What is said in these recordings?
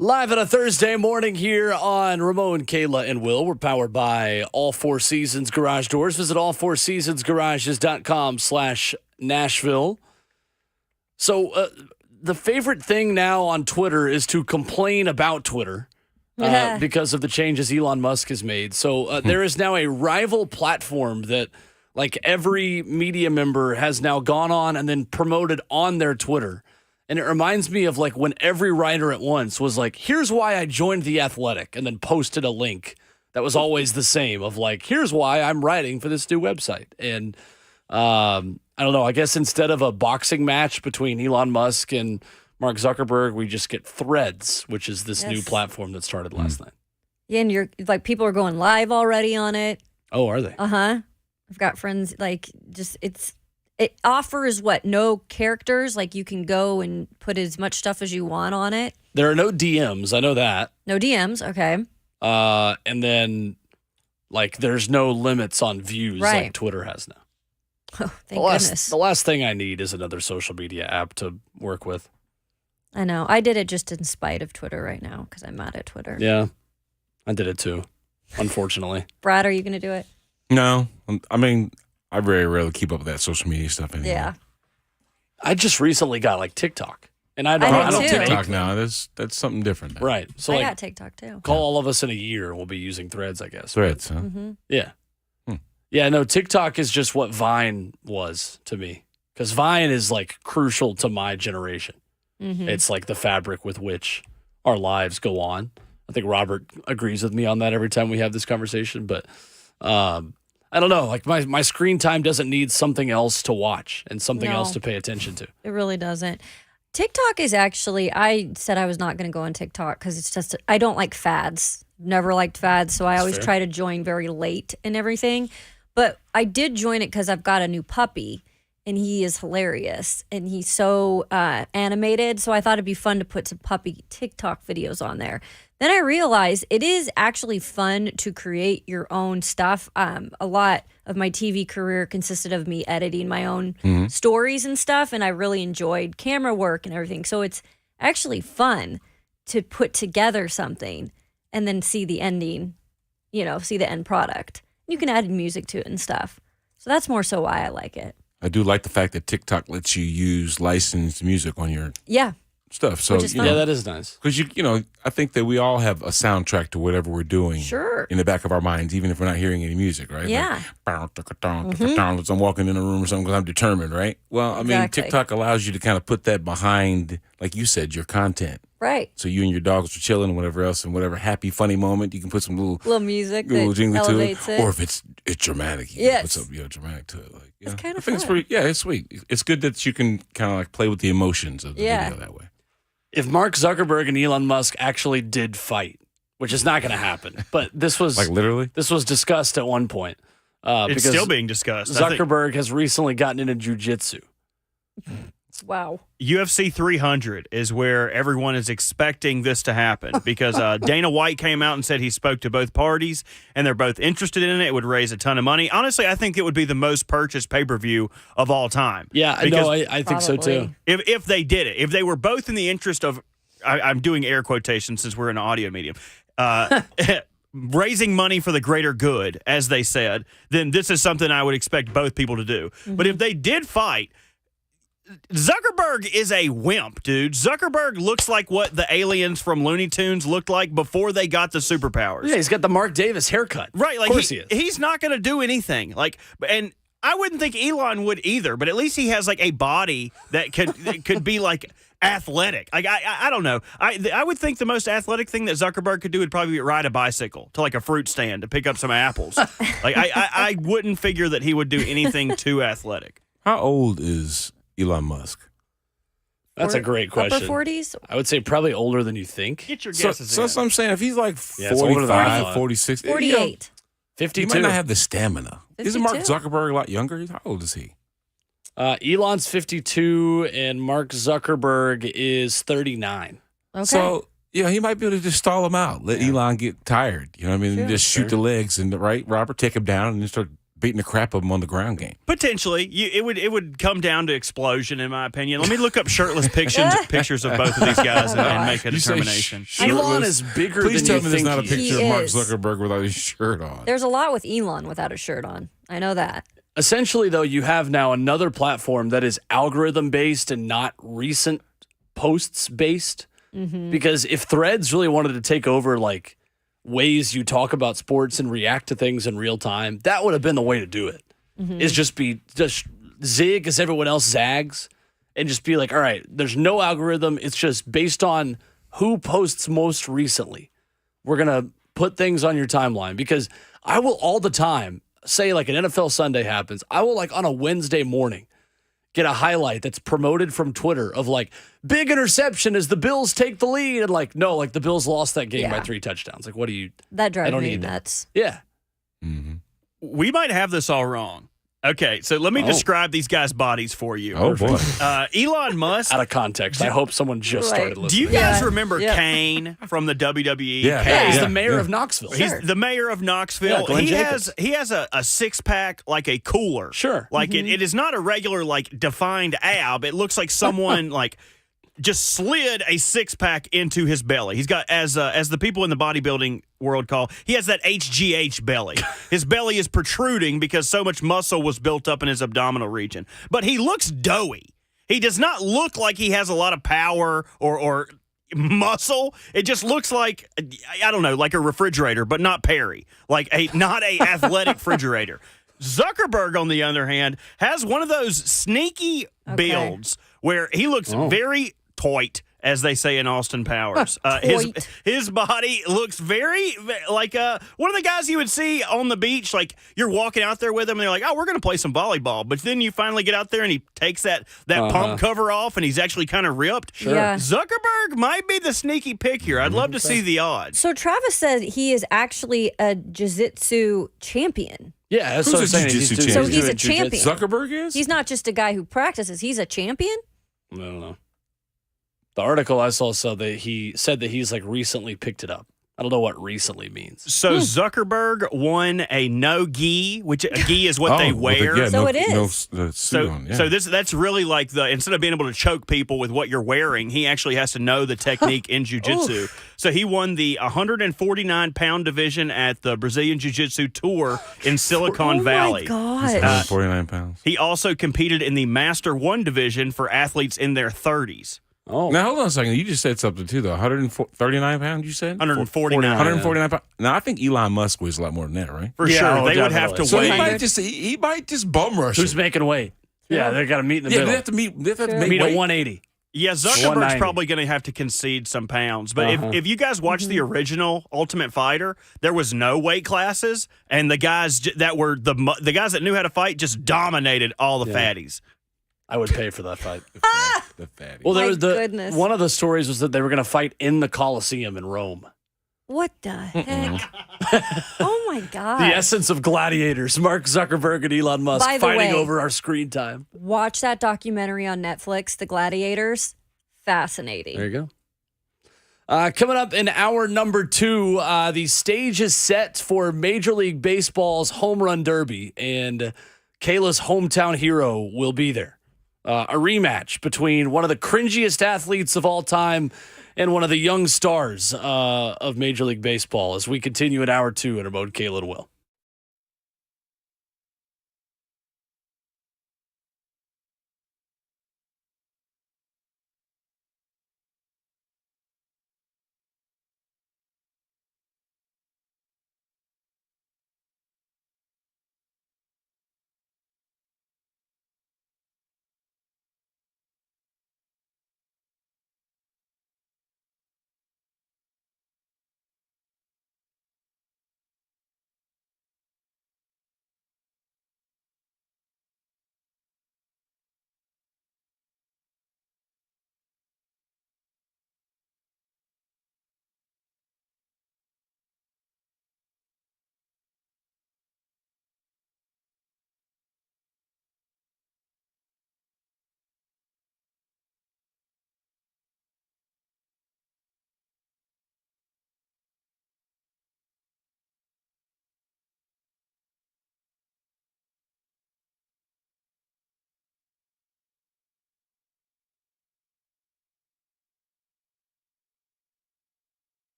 Live on a Thursday morning here on Ramon, Kayla, and Will. We're powered by All Four Seasons Garage Doors. Visit allfourseasonsgarages.com/Nashville. So the favorite thing now on Twitter is to complain about Twitter because of the changes Elon Musk has made. So there is now a rival platform that like every media member has now gone on and then promoted on their Twitter. And it reminds me of like when every writer at once was like, here's why I joined The Athletic, and then posted a link that was always the same of like, here's why I'm writing for this new website. And I don't know, I guess instead of a boxing match between Elon Musk and Mark Zuckerberg, we just get Threads, which is this new platform that started last night. Yeah, and you're like, people are going live already on it. Oh, are they? Uh-huh. I've got friends, like, it offers no characters. Like, you can go and put as much stuff as you want on it. There are no DMs. I know that. No DMs. Okay. And then, like, there's no limits on views like Twitter has now. Oh, thank goodness. The last thing I need is another social media app to work with. I know. I did it just in spite of Twitter right now because I'm mad at Twitter. Yeah, I did it too, unfortunately. Brad, are you going to do it? No. I mean, I very rarely keep up with that social media stuff anymore. Yeah. I just recently got like TikTok, and I don't too. TikTok now. That's something different now. Right. So I like, got TikTok too. call all of us in a year, and we'll be using Threads, I guess. Threads, huh? Mm-hmm. Yeah. Yeah. No, TikTok is just what Vine was to me, because Vine is like crucial to my generation. Mm-hmm. It's like the fabric with which our lives go on. I think Robert agrees with me on that every time we have this conversation, but. I don't know. Like my screen time doesn't need something else to watch and something else to pay attention to. It really doesn't. TikTok is actually, I said I was not going to go on TikTok because it's just, I don't like fads. Never liked fads. So I always try to join very late and everything. But I did join it because I've got a new puppy and he is hilarious and he's so animated. So I thought it'd be fun to put some puppy TikTok videos on there. Then I realized it is actually fun to create your own stuff. A lot of my TV career consisted of me editing my own stories and stuff, and I really enjoyed camera work and everything. So it's actually fun to put together something and then see the ending, see the end product. You can add music to it and stuff. So that's more so why I like it. I do like the fact that TikTok lets you use licensed music on your stuff. So yeah, that is nice. Because I think that we all have a soundtrack to whatever we're doing. Sure. In the back of our minds, even if we're not hearing any music, right? Yeah. Like, as I'm walking in a room or something because I'm determined, right? Well, I mean, TikTok allows you to kind of put that behind, like you said, your content. Right. So you and your dogs are chilling and whatever else, and whatever happy, funny moment, you can put some little music, little that jingle to it. elevates it. Or if it's dramatic, you can put something dramatic to it. Like, it's kind of I think fun. it's sweet. It's good that you can kind of like play with the emotions of the video that way. If Mark Zuckerberg and Elon Musk actually did fight, which is not going to happen, but this was like literally this was discussed at one point. It's still being discussed. Zuckerberg has recently gotten into jiu-jitsu. Wow. UFC 300 is where everyone is expecting this to happen because Dana White came out and said he spoke to both parties and they're both interested in it. It would raise a ton of money. Honestly, I think it would be the most purchased pay-per-view of all time. Yeah, I think so too. If they did it, if they were both in the interest of, I'm doing air quotations since we're in an audio medium, raising money for the greater good, as they said, then this is something I would expect both people to do. Mm-hmm. But if they did fight, Zuckerberg is a wimp, dude. Zuckerberg looks like what the aliens from Looney Tunes looked like before they got the superpowers. Yeah, he's got the Mark Davis haircut. Right, like of course he is. He's not going to do anything. And I wouldn't think Elon would either, but at least he has like a body that could be like athletic. Like I don't know. I would think the most athletic thing that Zuckerberg could do would probably be ride a bicycle to like a fruit stand to pick up some apples. Like I wouldn't figure that he would do anything too athletic. How old is Elon Musk? That's a great question. Upper 40s? I would say probably older than you think. Get your guesses So that's what I'm saying. If he's like it's older than I 45, thought. 46. 48. 52. He might not have the stamina. 52. Isn't Mark Zuckerberg a lot younger? How old is he? Elon's 52 and Mark Zuckerberg is 39. Okay. So, he might be able to just stall him out. Let Elon get tired. You know what I mean? Sure. Just shoot the legs and, right, Robert, take him down and then start beating the crap of them on the ground game. Potentially, it would come down to explosion, in my opinion. Let me look up shirtless pictures of both of these guys and make a determination. Elon is bigger Please than tell you me there's think not a he picture is. of Mark Zuckerberg without his shirt on. There's a lot with Elon without a shirt on. I know that. Essentially, though, you have now another platform that is algorithm based and not recent posts based. Because if Threads really wanted to take over like ways you talk about sports and react to things in real time, that would have been the way to do it. Is just zig as everyone else zags and just be like, all right, there's no algorithm. It's just based on who posts most recently. We're going to put things on your timeline because I will all the time say like an NFL Sunday happens. I will like on a Wednesday morning get a highlight that's promoted from Twitter of like big interception as the Bills take the lead. And like, no, like the Bills lost that game by 3 touchdowns. Like, what do you, That drives I don't me need nuts. that. Yeah. We might have this all wrong. Okay, so let me describe these guys' bodies for you. Oh, boy. Elon Musk. Out of context. I hope someone just started listening. Do you guys remember Kane from the WWE? Yeah. Kane? Yeah, he's the mayor of Knoxville. He's the mayor of Knoxville. Yeah, Glenn Jacobs. He has a six pack like a cooler. Sure. Like it is not a regular like defined ab. It looks like someone like just slid a six pack into his belly. He's got as the people in the bodybuilding world call, he has that HGH belly. His belly is protruding because so much muscle was built up in his abdominal region. But he looks doughy. He does not look like he has a lot of power or muscle. It just looks like, I don't know, like a refrigerator, but not Perry. Like not a athletic refrigerator. Zuckerberg, on the other hand, has one of those sneaky builds where he looks very toit, as they say in Austin Powers. His body looks very like one of the guys you would see on the beach. Like you're walking out there with him, and they're like, "Oh, we're going to play some volleyball." But then you finally get out there, and he takes that pump cover off, and he's actually kind of ripped. Sure. Yeah. Zuckerberg might be the sneaky pick here. I'd love to see the odds. So Travis said he is actually a jiu-jitsu champion. Yeah, that's Who's what I'm a saying. jiu-jitsu doing- champion? So he's a doing jujitsu. champion. Zuckerberg is? He's not just a guy who practices. He's a champion? I don't know. The article I saw said that he's like recently picked it up. I don't know what recently means. So Zuckerberg won a no gi, which a gi is what they wear. it is. No suit on, yeah. So that's really like instead of being able to choke people with what you're wearing, he actually has to know the technique in jiu-jitsu. So he won the 149-pound division at the Brazilian Jiu-Jitsu Tour in Silicon Valley. Oh, my He's gosh. 149 pounds. He also competed in the Master 1 division for athletes in their 30s. Oh, Now, hold on a second. You just said something, too, though. 139 pounds, you said? 149. 149 pounds. Now, I think Elon Musk weighs a lot more than that, right? For Yeah, sure. oh, They would have to definitely. So weigh. he might just bum rush who's him. making weight? Yeah, they got to meet in the Yeah, middle. they have to meet. They have to meet make at weight. 180. Yeah, Zuckerberg's 190. probably going to have to concede some pounds. But if you guys watch the original Ultimate Fighter, there was no weight classes, and the guys that were the guys that knew how to fight just dominated all the fatties. I would pay for that fight. The fatty. Well, there My was goodness. one of the stories was that they were going to fight in the Colosseum in Rome. What the heck? Oh, my God. The essence of gladiators, Mark Zuckerberg and Elon Musk By the fighting way- over our screen time. Watch that documentary on Netflix, The Gladiators. Fascinating. There you go. Coming up in hour number 2, the stage is set for Major League Baseball's Home Run Derby, and Kayla's hometown hero will be there. A rematch between one of the cringiest athletes of all time and one of the young stars of Major League Baseball as we continue in hour 2 in our mode Kayla to Will.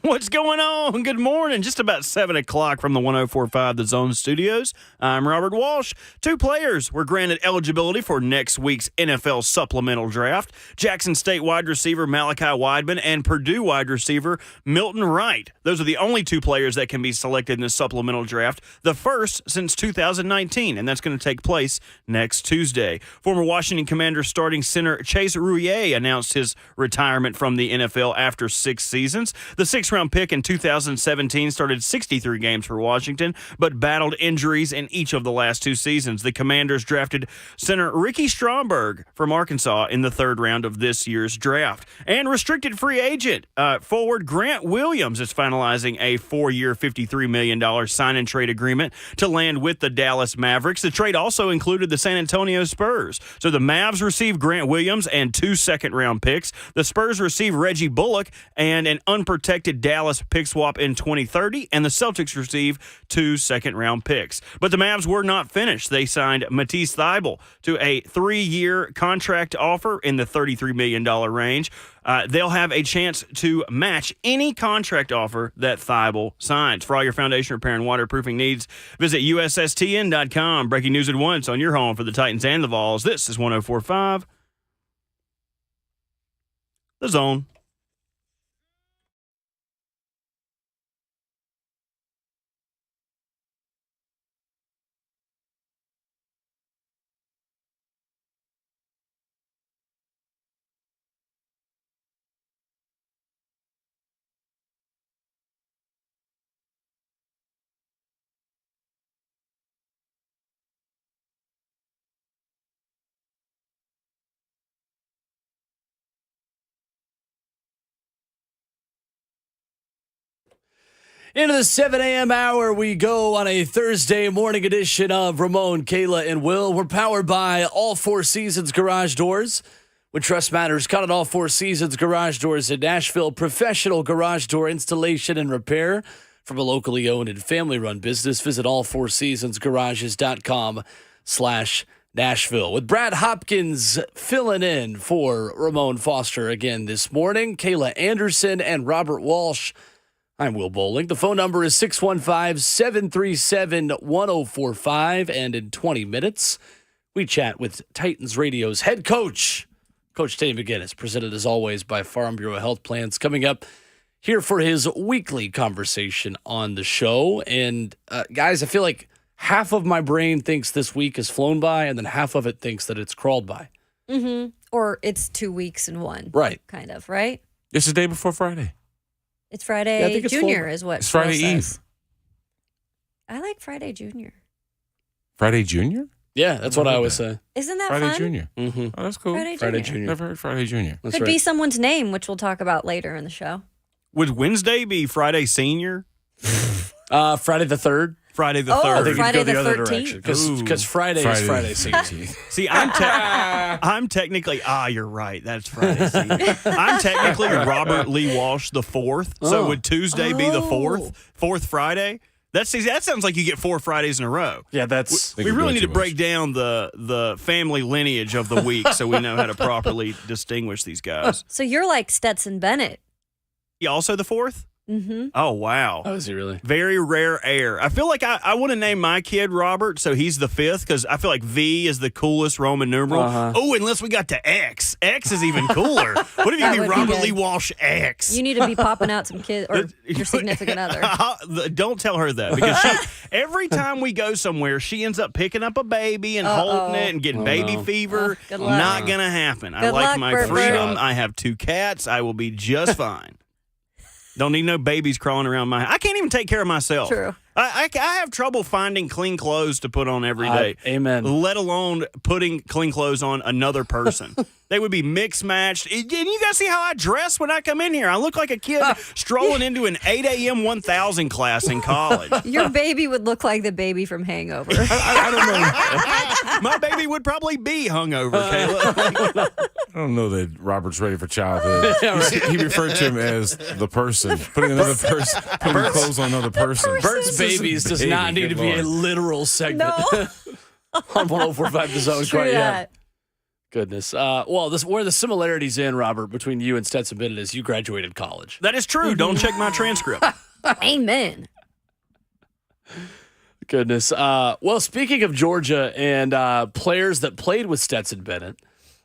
What's going on? Good morning. Just about 7 o'clock from the 104.5 The Zone Studios. I'm Robert Walsh. 2 players were granted eligibility for next week's NFL supplemental draft. Jackson State wide receiver Malachi Weidman and Purdue wide receiver Milton Wright. Those are the only 2 players that can be selected in the supplemental draft, the first since 2019, and that's going to take place next Tuesday. Former Washington Commanders starting center Chase Rouillet announced his retirement from the NFL after 6 seasons. The 6th-round pick in 2017 started 63 games for Washington, but battled injuries in each of the last 2 seasons. The Commanders drafted center Ricky Stromberg from Arkansas in the 3rd round of this year's draft. And restricted free agent forward Grant Williams is finalizing a 4-year, $53 million sign-and-trade agreement to land with the Dallas Mavericks. The trade also included the San Antonio Spurs. So the Mavs receive Grant Williams and 2 second-round picks. The Spurs receive Reggie Bullock and an unprotected Dallas pick swap in 2030, and the Celtics receive 2 second-round picks. But the Mavs were not finished. They signed Matisse Thybulle to a 3-year contract offer in the $33 million range. They'll have a chance to match any contract offer that Thybulle signs. For all your foundation repair and waterproofing needs, visit USSTN.com. Breaking news at once on your home for the Titans and the Vols. This is 104.5 The Zone. Into the 7 a.m. hour, we go on a Thursday morning edition of Ramon, Kayla, and Will. We're powered by All 4 Seasons Garage Doors. When trust matters, count on All 4 Seasons Garage Doors in Nashville. Professional garage door installation and repair from a locally owned and family-run business. Visit allfourseasonsgarages.com/Nashville. With Brad Hopkins filling in for Ramon Foster again this morning, Kayla Anderson and Robert Walsh. I'm Will Bowling. The phone number is 615-737-1045. And in 20 minutes, we chat with Titans Radio's head coach, Coach Teddy McGinnis, presented as always by Farm Bureau Health Plans, coming up here for his weekly conversation on the show. And guys, I feel like half of my brain thinks this week has flown by, and then half of it thinks that it's crawled by. Mm-hmm. Or it's 2 weeks in one. Right. Kind of, right? It's the day before Friday. It's Friday Yeah, I think it's Junior is what It's Friday Will Eve. says. I like Friday Junior. Friday Junior? Yeah, that's what I always say. Isn't that Friday fun? Junior. Mm-hmm. Oh, that's cool. Friday Friday Junior. Junior. Never heard Friday Junior. That's Could right. be someone's name, which we'll talk about later in the show. Would Wednesday be Friday Senior? Friday the 3rd. Friday the Oh, 3rd. I think Friday you'd go the the other 13th. direction Ooh. because Friday is Friday Senior. See, I'm technically, you're right. That's Friday Senior. I'm technically Robert Lee Walsh the 4th. So Oh. would Tuesday be the 4th? 4th Friday? That sounds like you get 4 Fridays in a row. Yeah, that's Think We we're really doing need to too break down the family lineage of the week so we know how to properly distinguish these guys. So you're like Stetson Bennett. You also the 4th? Mm-hmm. Oh, wow. Oh, is he really? Very rare air. I feel like I want to name my kid Robert, so he's the 5th, because I feel like V is the coolest Roman numeral. Uh-huh. Oh, unless we got to X. X is even cooler. What if you That be would be Robert good. Lee Walsh X? You need to be popping out some kids or your significant other. Don't tell her that, because every time we go somewhere, she ends up picking up a baby and Uh-oh. holding it and getting baby no. fever. Good luck. Not going to happen. I Good like luck, my Bert. freedom. I have 2 cats. I will be just fine. Don't need no babies crawling around my house. I can't even take care of myself. True. I have trouble finding clean clothes to put on every day. Amen. Let alone putting clean clothes on another person. They would be mix matched. And you guys see how I dress when I come in here. I look like a kid strolling into an 8 a.m. 1000 class in college. Your baby would look like the baby from Hangover. I don't know. My baby would probably be hungover, Kayla. I don't know that Robert's ready for childhood. He referred to him as the person, putting another person, putting clothes on another person. Bert's babies does Baby, not need to good be a Lord. literal segment No. on 104.5 The Zone True quite yet. that. Goodness. Well, where the similarities in, Robert, between you and Stetson Bennett is you graduated college. That is true. Don't check my transcript. Amen. Goodness. Well, speaking of Georgia and players that played with Stetson Bennett,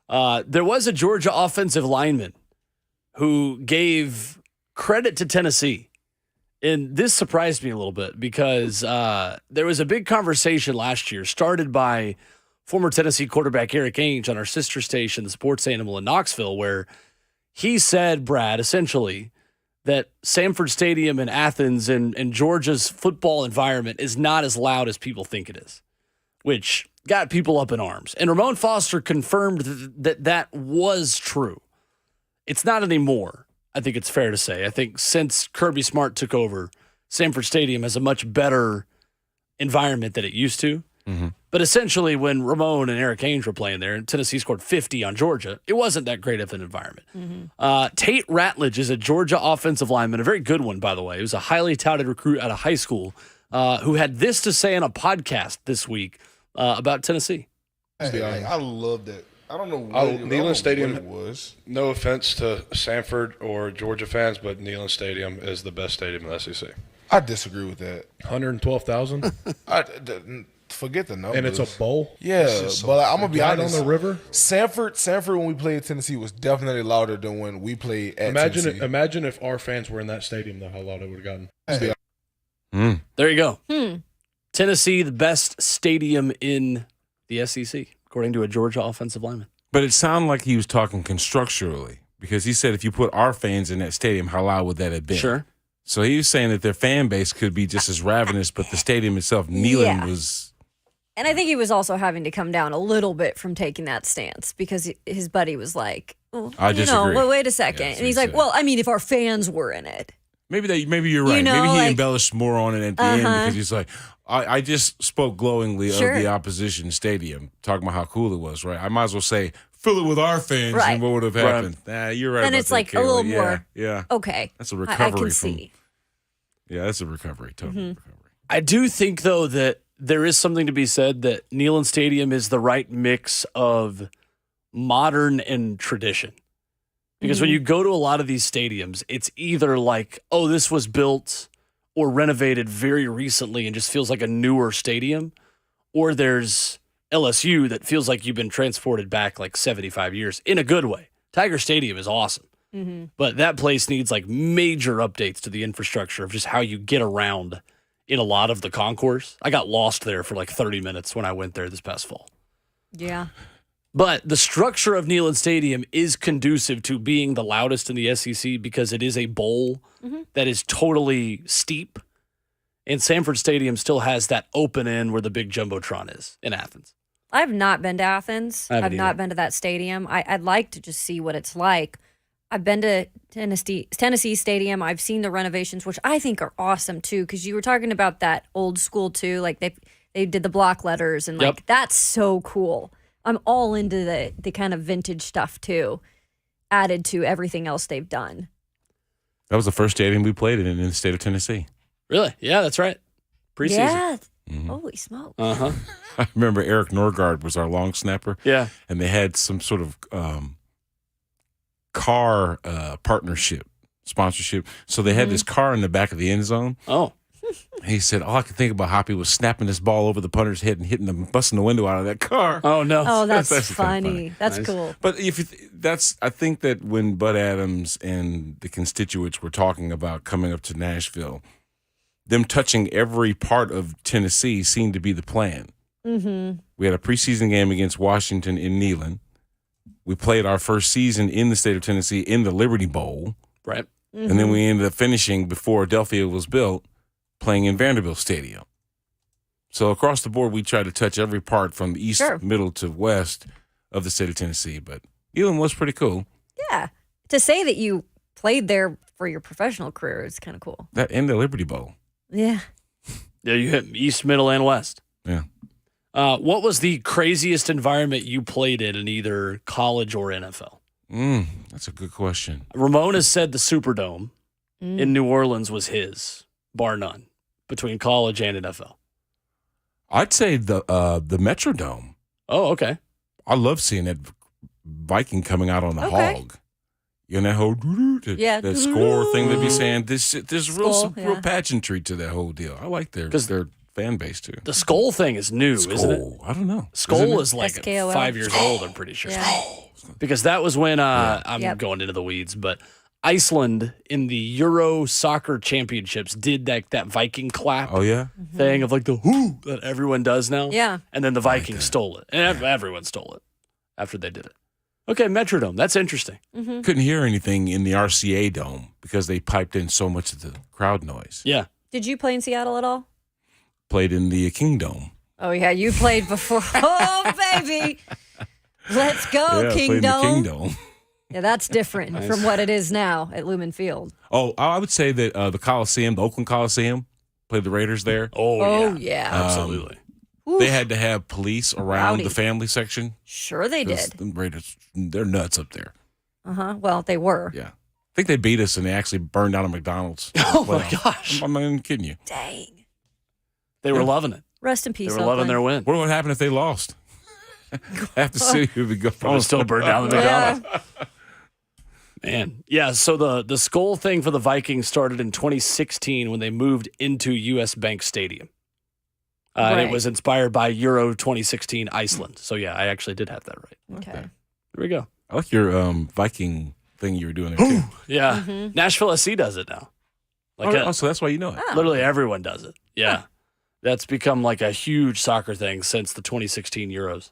there was a Georgia offensive lineman who gave credit to Tennessee. And this surprised me a little bit because there was a big conversation last year started by former Tennessee quarterback Eric Ainge on our sister station, the Sports Animal in Knoxville, where he said, Brad, essentially, that Sanford Stadium in Athens and Georgia's football environment is not as loud as people think it is, which got people up in arms. And Ramon Foster confirmed that was true. It's not anymore, I think it's fair to say. I think since Kirby Smart took over, Sanford Stadium has a much better environment than it used to. Mm-hmm. But essentially, when Ramon and Eric Ainge were playing there and Tennessee scored 50 on Georgia, it wasn't that great of an environment. Mm-hmm. Tate Ratledge is a Georgia offensive lineman, a very good one, by the way. He was a highly touted recruit out of high school who had this to say on a podcast this week about Tennessee. Hey, I love that. I don't know what Neyland Stadium it was. No offense to Sanford or Georgia fans, but Neyland Stadium is the best stadium in the SEC. I disagree with that. 112,000? Forget the numbers. And it's a bowl? Yeah, but I'm going to be right honest. on the river? Sanford, when we played Tennessee, was definitely louder than when we played at Tennessee. Imagine if our fans were in that stadium, though, how loud it would have gotten. There you go. Tennessee, the best stadium in the SEC, according to a Georgia offensive lineman. But it sounded like he was talking constructurally because he said if you put our fans in that stadium, how loud would that have been? Sure. So he was saying that their fan base could be just as ravenous, but the stadium itself, Neyland, was... And I think he was also having to come down a little bit from taking that stance because his buddy was like, I disagree. Well, wait a second. And he's like, well, I mean, if our fans were in it. Maybe you're right. Maybe he embellished more on it at the end because he's like, I just spoke glowingly of the opposition stadium, talking about how cool it was, right? I might as well say, fill it with our fans and what would have happened. You're right. Then it's like a little more. Yeah. Okay. That's a recovery. I can see. Yeah, that's a recovery. Total recovery. I do think, though, that there is something to be said that Neyland Stadium is the right mix of modern and tradition. Because when you go to a lot of these stadiums, it's either like, oh, this was built or renovated very recently and just feels like a newer stadium, or there's LSU that feels like you've been transported back like 75 years in a good way. Tiger Stadium is awesome, but that place needs like major updates to the infrastructure of just how you get around in a lot of the concourse. I got lost there for like 30 minutes when I went there this past fall. Yeah. But the structure of Neyland Stadium is conducive to being the loudest in the SEC because it is a bowl that is totally steep. And Sanford Stadium still has that open end where the big Jumbotron is in Athens. I've not been to Athens. I've not been to that stadium. I'd like to just see what it's like. I've been to Tennessee Stadium. I've seen the renovations, which I think are awesome too, because you were talking about that old school too. Like they did the block letters and like that's so cool. I'm all into the kind of vintage stuff too, added to everything else they've done. That was the first stadium we played in the state of Tennessee. Really? Yeah, that's right. Preseason. Yeah. Holy smokes. Uh-huh. I remember Eric Norgard was our long snapper. Yeah. And they had some sort of car partnership, sponsorship. So they had this car in the back of the end zone. Oh. He said, all I could think about Hoppy was snapping this ball over the punter's head and hitting them, busting the window out of that car. Oh, no. Oh, that's That's funny. That's Nice. cool. But I think that when Bud Adams and the constituents were talking about coming up to Nashville, them touching every part of Tennessee seemed to be the plan. Mm-hmm. We had a preseason game against Washington in Neyland. We played our first season in the state of Tennessee in the Liberty Bowl. Right. And then we ended up finishing before Adelphia was built, playing in Vanderbilt Stadium. So across the board, we tried to touch every part from east, middle to west of the state of Tennessee. But Neyland was pretty cool. Yeah. To say that you played there for your professional career is kind of cool. That and the Liberty Bowl. Yeah. Yeah, you hit east, middle, and west. Yeah. What was the craziest environment you played in either college or NFL? That's a good question. Ramon has said the Superdome in New Orleans was his, bar none, between college and NFL. I'd say the Metrodome. Oh, okay. I love seeing that Viking coming out on the Okay. hog. You know that whole that score thing they be saying. There's Skull, real pageantry to that whole deal. I like their fan base too. The skull thing is new, isn't it? I don't know. Skull is like SKOL. 5 years old, I'm pretty sure. Yeah. Because that was when I'm Yep. going into the weeds, but Iceland in the Euro Soccer Championships did that Viking clap Oh yeah. thing of like the whoo that everyone does now. Yeah. And then the Vikings stole it. And everyone stole it after they did it. Okay, Metrodome. That's interesting. Couldn't hear anything in the RCA Dome because they piped in so much of the crowd noise. Yeah. Did you play in Seattle at all? Played in the King Dome. Oh yeah, you played before. Oh baby, let's go, Played in the King Kingdom. Dome. Yeah, that's different from what it is now at Lumen Field. Oh, I would say that the Coliseum, the Oakland Coliseum, played the Raiders there. Oh yeah, Absolutely. They had to have police around Rowdy. the family section. Sure they 'Cause did. The Raiders, they're nuts up there. Well, they were. Yeah. I think they beat us and they actually burned down a McDonald's. Oh, my Playoffs. gosh. I'm not even kidding you. Dang. They were loving it. Rest in They peace. were loving Oakland. their win. What would happen if they lost? Half the city would be going. Almost still burned down the Yeah. McDonald's. Man. Yeah, so the skull thing for the Vikings started in 2016 when they moved into US Bank Stadium. And Right. it was inspired by Euro 2016 Iceland. So, yeah, I actually did have that right. Okay. There we go. I like your Viking thing you were doing there too. Yeah. Mm-hmm. Nashville SC does it now. So that's why you know it. Oh. Literally everyone does it. Yeah. That's become like a huge soccer thing since the 2016 Euros.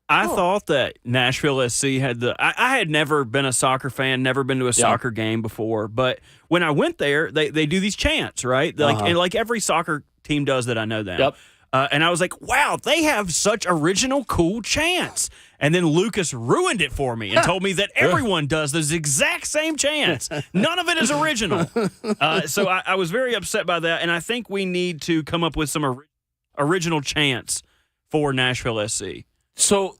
I thought that Nashville SC had I had never been a soccer fan, never been to a soccer game before, but when I went there, they do these chants, right? And like every soccer team does that I know now. Yep. And I was like, wow, they have such original, cool chants. And then Lucas ruined it for me and told me that everyone does those exact same chants. None of it is original. So I was very upset by that. And I think we need to come up with some original chants for Nashville SC. So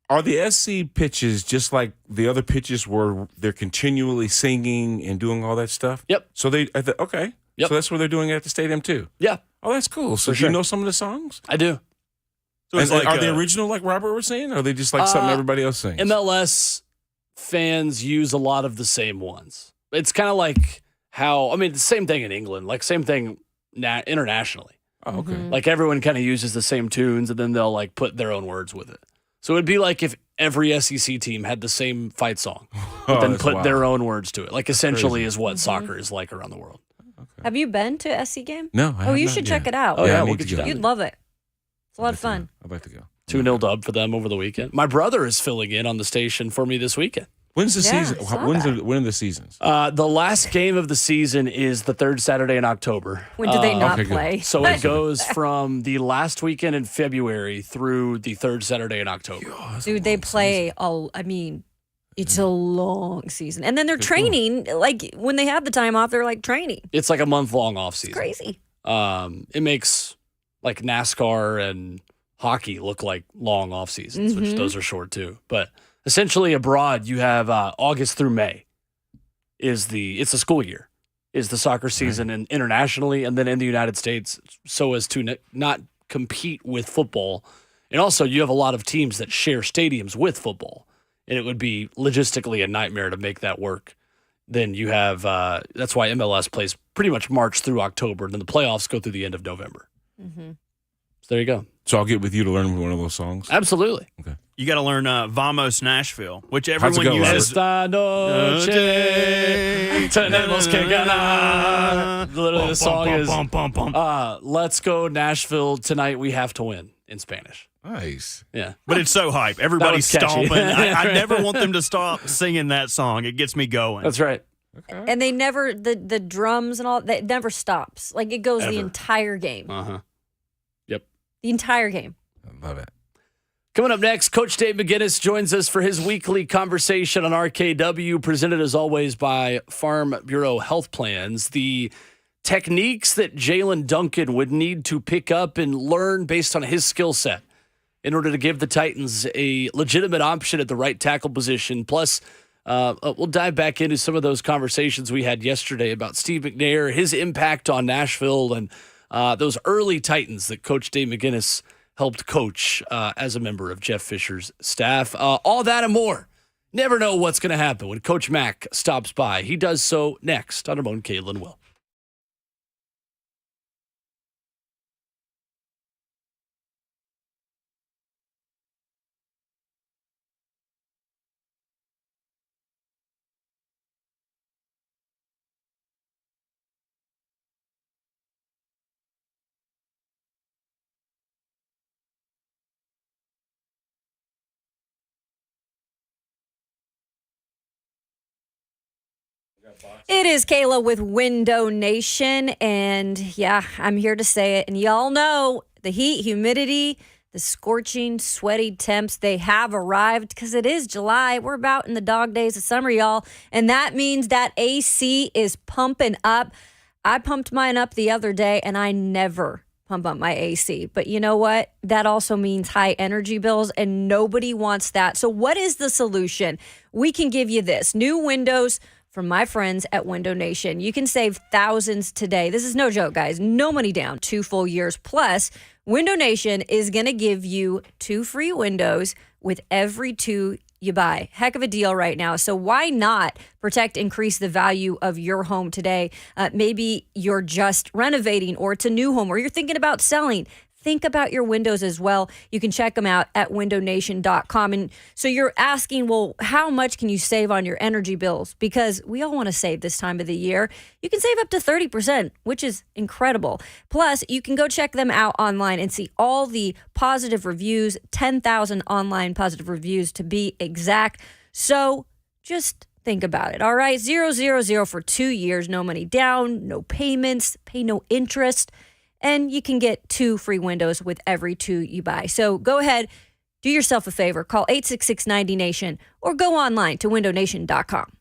are the SC pitches just like the other pitches where they're continually singing and doing all that stuff? Yep. So okay. Yep. So that's what they're doing at the stadium too. Yeah, Oh, that's cool. So For do sure. you know some of the songs? I do. So it's And like are they original like Robert was saying? Or are they just like something everybody else sings? MLS fans use a lot of the same ones. It's kind of like the same thing in England, like same thing internationally. Oh, okay. Like everyone kind of uses the same tunes and then they'll like put their own words with it. So it'd be like if every SEC team had the same fight song, but then that's put wild. their own words to it. Like essentially crazy. is what soccer is like around the world. Have you been to SC game? No. I Oh, have you not should yet. check it out. Oh, yeah, I we'll need get to you go. down. You'd love it. It's a lot of fun. I'd like to go. 2-0 dub for them over the weekend. My brother is filling in on the station for me this weekend. When's the Yeah, season? I saw When are the seasons? The last game of the season is the third Saturday in October. When do they not okay, good. play? So it goes from the last weekend in February through the third Saturday in October. Dude, they play all. I mean, it's a long season, and then they're training. Like when they have the time off, they're like training. It's like a month-long off season. Crazy. It makes like NASCAR and hockey look like long off seasons, which those are short too. But essentially abroad, you have August through May it's the school year, is the soccer season and internationally, and then in the United States, so as to not compete with football. And also you have a lot of teams that share stadiums with football, and it would be logistically a nightmare to make that work. Then you have, that's why MLS plays pretty much March through October, and then the playoffs go through the end of November. So there you go. So I'll get with you to learn one of those songs. Absolutely. You got to learn Vamos Nashville, which How's it everyone go, uses. Esta noche tenemos que ganar. Literally, the song is Let's Go Nashville Tonight We Have to Win in Spanish. Nice. Yeah. But it's so hype. Everybody's That was catchy. stomping. I never want them to stop singing that song. It gets me going. That's right. And they never the drums and all that never stops. Like it goes the Ever. entire game. Uh-huh. Yep. The entire game. I love it. Coming up next, Coach Dave McGinnis joins us for his weekly conversation on RKW, presented as always by Farm Bureau Health Plans. The techniques that Jalen Duncan would need to pick up and learn based on his skill set in order to give the Titans a legitimate option at the right tackle position. Plus, we'll dive back into some of those conversations we had yesterday about Steve McNair, his impact on Nashville, and those early Titans that Coach Dave McGinnis helped coach as a member of Jeff Fisher's staff. All that and more. Never know what's going to happen when Coach Mack stops by. He does so next on Ramon, Caitlin, Will. It is Kayla with Window Nation, and yeah, I'm here to say it. And y'all know the heat, humidity, the scorching, sweaty temps, they have arrived because it is July. We're about in the dog days of summer, y'all. And that means that AC is pumping up. I pumped mine up the other day, and I never pump up my AC. But you know what? That also means high energy bills, and nobody wants that. So what is the solution? We can give you this. New windows from my friends at Window Nation. You can save thousands today. This is no joke, guys. No money down, 2 full years. Plus, Window Nation is going to give you 2 free windows with every 2 you buy. Heck of a deal right now. So why not protect, increase the value of your home today? Maybe you're just renovating, or it's a new home, or you're thinking about selling. Think about your windows as well. You can check them out at windownation.com. And so you're asking, well, how much can you save on your energy bills? Because we all want to save this time of the year. You can save up to 30%, which is incredible. Plus, you can go check them out online and see all the positive reviews, 10,000 online positive reviews to be exact. So just think about it. All right, 000 for 2 years, no money down, no payments, pay no interest. And you can get 2 free windows with every 2 you buy. So go ahead, do yourself a favor. Call 866-90-NATION or go online to windownation.com.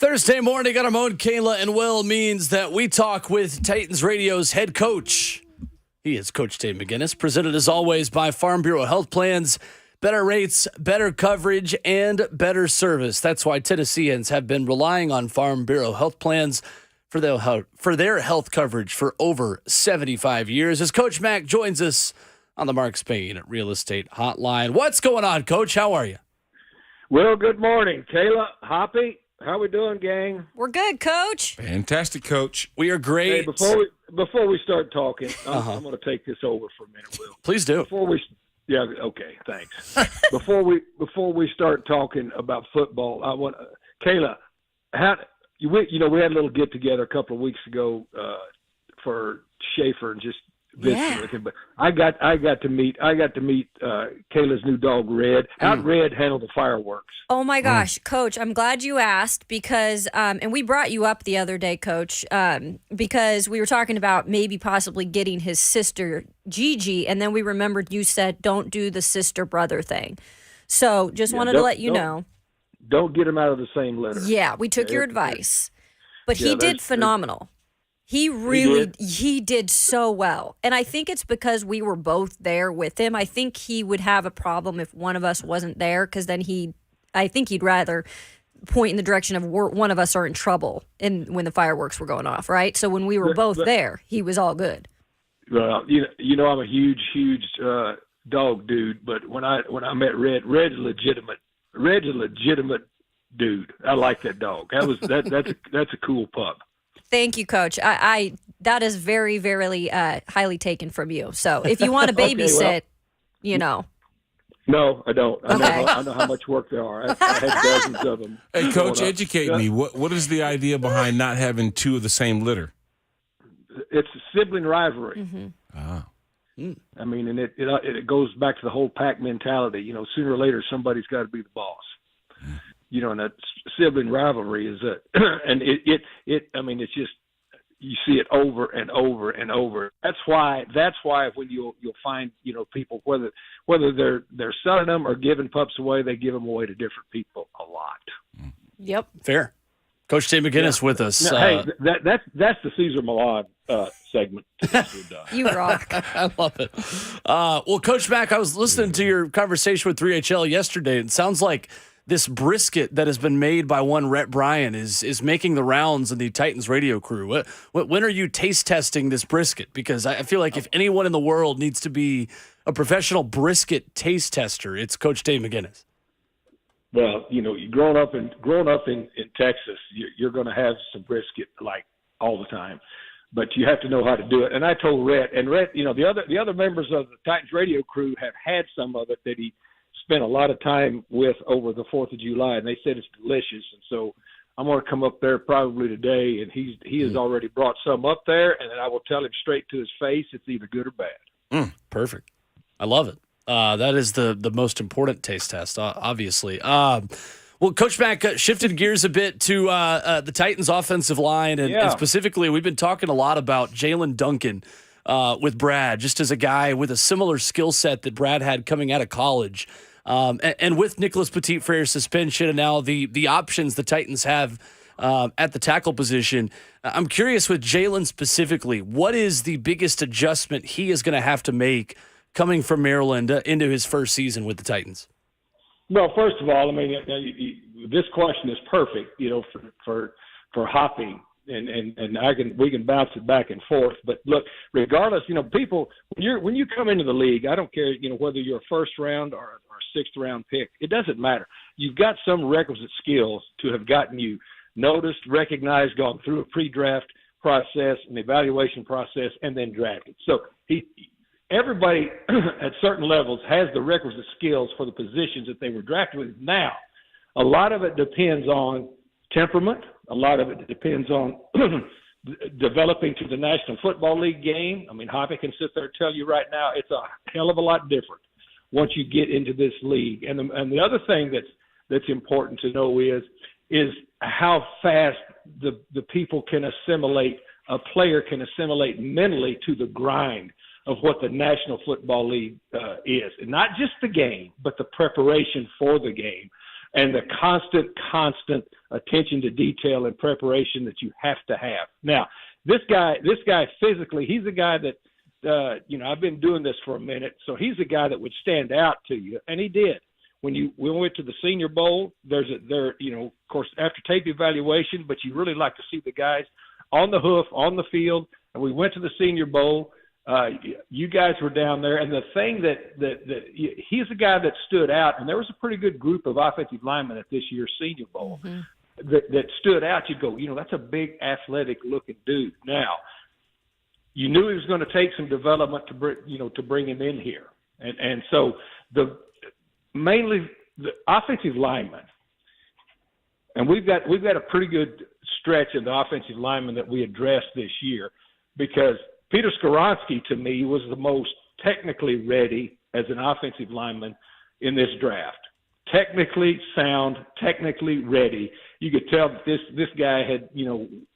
Thursday morning on Ramon, Kayla, and Will means that we talk with Titans Radio's head coach. He is Coach Dave McGinnis, presented as always by Farm Bureau Health Plans. Better rates, better coverage, and better service. That's why Tennesseans have been relying on Farm Bureau Health Plans for their health coverage for over 75 years. As Coach Mack joins us on the Mark Spain Real Estate Hotline. What's going on, Coach? How are you? Well, good morning, Kayla, Hoppy. How we doing, gang? We're good, Coach. Fantastic, Coach. We are great. Hey, before we start talking, I'm going to take this over for a minute, Will. Please do. Yeah, okay, thanks. before we start talking about football, I want Kayla. We had a little get together a couple of weeks ago for Schaefer and just visiting with him. But I got to meet Kayla's new dog, Red. How'd Red handle the fireworks? Oh my gosh, Coach, I'm glad you asked because, and we brought you up the other day, Coach, because we were talking about maybe possibly getting his sister, Gigi, and then we remembered you said don't do the sister-brother thing. So just wanted to let you know. Don't get them out of the same litter. Yeah, we took your advice. But he did phenomenal. He did so well. And I think it's because we were both there with him. I think he would have a problem if one of us wasn't there because then I think he'd rather point in the direction of one of us are in trouble when the fireworks were going off, right? So when we were both there, he was all good. Well, you know I'm a huge dog dude, but when I met Red's a legitimate dude. I like that dog. That's a cool pup. Thank you, Coach. I that is very, very highly taken from you. So if you want to babysit, No, I don't. Okay. I know how much work there are. I had dozens of them. Hey, Coach, educate me. What is the idea behind not having two of the same litter? It's a sibling rivalry. Mm-hmm. Ah. I mean, and it goes back to the whole pack mentality. Sooner or later somebody's got to be the boss. And that sibling rivalry is and it's just you see it over and over and over. That's why when you'll find people whether they're selling them or giving pups away, they give them away to different people a lot. Yep. Fair. Coach Dave McGinnis with us. Now, hey, that's the Cesar Millan segment. You rock. I love it. Well, Coach Mack, I was listening to your conversation with 3HL yesterday. It sounds like this brisket that has been made by one Rhett Bryan is making the rounds in the Titans radio crew. When are you taste testing this brisket? Because I feel like if anyone in the world needs to be a professional brisket taste tester, it's Coach Dave McGinnis. Well, growing up in Texas, you're going to have some brisket like all the time, but you have to know how to do it. And I told Rhett, the other members of the Titans radio crew have had some of it that he spent a lot of time with over the 4th of July, and they said it's delicious. And so I'm going to come up there probably today, and he has already brought some up there, and then I will tell him straight to his face it's either good or bad. Perfect. I love it. That is the most important taste test, obviously. Well, Coach Mack shifted gears a bit to the Titans' offensive line, and specifically, we've been talking a lot about Jalen Duncan with Brad, just as a guy with a similar skill set that Brad had coming out of college. And with Nicholas Petit-Frere's suspension and now the options the Titans have at the tackle position, I'm curious with Jalen specifically, what is the biggest adjustment he is going to have to make coming from Maryland into his first season with the Titans? Well, first of all, this question is perfect, for Hoppy, and we can bounce it back and forth. But look, regardless, people when you come into the league, I don't care, whether you're a first round or a 6th round pick, it doesn't matter. You've got some requisite skills to have gotten you noticed, recognized, gone through a pre-draft process, an evaluation process, and then drafted. So everybody at certain levels has the requisite skills for the positions that they were drafted with. Now, a lot of it depends on temperament. A lot of it depends on developing to the National Football League game. Hoppy can sit there and tell you right now it's a hell of a lot different once you get into this league. And the other thing that's important to know is how fast the people can assimilate, a player can assimilate mentally to the grind of what the National Football League is. And not just the game, but the preparation for the game. and the constant attention to detail and preparation that you have to have. Now, this guy physically, he's a guy that, I've been doing this for a minute, so he's a guy that would stand out to you, and he did. When we went to the Senior Bowl, of course, after tape evaluation, but you really like to see the guys on the hoof, on the field, and we went to the Senior Bowl. You guys were down there, and the thing that he's a guy that stood out, and there was a pretty good group of offensive linemen at this year's Senior Bowl that stood out. You go, that's a big athletic-looking dude. Now, you knew he was going to take some development to bring him in here, and so mainly the offensive linemen, and we've got a pretty good stretch of the offensive linemen that we addressed this year, because Peter Skoronski, to me, was the most technically ready as an offensive lineman in this draft. Technically sound, technically ready. You could tell that this guy had,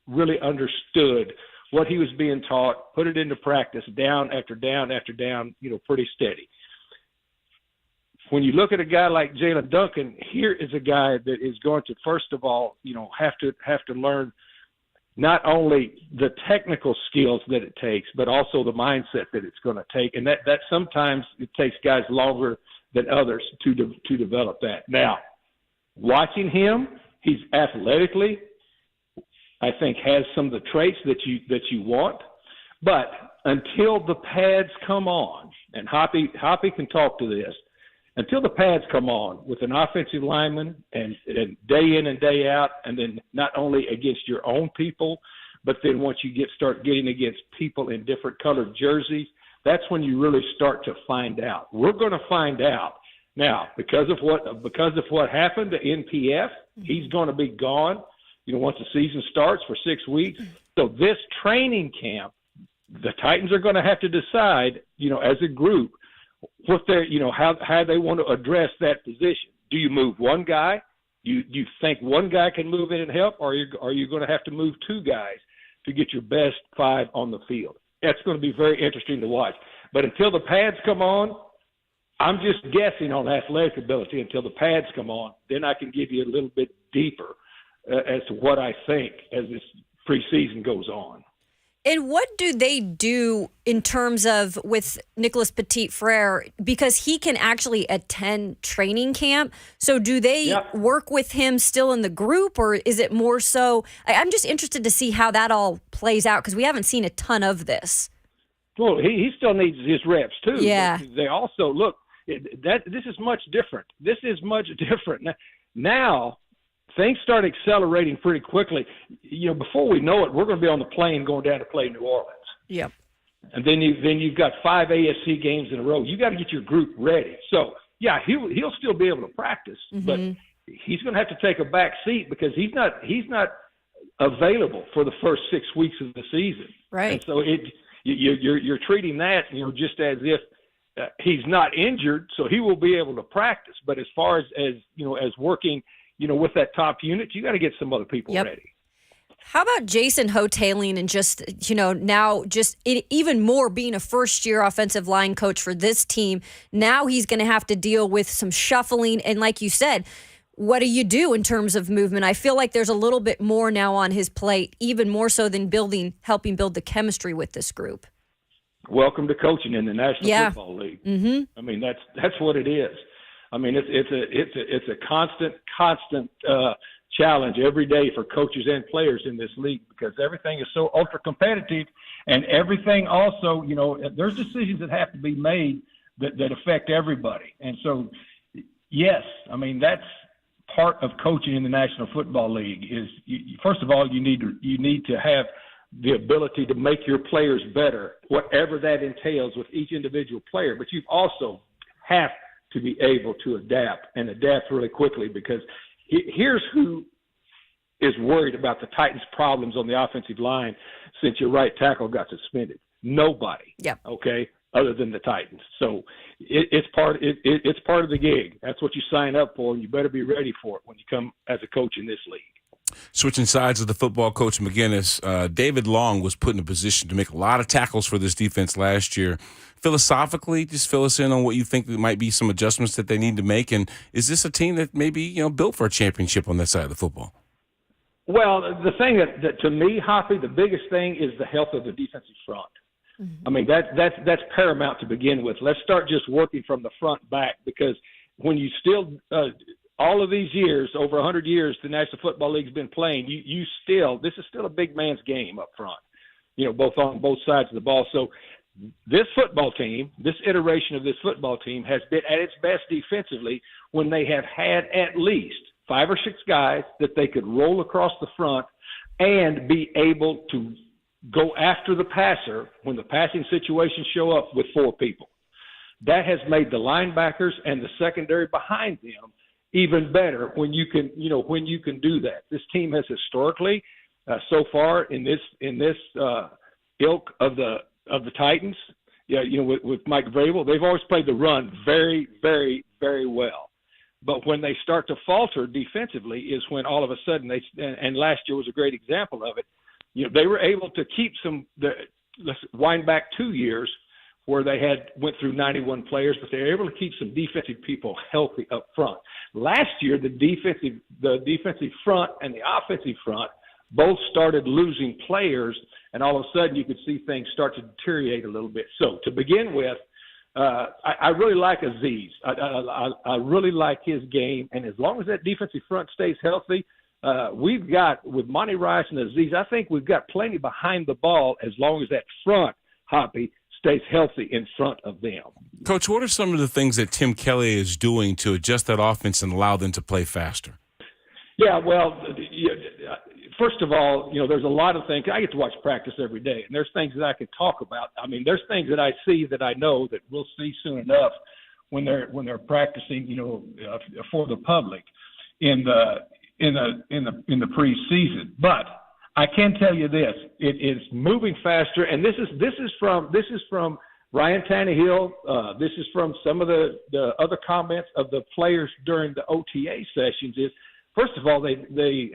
really understood what he was being taught, put it into practice, down after down after down, pretty steady. When you look at a guy like Jalen Duncan, here is a guy that is going to, first of all, have to learn not only the technical skills that it takes, but also the mindset that it's going to take. And that sometimes it takes guys longer than others to develop that. Now, watching him, he's athletically, I think, has some of the traits that you want. But until the pads come on, and Hoppy can talk to this, until the pads come on with an offensive lineman and day in and day out, and then not only against your own people, but then once you start getting against people in different colored jerseys, that's when you really start to find out. We're going to find out. Now, because of what happened to NPF, he's going to be gone, once the season starts for 6 weeks. So this training camp, the Titans are going to have to decide, as a group, what how they want to address that position. Do you move one guy? Do you think one guy can move in and help, or are you going to have to move two guys to get your best five on the field? That's going to be very interesting to watch. But until the pads come on, I'm just guessing on athletic ability until the pads come on. Then I can give you a little bit deeper as to what I think as this preseason goes on. And what do they do in terms of with Nicholas Petit-Frere, because he can actually attend training camp? So do they work with him still in the group, or is it more so? I'm just interested to see how that all plays out, because we haven't seen a ton of this. Well, he still needs his reps too. Yeah. They also look this is much different. This is much different now. Things start accelerating pretty quickly. Before we know it, we're going to be on the plane going down to play New Orleans. Yep. And then you've got 5 ASC games in a row. You got to get your group ready. So yeah, he'll still be able to practice, but he's going to have to take a back seat because he's not available for the first 6 weeks of the season. Right. And so you're treating that just as if he's not injured, so he will be able to practice. But as far as working with that top unit, you got to get some other people ready. How about Jason Hotaling and just, now just even more being a first-year offensive line coach for this team? Now he's going to have to deal with some shuffling. And like you said, what do you do in terms of movement? I feel like there's a little bit more now on his plate, even more so than helping build the chemistry with this group. Welcome to coaching in the National Football League. Mm-hmm. I mean, that's what it is. I mean, it's a constant challenge every day for coaches and players in this league because everything is so ultra competitive, and everything also, there's decisions that have to be made that affect everybody. And so, yes, I mean that's part of coaching in the National Football League. Is first of all, you need to have the ability to make your players better, whatever that entails with each individual player. But you also have to be able to adapt really quickly, because here's who is worried about the Titans' problems on the offensive line since your right tackle got suspended. Nobody. Yep. Okay, other than the Titans. So it's part of the gig. That's what you sign up for, and you better be ready for it when you come as a coach in this league. Switching sides of the football, Coach McGinnis, David Long was put in a position to make a lot of tackles for this defense last year. Philosophically, just fill us in on what you think there might be some adjustments that they need to make. And is this a team that maybe built for a championship on that side of the football? Well, the thing that to me, Hoppy, the biggest thing is the health of the defensive front. I mean, that's paramount to begin with. Let's start just working from the front back, because when you still all of these years, over 100 years, the National Football League's been playing. This is still a big man's game up front, both on both sides of the ball. So this football team, this iteration of this football team, has been at its best defensively when they have had at least 5 or 6 guys that they could roll across the front and be able to go after the passer when the passing situations show up with 4 people. That has made the linebackers and the secondary behind them even better when you can do that. This team has historically, so far in this ilk of the Titans, with Mike Vrabel, they've always played the run very, very, very well. But when they start to falter defensively is when all of a sudden and last year was a great example of it. They were able to keep let's wind back 2 years where they went through 91 players, but they were able to keep some defensive people healthy up front. Last year, the defensive front and the offensive front both started losing players, and all of a sudden you could see things start to deteriorate a little bit. So to begin with, I really like Aziz. I really like his game, and as long as that defensive front stays healthy, we've got, with Monty Rice and Aziz, I think we've got plenty behind the ball as long as that front, Hoppy, stays healthy in front of them. Coach, what are some of the things that Tim Kelly is doing to adjust that offense and allow them to play faster? Yeah, well, first of all, there's a lot of things. I get to watch practice every day, and there's things that I can talk about. I mean, there's things that I see that I know that we'll see soon enough when they're practicing, for the public in the preseason. But I can tell you this: it is moving faster, and this is from Ryan Tannehill. This is from some of the other comments of the players during the OTA sessions. Is first of all, they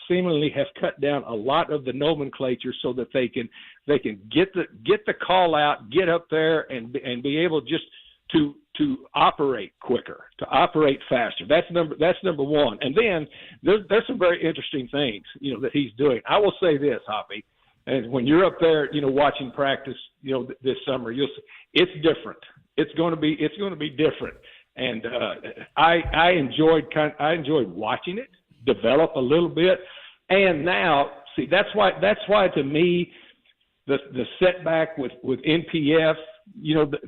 seemingly have cut down a lot of the nomenclature so that they can get the call out, get up there, and be able just to operate quicker, to operate faster. That's number one. And then there's some very interesting things, that he's doing. I will say this, Hoppy, and when you're up there, watching practice, this summer, you'll see it's different. It's going to be different. And I enjoyed watching it develop a little bit. And now, see, that's why to me, the setback with NPF,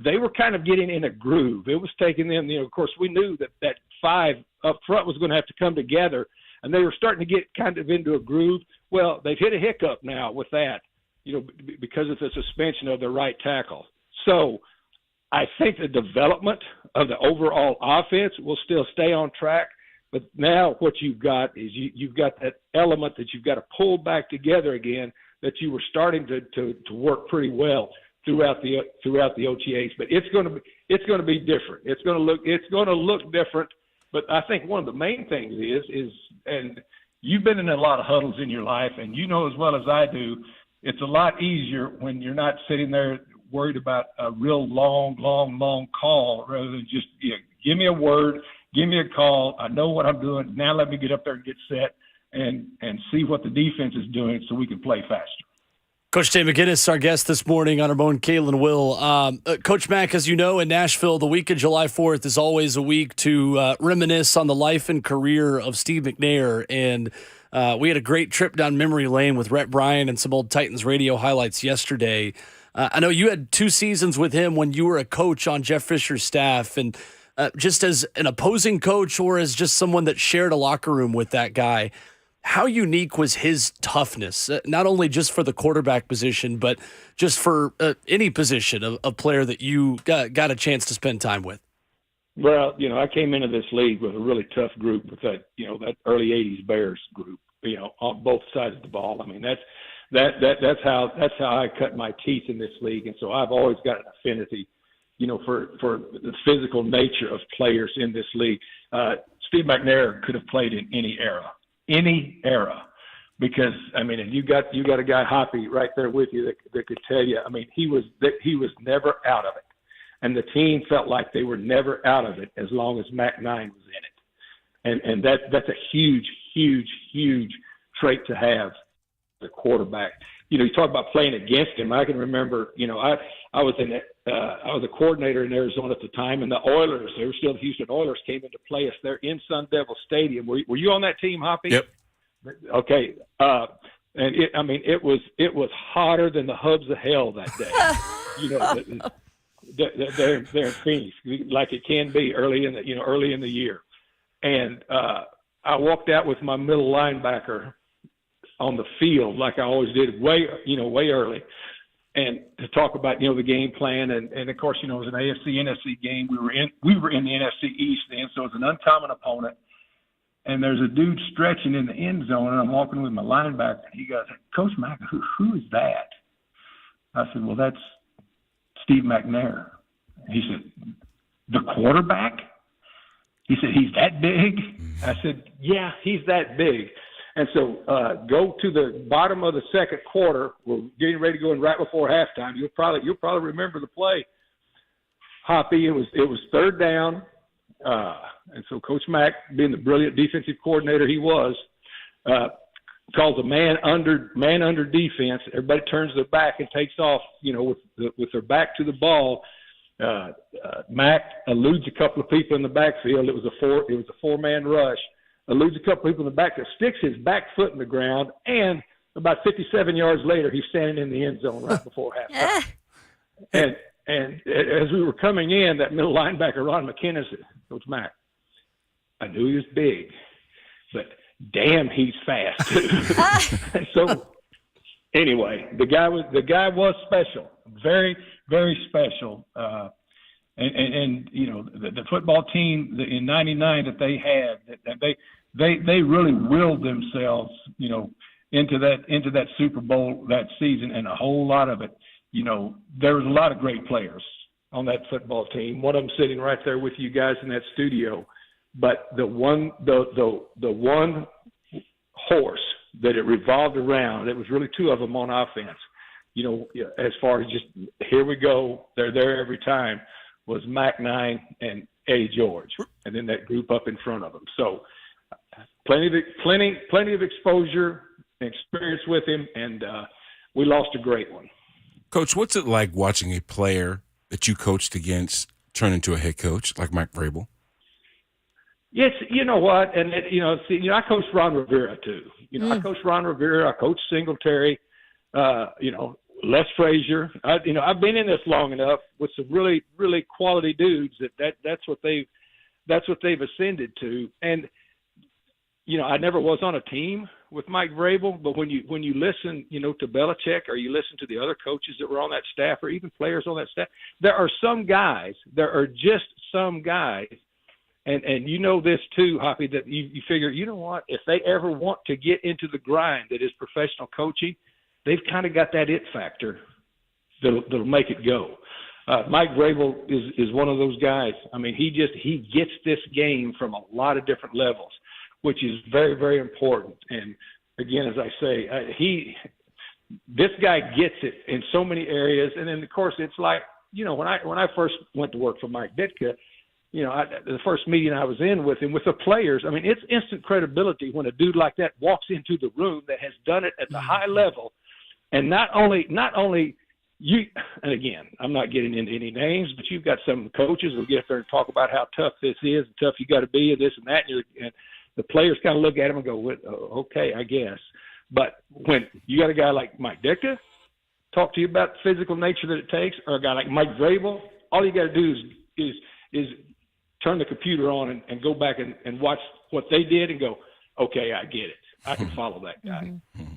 they were kind of getting in a groove. It was taking them, of course, we knew that 5 up front was going to have to come together, and they were starting to get kind of into a groove. Well, they've hit a hiccup now with that, because of the suspension of their right tackle. So I think the development of the overall offense will still stay on track. But now what you've got is you've got that element that you've got to pull back together again that you were starting to work pretty well throughout the OTAs. But it's going to be different. It's going to look different. But I think one of the main things is, and you've been in a lot of huddles in your life, and you know as well as I do, it's a lot easier when you're not sitting there worried about a real long call rather than just give me a word, give me a call. I know what I'm doing. Now let me get up there and get set and see what the defense is doing so we can play faster. Coach Tay McGinnis, our guest this morning on our Bone Kalen Will. Coach Mack, as you know, in Nashville, the week of July 4th is always a week to reminisce on the life and career of Steve McNair. And we had a great trip down memory lane with Rhett Bryan and some old Titans radio highlights yesterday. I know you had 2 seasons with him when you were a coach on Jeff Fisher's staff. And just as an opposing coach or as just someone that shared a locker room with that guy, how unique was his toughness, not only just for the quarterback position, but just for any position of player that you got a chance to spend time with? Well, I came into this league with a really tough group with that early 80s Bears group, on both sides of the ball. I mean, that's how I cut my teeth in this league. And so I've always got an affinity, for the physical nature of players in this league. Steve McNair could have played in any era. because I mean, and you got a guy Hoppy right there with you that could tell you. I mean, he was never out of it, and the team felt like they were never out of it as long as Mac 9 was in it, and that's a huge trait to have as a quarterback. You talk about playing against him. I can remember, I was I was a coordinator in Arizona at the time, and the Oilers, they were still the Houston Oilers, came in to play us there in Sun Devil Stadium. Were you on that team, Hoppy? Yep. Okay. And it was hotter than the hubs of hell that day. They're in Phoenix, like it can be early in the year. And I walked out with my middle linebacker on the field like I always did, way early, and to talk about the game plan, and of course it was an AFC NFC game. We were in the NFC East then, so it was an uncommon opponent. And there's a dude stretching in the end zone, and I'm walking with my linebacker. And he goes, "Coach Mack, who is that?" I said, "Well, that's Steve McNair." He said, "The quarterback?" He said, "He's that big?" I said, "Yeah, he's that big." And so go to the bottom of the second quarter. We're getting ready to go in right before halftime. You'll probably remember the play. Hoppy, it was third down. And so Coach Mack, being the brilliant defensive coordinator he was, calls a man under defense. Everybody turns their back and takes off, with their back to the ball. Mack eludes a couple of people in the backfield. It was a four-man rush. Eludes a couple of people in the back, sticks his back foot in the ground, and about 57 yards later, he's standing in the end zone right before halftime. And as we were coming in, that middle linebacker, Ron McKinnon, said, "Coach Mack, I knew he was big, but damn, he's fast too." So anyway, the guy was special, very, very special. And the football team in '99 that they had, they really willed themselves, into that Super Bowl that season, and a whole lot of it. There was a lot of great players on that football team. One of them sitting right there with you guys in that studio. But the one horse that it revolved around, it was really two of them on offense. As far as just here we go, they're there every time, was Mac 9 and Eddie George, and then that group up in front of them. So plenty of exposure and experience with him, and we lost a great one. Coach, what's it like watching a player that you coached against turn into a head coach like Mike Vrabel? Yes, you know what, and I coached Ron Rivera too. I coached Ron Rivera, I coached Singletary, Les Frazier. I've been in this long enough with some really, really quality dudes that's what they've ascended to. And I never was on a team with Mike Vrabel, but when you listen, to Belichick, or you listen to the other coaches that were on that staff, or even players on that staff, there are just some guys, and this too, Hoppy, that you figure, if they ever want to get into the grind that is professional coaching, they've kind of got that it factor that'll make it go. Mike Vrabel is one of those guys. I mean, he gets this game from a lot of different levels, which is very, very important. And again, as I say, this guy gets it in so many areas. And then of course it's like, when I first went to work for Mike Ditka, the first meeting I was in with him, with the players, I mean, it's instant credibility when a dude like that walks into the room that has done it at the high level. And not only you, and again, I'm not getting into any names, but you've got some coaches who get up there and talk about how tough this is, and tough you got to be, and this and that, and the players kind of look at him and go, well, okay, I guess. But when you got a guy like Mike Ditka talk to you about the physical nature that it takes, or a guy like Mike Vrabel, all you got to do is turn the computer on and go back and watch what they did and go, okay, I get it. I can follow that guy. Mm-hmm.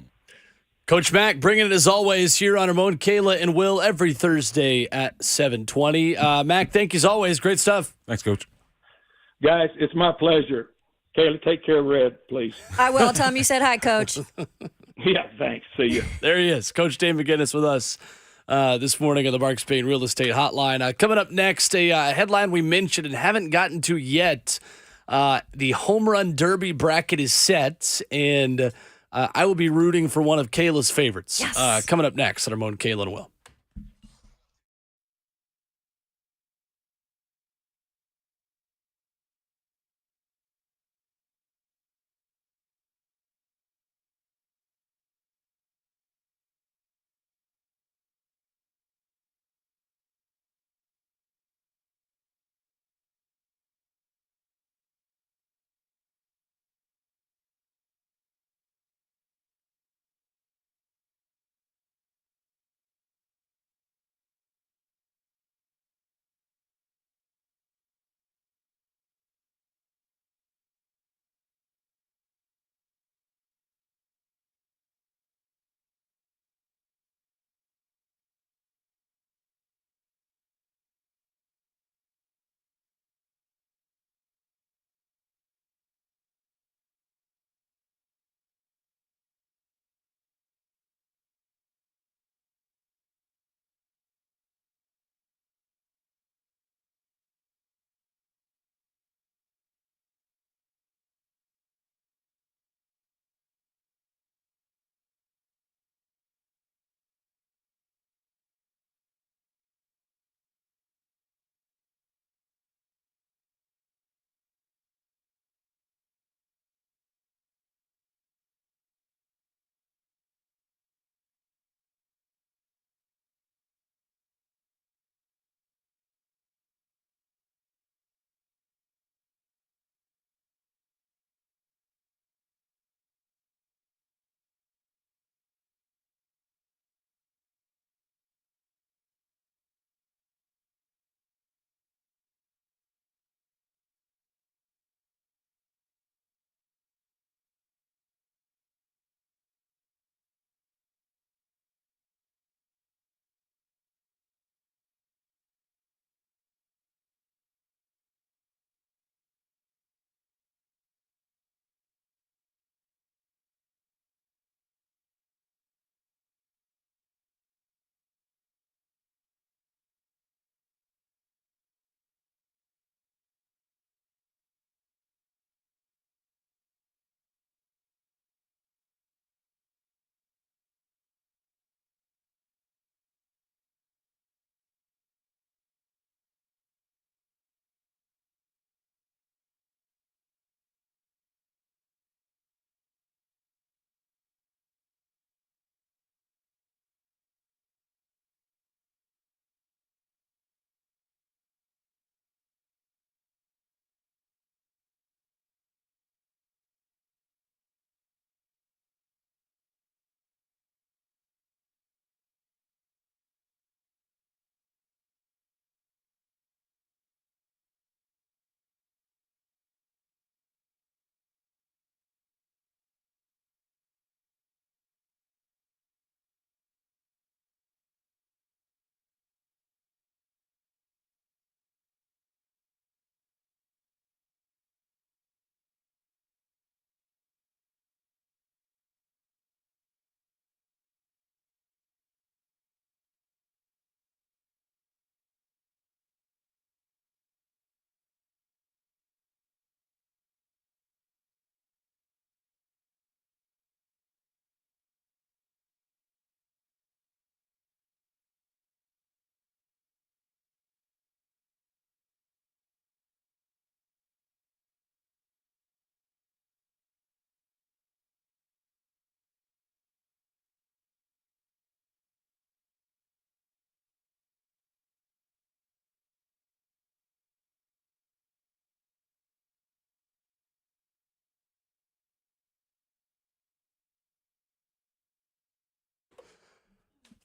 Coach Mack bringing it as always here on Ramon, Kayla, and Will every Thursday at 7:20. Mack, thank you as always. Great stuff. Thanks, Coach. Guys, it's my pleasure. Kayla, take care of Red, please. I will. Tell him you said hi, Coach. Yeah, thanks. See you. There he is. Coach Dave McGinnis with us this morning on the Mark Spain Real Estate Hotline. Coming up next, a headline we mentioned and haven't gotten to yet. The Home Run Derby bracket is set, and I will be rooting for one of Kayla's favorites. Yes. Coming up next on our Mo and Kayla and Will.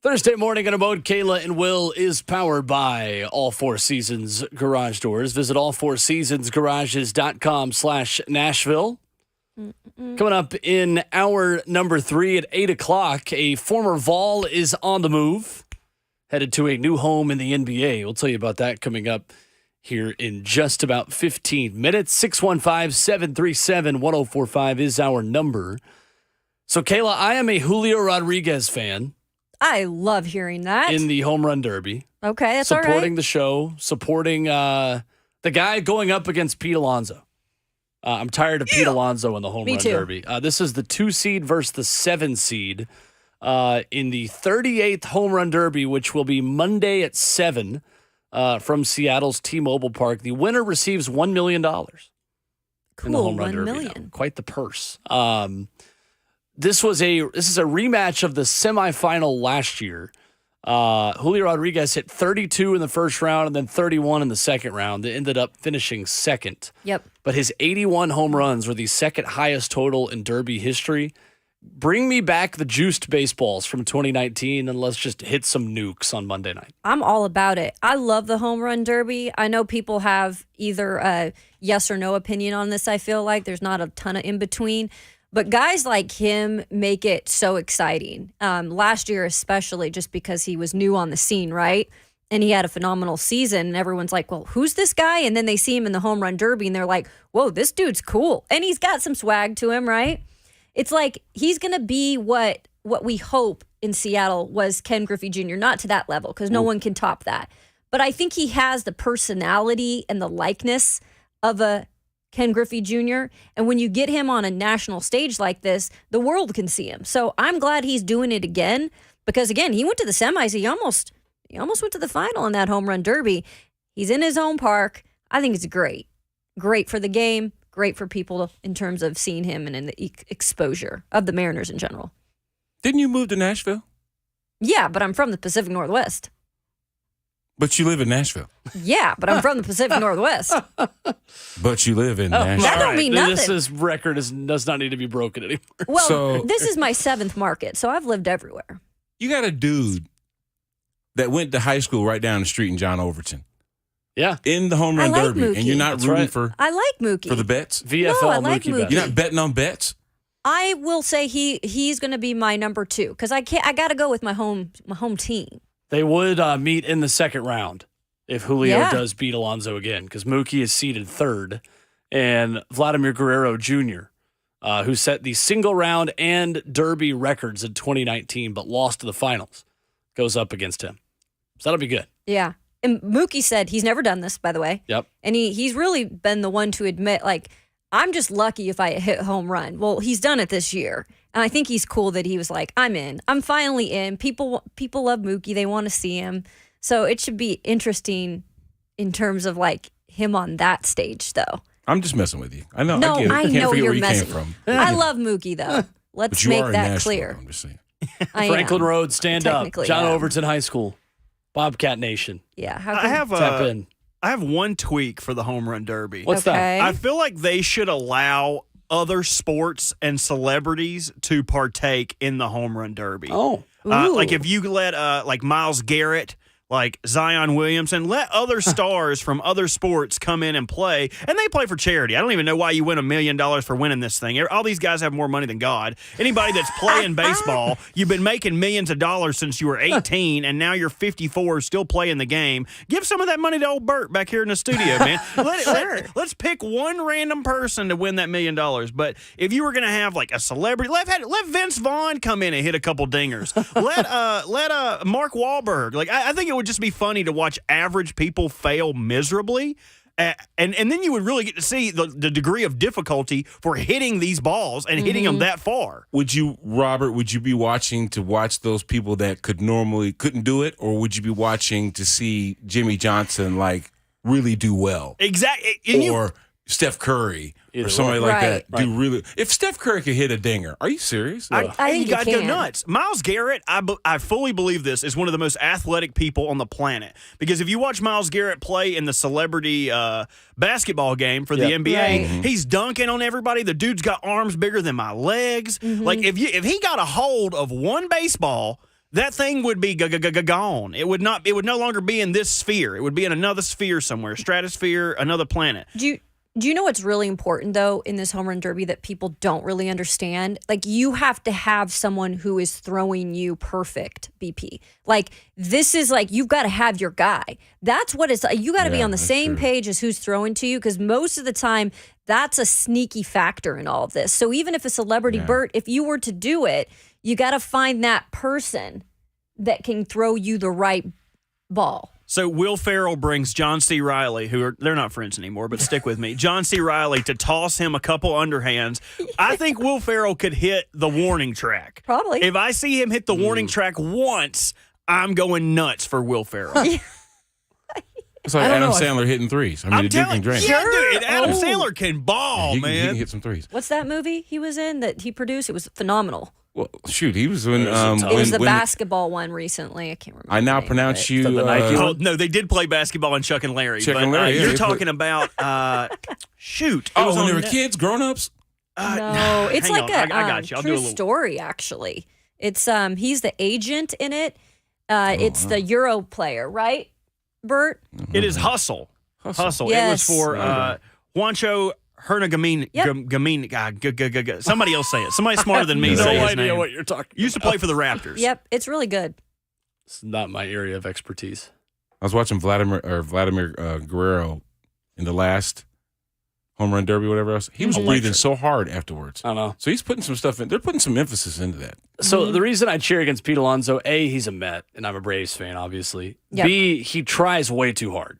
Thursday morning on a mode, Kayla and Will is powered by All Four Seasons Garage Doors. Visit allfourseasonsgarages.com/Nashville. Coming up in hour number 3 at 8 o'clock, a former Vol is on the move, headed to a new home in the NBA. We'll tell you about that coming up here in just about 15 minutes. 615-737-1045 is our number. So, Kayla, I am a Julio Rodriguez fan. I love hearing that. In the home run derby. Okay, that's all right. Supporting the show, supporting the guy going up against Pete Alonso. I'm tired of Pete Alonso in the home Me run too. derby. This is the 2 seed versus the 7 seed in the 38th home run derby, which will be Monday at 7 from Seattle's T-Mobile Park. The winner receives $1 million in the home run $1 derby. million. Now. Quite the purse. This is a rematch of the semifinal last year. Julio Rodriguez hit 32 in the first round and then 31 in the second round. They ended up finishing second. Yep. But his 81 home runs were the second highest total in Derby history. Bring me back the juiced baseballs from 2019 and let's just hit some nukes on Monday night. I'm all about it. I love the home run derby. I know people have either a yes or no opinion on this, I feel like. There's not a ton of in between. But guys like him make it so exciting. Last year especially, just because he was new on the scene, right? And he had a phenomenal season. And everyone's like, well, who's this guy? And then they see him in the home run derby and they're like, whoa, this dude's cool. And he's got some swag to him, right? It's like he's going to be what we hope in Seattle was Ken Griffey Jr., not to that level because no one can top that. But I think he has the personality and the likeness of a Ken Griffey Jr. And when you get him on a national stage like this, the world can see him. So I'm glad he's doing it again because, again, he went to the semis. He almost went to the final in that home run derby. He's in his own park. I think it's great. Great for the game. Great for people in terms of seeing him and in the exposure of the Mariners in general. Didn't you move to Nashville? Yeah, but I'm from the Pacific Northwest. But you live in Nashville. Yeah, but I'm from the Pacific Northwest. But you live in Nashville. That don't mean nothing. This record does not need to be broken anymore. Well, this is my 7th market, so I've lived everywhere. You got a dude that went to high school right down the street in John Overton. Yeah. In the home run I like derby. Mookie. And you're not That's rooting right. for I like Mookie. the bets? VFL No, I like Mookie Mookie. bet. You're not betting on bets? I will say he's going to be my number 2 because I got to go with my home team. They would meet in the second round if Julio Yeah. does beat Alonso again because Mookie is seeded 3rd. And Vladimir Guerrero Jr., who set the single round and derby records in 2019 but lost to the finals, goes up against him. So that'll be good. Yeah. And Mookie said he's never done this, by the way. Yep. And he's really been the one to admit, like, I'm just lucky if I hit home run. Well, he's done it this year. And I think he's cool that he was like, I'm in. I'm finally in. People love Mookie. They want to see him. So it should be interesting in terms of, like, him on that stage, though. I'm just messing with you. I know. No, I get it. I Can't know forget you're where you messing. came from. I love Mookie, though. But Let's you make are in that Nashville, clear. I'm just saying. I Franklin am. Road, stand up. Technically, John yeah. Overton High School. Bobcat Nation. Yeah. How I come? have Tap in. I have one tweak for the home run derby. What's Okay. I feel like they should allow other sports and celebrities to partake in the home run derby. that? Oh. Ooh. Like if you let like Myles Garrett, like Zion Williamson, let other stars from other sports come in and play, and they play for charity. I don't even know why you win $1 million for winning this thing. All these guys have more money than God. Anybody that's playing baseball, you've been making millions of dollars since you were 18, and now you're 54, still playing the game. Give some of that money to old Bert back here in the studio, man. Let's pick one random person to win that $1 million. But if you were going to have like a celebrity, let Vince Vaughn come in and hit a couple dingers. Let Mark Wahlberg. Like I think it would just be funny to watch average people fail miserably. And then you would really get to see the degree of difficulty for hitting these balls and hitting them that far. Would you be watching to watch those people that couldn't do it, or would you be watching to see Jimmy Johnson like really do well? Exactly. Or Steph Curry Either or somebody way. like Right. that do really. If Steph Curry could hit a dinger, are you serious? I think you gotta you go can. nuts. Myles Garrett, I fully believe this, is one of the most athletic people on the planet. Because if you watch Myles Garrett play in the celebrity basketball game for the NBA, Right. he's dunking on everybody. The dude's got arms bigger than my legs. Like if he got a hold of one baseball, that thing would be gone. It would no longer be in this sphere. It would be in another sphere somewhere, stratosphere, another planet. Do you know what's really important, though, in this home run derby that people don't really understand? Like, you have to have someone who is throwing you perfect, BP. Like, this is like, you've got to have your guy. That's what it's like. You got to be on the same page as who's throwing to you, because most of the time, that's a sneaky factor in all of this. So even if a celebrity, Bert, if you were to do it, you got to find that person that can throw you the right ball. So Will Ferrell brings John C. Reilly, they're not friends anymore, but stick with me. John C. Reilly to toss him a couple underhands. I think Will Ferrell could hit the warning track. Probably. If I see him hit the warning track once, I'm going nuts for Will Ferrell. It's like Adam Sandler hitting threes. I mean, I'm the dude telling can you, drain. yeah, dude, Adam Sandler can ball, he man. can hit some threes. What's that movie he was in that he produced? It was phenomenal. Well, shoot, he was when It was the when basketball one recently. I can't remember. I the now name of pronounce it. you. The Nike Oh, no, they did play basketball in Chuck and Larry. Chuck but and Larry, yeah, you're they talking about, shoot. It Oh, was when on they were Net- kids, grown-ups? No, it's hang like on, a I got you. I'll do a true little- story. Actually, it's he's the agent in it. It's the Euro player, right, Bert? It is Hustle. Hustle. Yes. It was for Juancho Hernagamine. Yeah. Somebody else say it. Somebody smarter than me No say his idea name. what you're talking Used to about. play for the Raptors. Yep, it's really good. It's not my area of expertise. I was watching Vladimir Guerrero in the last home run derby, whatever else. He was breathing so hard afterwards. I don't know. So he's putting some stuff in. They're putting some emphasis into that. So the reason I cheer against Pete Alonso, A, he's a Met, and I'm a Braves fan, obviously. Yep. B, he tries way too hard.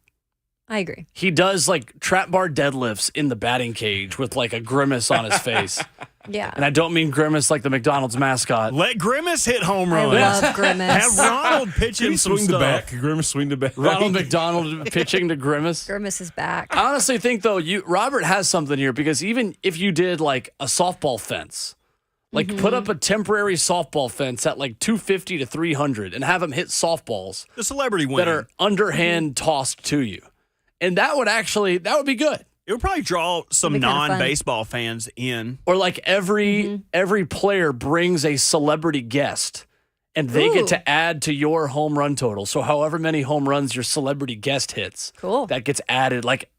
I agree. He does like trap bar deadlifts in the batting cage with like a grimace on his face. Yeah, And I don't mean grimace like the McDonald's mascot. Let Grimace hit home I runs. love Grimace. Have Ronald pitch him some swing the stuff. back. Grimace swing the back. Ronald McDonald pitching to grimace. Grimace is back. I honestly think though, Robert has something here because even if you did like a softball fence, like put up a temporary softball fence at like 250 to 300 and have him hit softballs The celebrity win. that are underhand tossed to you. And that would be good. It would probably draw some That'd be kinda fun. non-baseball fans in. Or like every player brings a celebrity guest and they Ooh. get to add to your home run total. So however many home runs your celebrity guest hits, Cool. that gets added like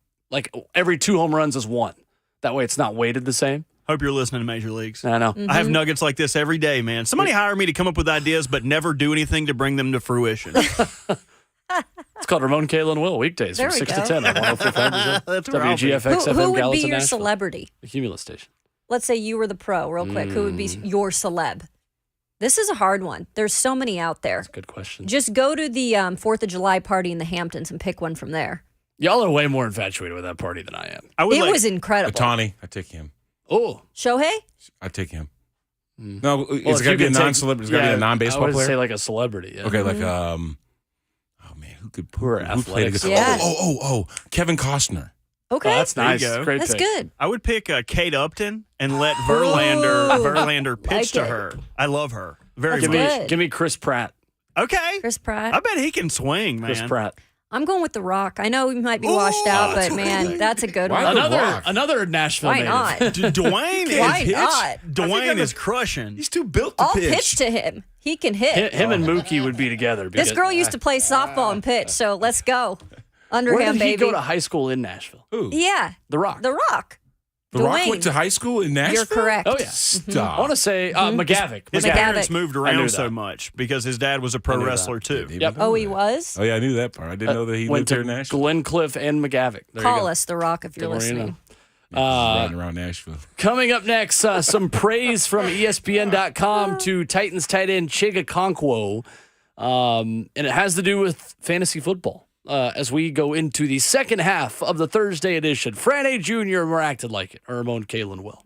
every 2 home runs is 1. That way it's not weighted the same. Hope you're listening to Major Leagues. I know. I have nuggets like this every day, man. Somebody hire me to come up with ideas, but never do anything to bring them to fruition. It's called Ramon, Kayla, and Will, weekdays There from we 6 go. to 10 on 104.5 That's where I'll be. WGFX Who FM would be Gallatin, your Nashville. celebrity? The Cumulus station. Let's say you were the pro, real quick. Who would be your celeb? This is a hard one. There's so many out there. Good question. Just go to the 4th of July party in the Hamptons and pick one from there. Y'all are way more infatuated with that party than I am. I would It like- was incredible. Otani, I take him. Oh. Shohei? I take him. No, Well, it's if got to you be a could take- non-celebrity. It's got to be a I non-baseball would player. say like a celebrity. Yeah. Okay, like oh man, who could Who are played athletics. against? Yeah. Oh, Kevin Costner. Okay. Oh, that's There you nice. go. Great That's pick. good. I would pick Kate Upton and let Verlander pitch Like to it. her. I love her very That's much. good. Give me Chris Pratt. Okay. Chris Pratt. I bet he can swing, man. Chris Pratt. I'm going with The Rock. I know we might be washed out, but man, that's a good Why one. The Rock? Another Nashville Why native. not? Dwayne Why is not? Dwayne is crushing. He's too built to I'll pitch to him. He can hit. Him and Mookie would be together. This because- girl used to play softball and pitch, so let's go. Where Underhand, did he baby. go to high school in Nashville? Who? Yeah. The Rock. The Rock. The Rock Dwayne. went to high school in Nashville. You're correct. Oh yeah. Stop. I want to say McGavick. His McGavick. parents moved I knew around that. so much because his dad was a pro knew that. wrestler too. Yep. Oh, he was? Oh yeah, I knew that part. I didn't know that he Went lived here to in Nashville. Glenncliff Glenncliff and McGavick. There you Call go. us, The Rock, if you're The more you listening. know. Riding around Nashville. Coming up next, some praise from ESPN.com to Titans tight end Chiga Okonkwo. And it has to do with fantasy football as we go into the second half of the Thursday edition. Friday Jr. more acted like it. Or Ramon, Kalen, Will.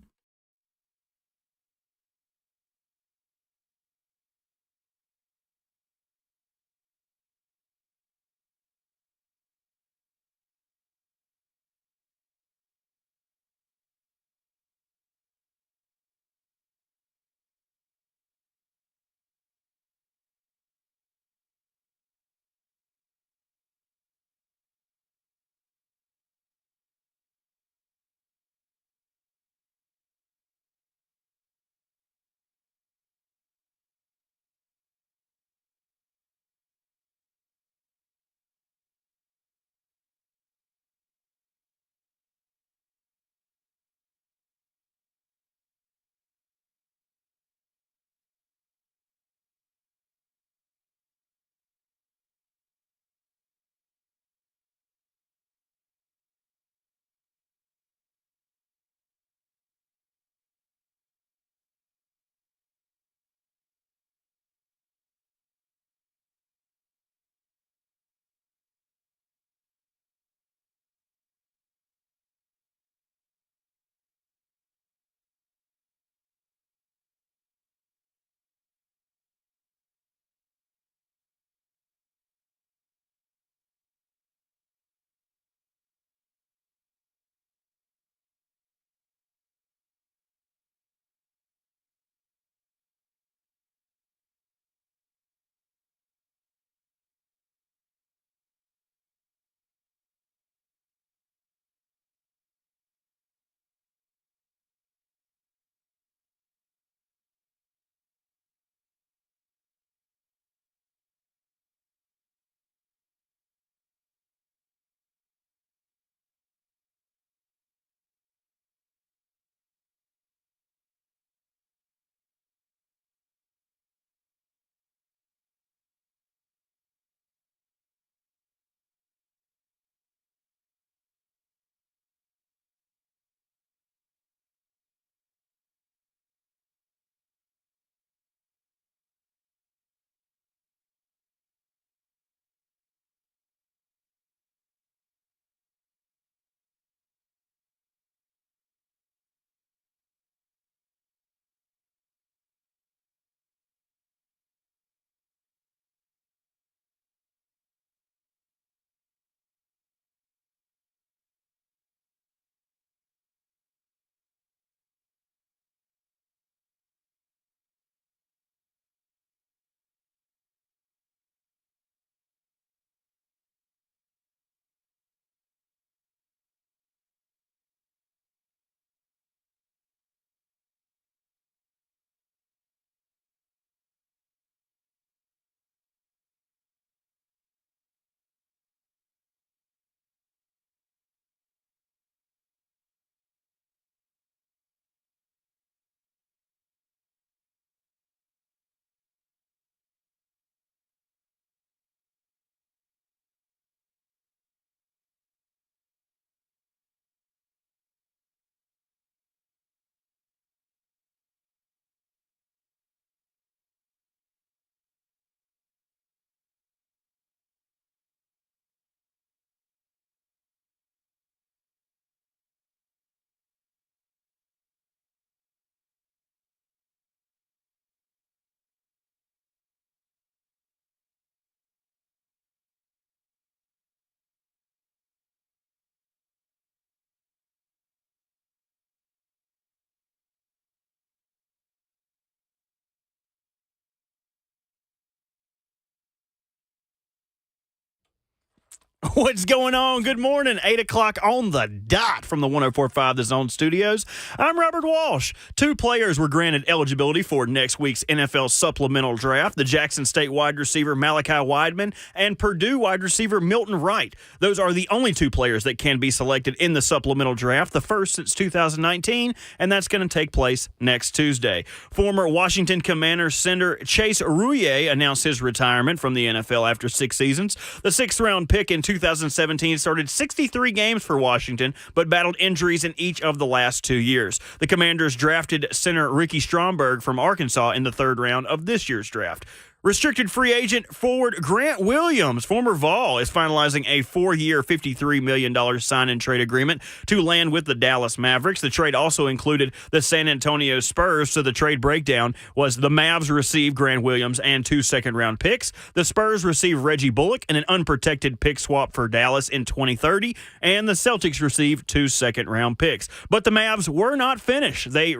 What's going on? Good morning. 8 o'clock on the dot from the 104.5 The Zone Studios. I'm Robert Walsh. 2 players were granted eligibility for next week's NFL supplemental draft. The Jackson State wide receiver Malachi Wideman and Purdue wide receiver Milton Wright. Those are the only 2 players that can be selected in the supplemental draft, the first since 2019, and that's going to take place next Tuesday. Former Washington Commanders center Chase Rouillet announced his retirement from the NFL after 6 seasons. The 6th-round pick in 2017 started 63 games for Washington, but battled injuries in each of the last 2 years. The Commanders drafted center Ricky Stromberg from Arkansas in the 3rd round of this year's draft. Restricted free agent forward Grant Williams, former Vol, is finalizing a 4-year, $53 million sign-and-trade agreement to land with the Dallas Mavericks. The trade also included the San Antonio Spurs, so the trade breakdown was the Mavs receive Grant Williams and 2 second-round picks. The Spurs receive Reggie Bullock and an unprotected pick swap for Dallas in 2030, and the Celtics receive 2 second-round picks. But the Mavs were not finished. They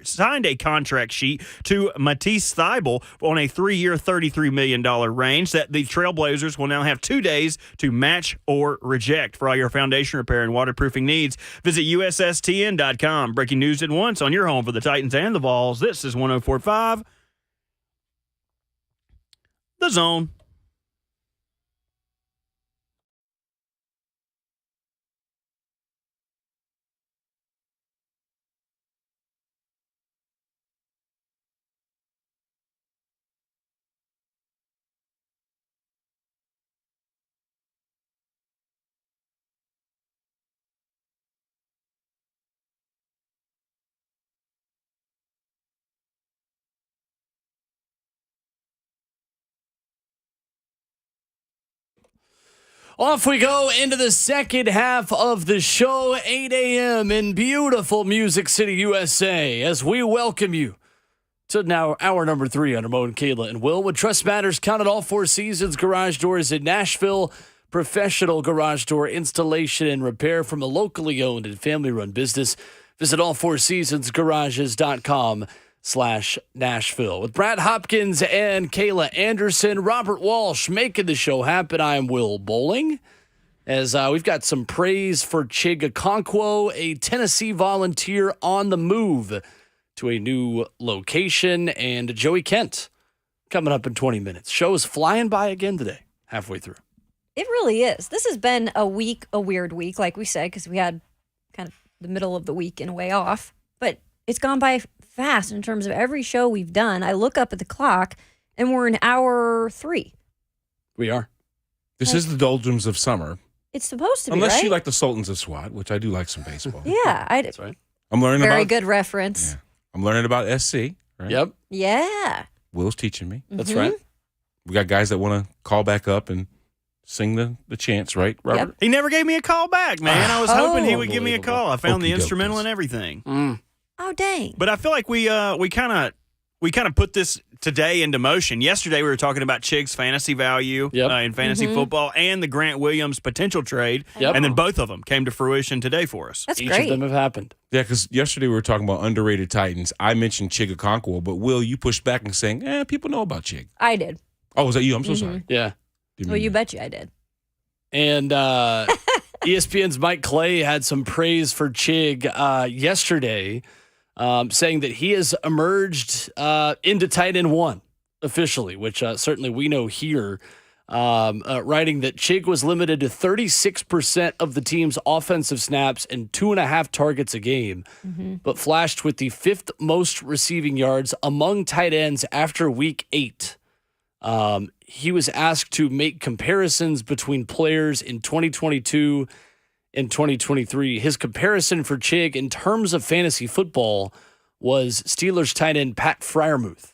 signed a contract sheet to Matisse Thybulle on a 3-year, $33 million range that the Trailblazers will now have 2 days to match or reject. For all your foundation repair and waterproofing needs, visit USSTN.com. Breaking news at once on your home for the Titans and the Vols. This is 104.5 The Zone. Off we go into the second half of the show, 8 a.m. in beautiful Music City, USA, as we welcome you to now hour number 3 under Mo and Kayla and Will. With Trust Matters, counted all 4 seasons garage doors in Nashville. Professional garage door installation and repair from a locally owned and family-run business. Visit allfourseasonsgarages.com/Nashville. With Brad Hopkins and Kayla Anderson, Robert Walsh making the show happen. I am Will Bowling. As we've got some praise for Chig Okonkwo, a Tennessee Volunteer on the move to a new location, and Joey Kent coming up in 20 minutes. Show is flying by again today, halfway through. It really is. This has been a weird week, like we said, because we had kind of the middle of the week in a way off. But it's gone by fast in terms of every show we've done. I look up at the clock, and we're in hour 3. We are. This is the doldrums of summer. It's supposed to be, Unless right? you like the Sultans of SWAT, which I do like some baseball. Yeah. That's right. I'm learning Very about good reference. Yeah. I'm learning about SC. Right? Yep, Yeah. Will's teaching me. that's right. We got guys that want to call back up and sing the chants, right, Robert? Yep. He never gave me a call back, man. I was hoping he would give me a Unbelievable. call. I found the Okey-dokes. instrumental and everything. Oh, dang. But I feel like we kind of put this today into motion. Yesterday we were talking about Chig's fantasy value in fantasy football and the Grant Williams potential trade, Yep. and then both of them came to fruition today for us. That's Each great. of them have happened. Yeah, because yesterday we were talking about underrated Titans. I mentioned Chig Okonkwo, but Will, you pushed back and saying, people know about Chig. I did. Oh, was that you? I'm so sorry. Yeah. Well, you bet you I did. And ESPN's Mike Clay had some praise for Chig yesterday, saying that he has emerged into tight end 1 officially, which certainly we know here, writing that Chig was limited to 36% of the team's offensive snaps and 2.5 targets a game, but flashed with the 5th most receiving yards among tight ends after week 8. He was asked to make comparisons between players in 2022 and 2023. His comparison for Chig in terms of fantasy football was Steelers tight end Pat Freiermuth.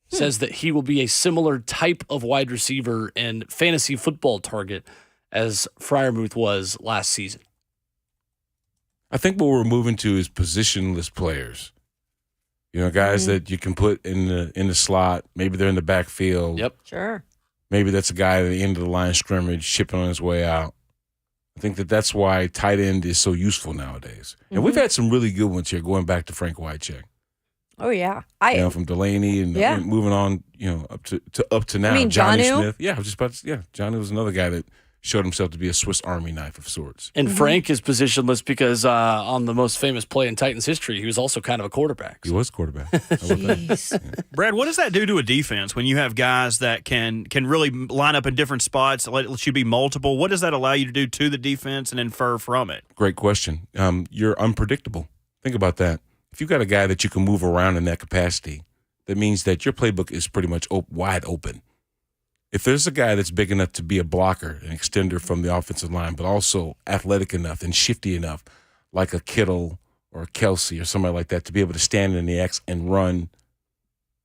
Says that he will be a similar type of wide receiver and fantasy football target as Freiermuth was last season. I think what we're moving to is positionless players. You know, guys that you can put in the slot. Maybe they're in the backfield. Yep. Sure. Maybe that's a guy at the end of the line of scrimmage, chipping on his way out. I think that's why tight end is so useful nowadays. And we've had some really good ones here, going back to Frank Wycheck. Oh, yeah. From Delaney and moving on, up to now. mean Johnny Jonnu? Smith. Yeah, I was just about to. Yeah, Johnny was another guy that showed himself to be a Swiss Army knife of sorts. And Frank is positionless because on the most famous play in Titans history, he was also kind of a quarterback. He was quarterback. How about that? Jeez. Brad, what does that do to a defense when you have guys that can really line up in different spots, let you be multiple? What does that allow you to do to the defense and infer from it? Great question. You're unpredictable. Think about that. If you've got a guy that you can move around in that capacity, that means that your playbook is pretty much wide open. If there's a guy that's big enough to be a blocker, an extender from the offensive line, but also athletic enough and shifty enough, like a Kittle or a Kelsey or somebody like that, to be able to stand in the X and run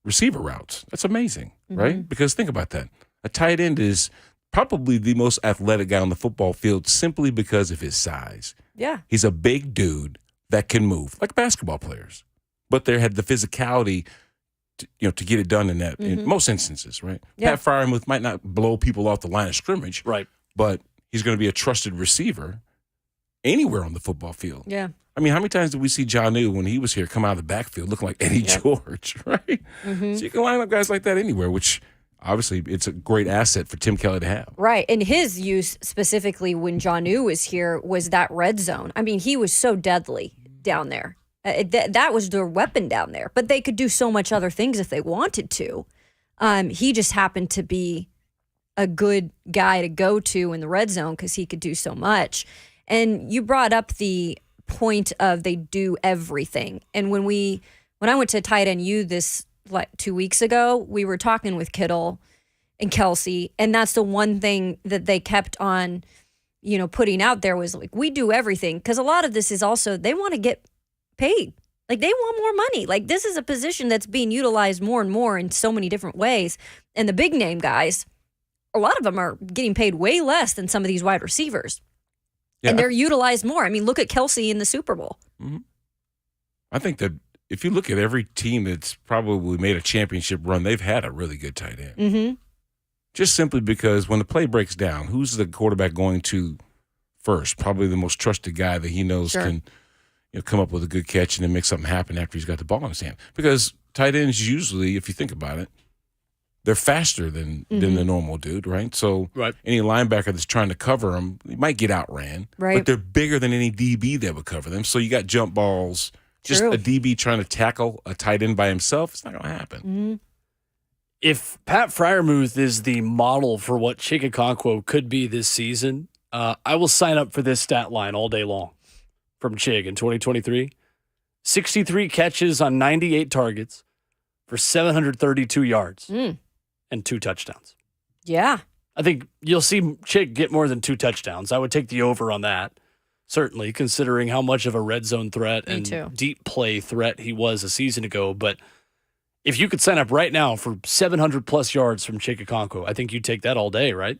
receiver routes, that's amazing, right? Because think about that. A tight end is probably the most athletic guy on the football field simply because of his size. Yeah. He's a big dude that can move, like basketball players, but they had the physicality to get it done in that in most instances, right? Yeah. Pat Fryermuth might not blow people off the line of scrimmage, Right. but he's going to be a trusted receiver anywhere on the football field. Yeah. I mean, how many times did we see Jonnu when he was here come out of the backfield looking like Eddie George, right? So you can line up guys like that anywhere, which obviously it's a great asset for Tim Kelly to have. Right. And his use specifically when Jonnu was here was that red zone. I mean, he was so deadly down there. That was their weapon down there. But they could do so much other things if they wanted to. He just happened to be a good guy to go to in the red zone because he could do so much. And you brought up the point of they do everything. And when I went to Tight End U this 2 weeks ago, we were talking with Kittle and Kelsey, and that's the one thing that they kept on, putting out there was like, we do everything. Because a lot of this is also they want to get paid. Like they want more money. Like this is a position that's being utilized more and more in so many different ways. And the big name guys, a lot of them are getting paid way less than some of these wide receivers. Yeah, and they're utilized more. I mean, look at Kelsey in the Super Bowl. I think that if you look at every team that's probably made a championship run, they've had a really good tight end. Just simply because when the play breaks down, who's the quarterback going to first? Probably the most trusted guy that he knows can come up with a good catch and then make something happen after he's got the ball in his hand. Because tight ends usually, if you think about it, they're faster than the normal dude, right? So any linebacker that's trying to cover them, he might get outran, but they're bigger than any DB that would cover them. So you got jump balls. Just a DB trying to tackle a tight end by himself, it's not going to happen. If Pat Fryermuth is the model for what Chig could be this season, I will sign up for this stat line all day long from Chig in 2023. 63 catches on 98 targets for 732 yards and 2 touchdowns. Yeah. I think you'll see Chig get more than 2 touchdowns. I would take the over on that, certainly, considering how much of a red zone threat and deep play threat he was a season ago. But if you could sign up right now for 700-plus yards from Chig, I think you'd take that all day, right?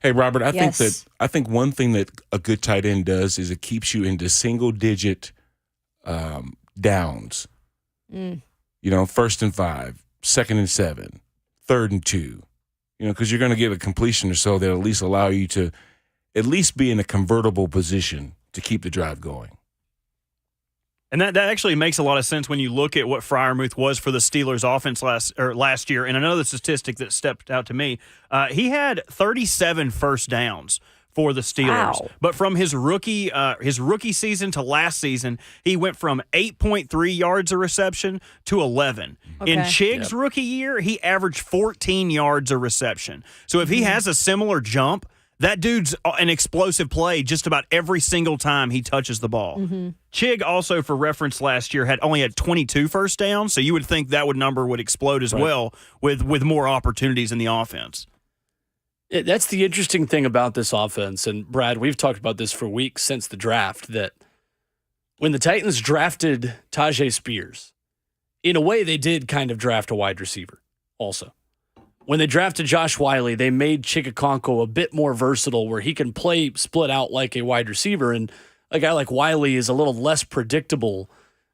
Hey, Robert, I think one thing that a good tight end does is it keeps you into single-digit downs. 1st and 5, 2nd and 7, 3rd and 2. Because you're going to get a completion or so that at least allow you to at least be in a convertible position to keep the drive going. And that actually makes a lot of sense when you look at what Fryermuth was for the Steelers offense last year. And another statistic that stepped out to me, he had 37 first downs for the Steelers. Wow. But from his rookie season to last season, he went from 8.3 yards a reception to 11. Okay. In Chig's rookie year, he averaged 14 yards a reception. So if he has a similar jump, that dude's an explosive play just about every single time he touches the ball. Chig also, for reference, last year only had 22 first downs, so you would think that number would explode as well with more opportunities in the offense. That's the interesting thing about this offense. And, Brad, we've talked about this for weeks since the draft, that when the Titans drafted Tajay Spears, in a way they did kind of draft a wide receiver also. When they drafted Josh Wiley, they made Chig a bit more versatile where he can play split out like a wide receiver. And a guy like Wiley is a little less predictable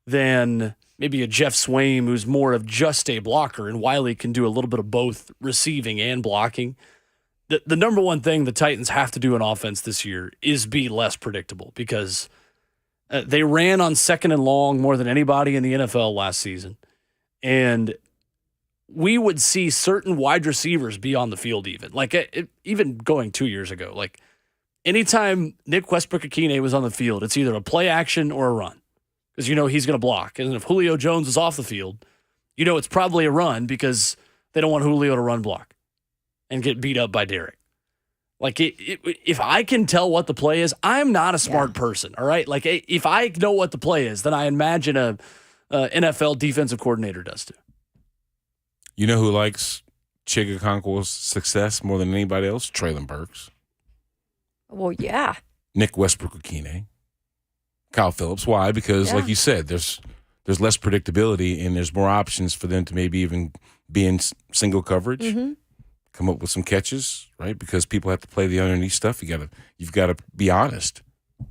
than maybe a Jeff Swaim, who's more of just a blocker. And Wiley can do a little bit of both receiving and blocking. The number one thing the Titans have to do in offense this year is be less predictable because they ran on 2nd and long more than anybody in the NFL last season. And we would see certain wide receivers be on the field even. Like, even going 2 years ago. Like, anytime Nick Westbrook-Akine was on the field, it's either a play action or a run because you know he's going to block. And if Julio Jones is off the field, you know it's probably a run because they don't want Julio to run block and get beat up by Derek. Like, if I can tell what the play is, I'm not a smart person, all right? Like, if I know what the play is, then I imagine a NFL defensive coordinator does too. You know who likes Chig Okonkwo's success more than anybody else? Traylon Burks. Well, yeah. Nick Westbrook-Akine. Kyle Phillips. Why? Because, like you said, there's less predictability and there's more options for them to maybe even be in single coverage. Mm-hmm. Come up with some catches, right? Because people have to play the underneath stuff. You've got to be honest.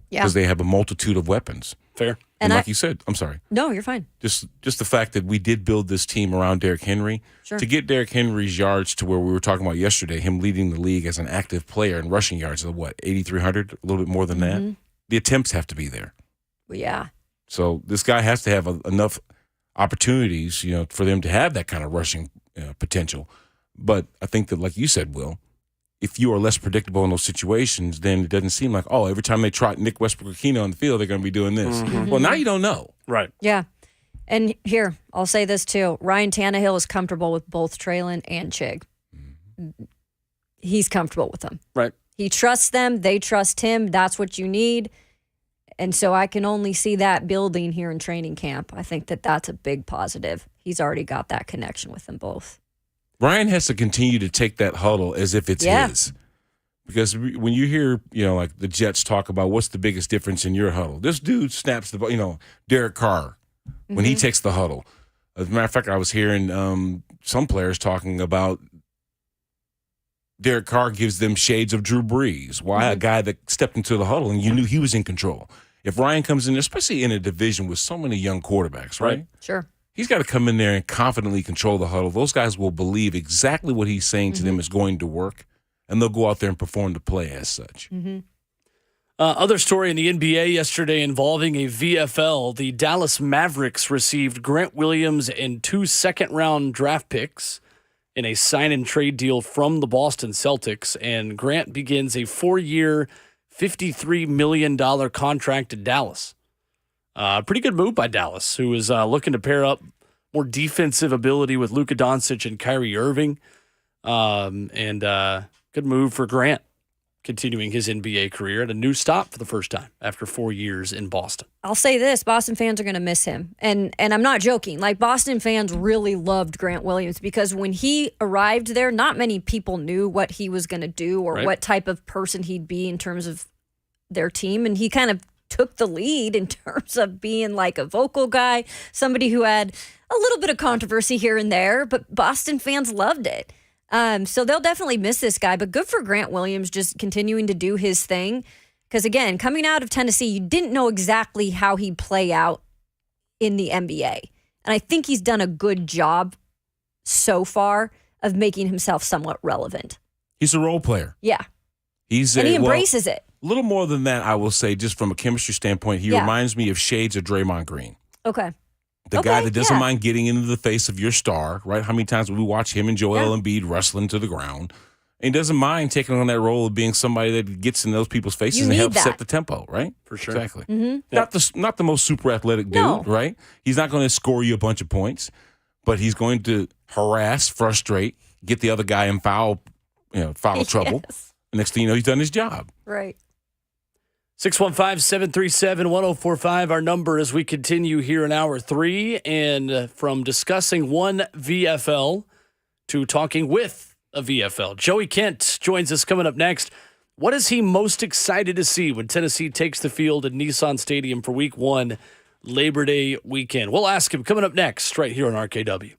Yeah. Because they have a multitude of weapons. Fair. And like you said, I'm sorry. No, you're fine. Just the fact that we did build this team around Derrick Henry. Sure. To get Derrick Henry's yards to where we were talking about yesterday, him leading the league as an active player in rushing yards of 8,300, a little bit more than that. The attempts have to be there. Well, yeah. So this guy has to have enough opportunities, for them to have that kind of rushing potential. But I think that, like you said, Will, if you are less predictable in those situations, then it doesn't seem like, every time they trot Nick Westbrook-Akine on the field, they're going to be doing this. Mm-hmm. Well, now you don't know. Right. Yeah. And here, I'll say this too. Ryan Tannehill is comfortable with both Traylon and Chig. Mm-hmm. He's comfortable with them. Right. He trusts them. They trust him. That's what you need. And so I can only see that building here in training camp. I think that that's a big positive. He's already got that connection with them both. Ryan has to continue to take that huddle as if it's his. Because when you hear, like the Jets talk about what's the biggest difference in your huddle, this dude snaps the ball, Derek Carr, when he takes the huddle. As a matter of fact, I was hearing some players talking about Derek Carr gives them shades of Drew Brees. Why? A guy that stepped into the huddle and you knew he was in control. If Ryan comes in, especially in a division with so many young quarterbacks, right? Sure. He's got to come in there and confidently control the huddle. Those guys will believe exactly what he's saying to them is going to work, and they'll go out there and perform the play as such. Mm-hmm. Other story in the NBA yesterday involving a VFL. The Dallas Mavericks received Grant Williams and 2 second-round draft picks in a sign-and-trade deal from the Boston Celtics, and Grant begins a 4-year, $53 million contract in Dallas. Pretty good move by Dallas, who is looking to pair up more defensive ability with Luka Doncic and Kyrie Irving. And good move for Grant, continuing his NBA career at a new stop for the first time after 4 years in Boston. I'll say this, Boston fans are going to miss him. And I'm not joking. Like, Boston fans really loved Grant Williams because when he arrived there, not many people knew what he was going to do or what type of person he'd be in terms of their team. And he kind of took the lead in terms of being like a vocal guy, somebody who had a little bit of controversy here and there, but Boston fans loved it. So they'll definitely miss this guy, but good for Grant Williams just continuing to do his thing. Because again, coming out of Tennessee, you didn't know exactly how he'd play out in the NBA. And I think he's done a good job so far of making himself somewhat relevant. He's a role player. Yeah. He embraces it. A little more than that, I will say, just from a chemistry standpoint, he reminds me of shades of Draymond Green. Okay. The guy that doesn't mind getting into the face of your star, right? How many times we watch him and Joel Embiid wrestling to the ground? And he doesn't mind taking on that role of being somebody that gets in those people's faces and helps set the tempo, right? For sure. Exactly. Mm-hmm. Not the most super athletic dude, right? He's not going to score you a bunch of points, but he's going to harass, frustrate, get the other guy in foul trouble. Next thing you know, he's done his job. Right. 615-737-1045, our number as we continue here in hour 3. And from discussing one VFL to talking with a VFL. Joey Kent joins us coming up next. What is he most excited to see when Tennessee takes the field at Nissan Stadium for Week 1, Labor Day weekend? We'll ask him coming up next right here on RKW.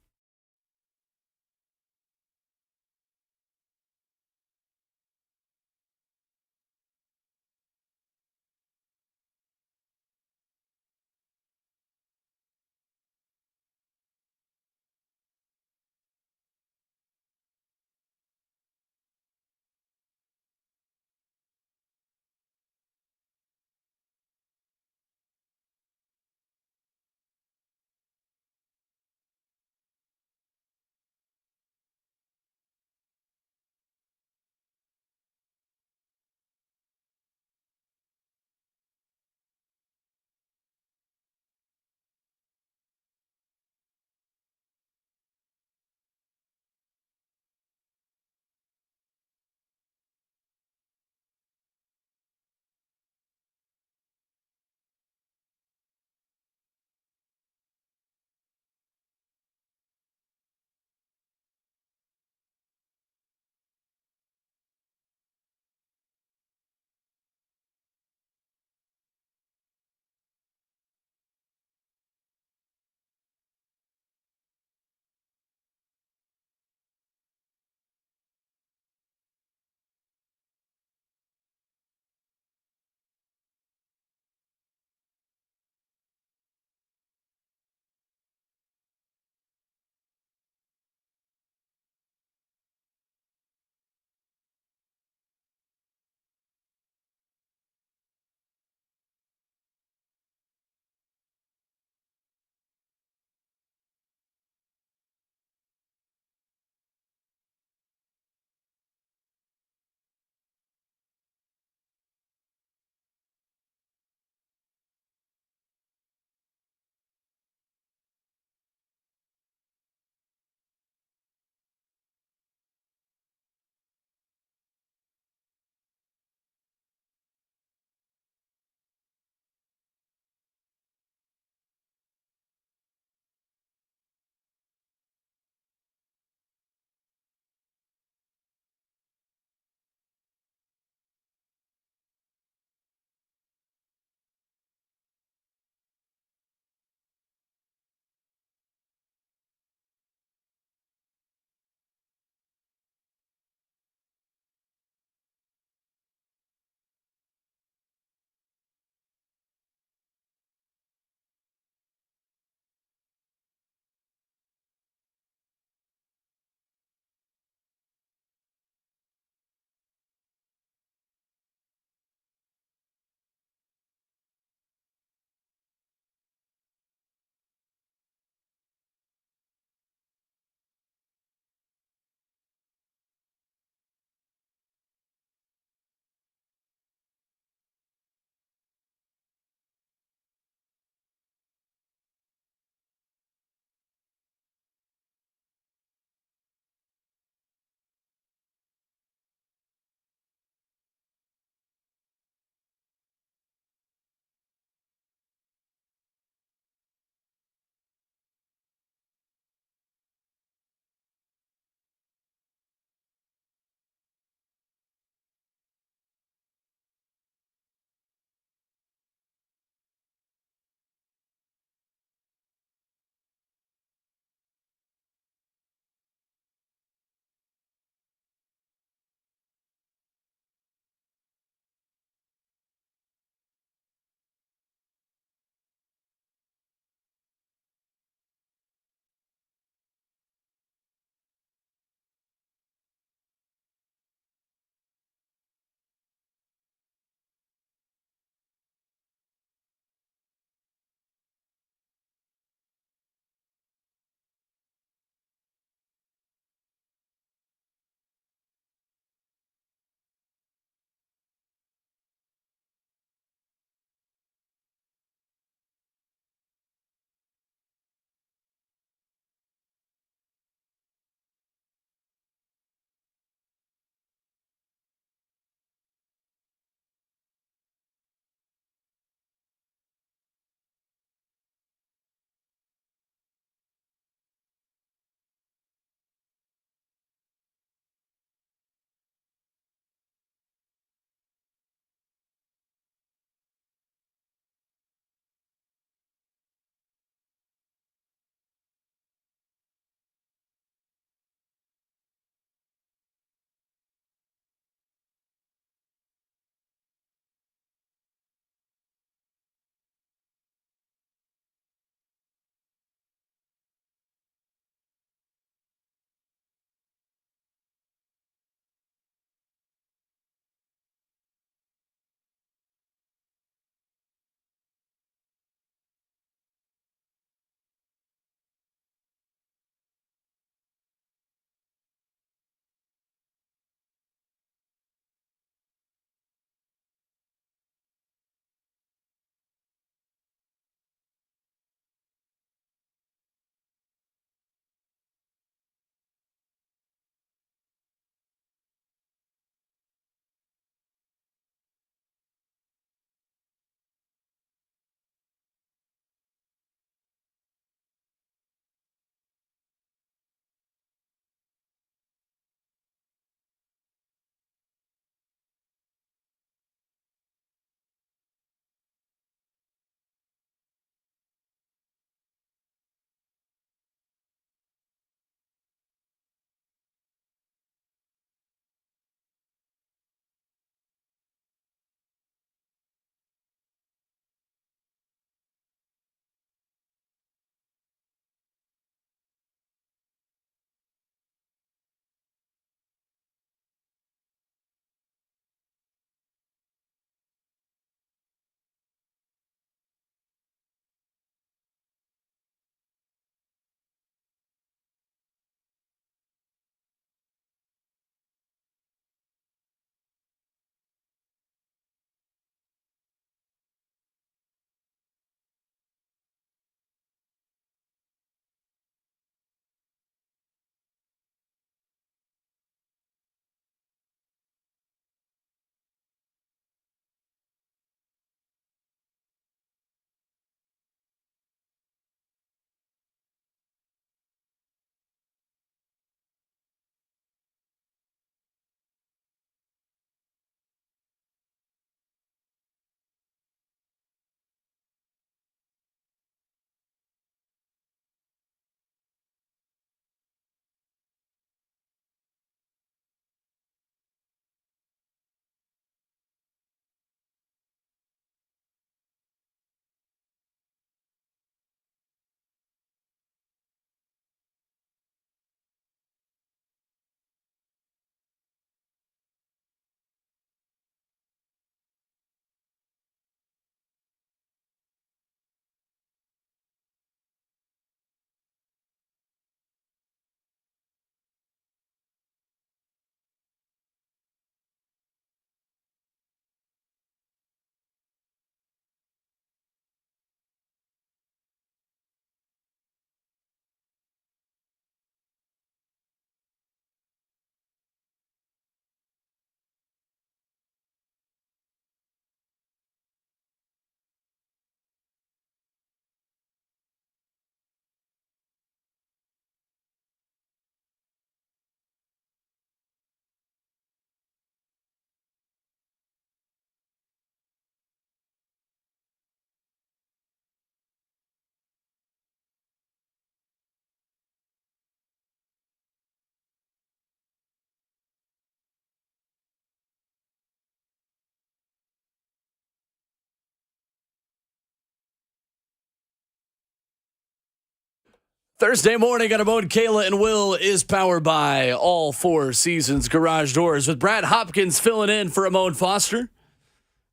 Thursday morning on Ramon, Kayla, and Will is powered by All Four Seasons Garage Doors with Brad Hopkins filling in for Ramon Foster.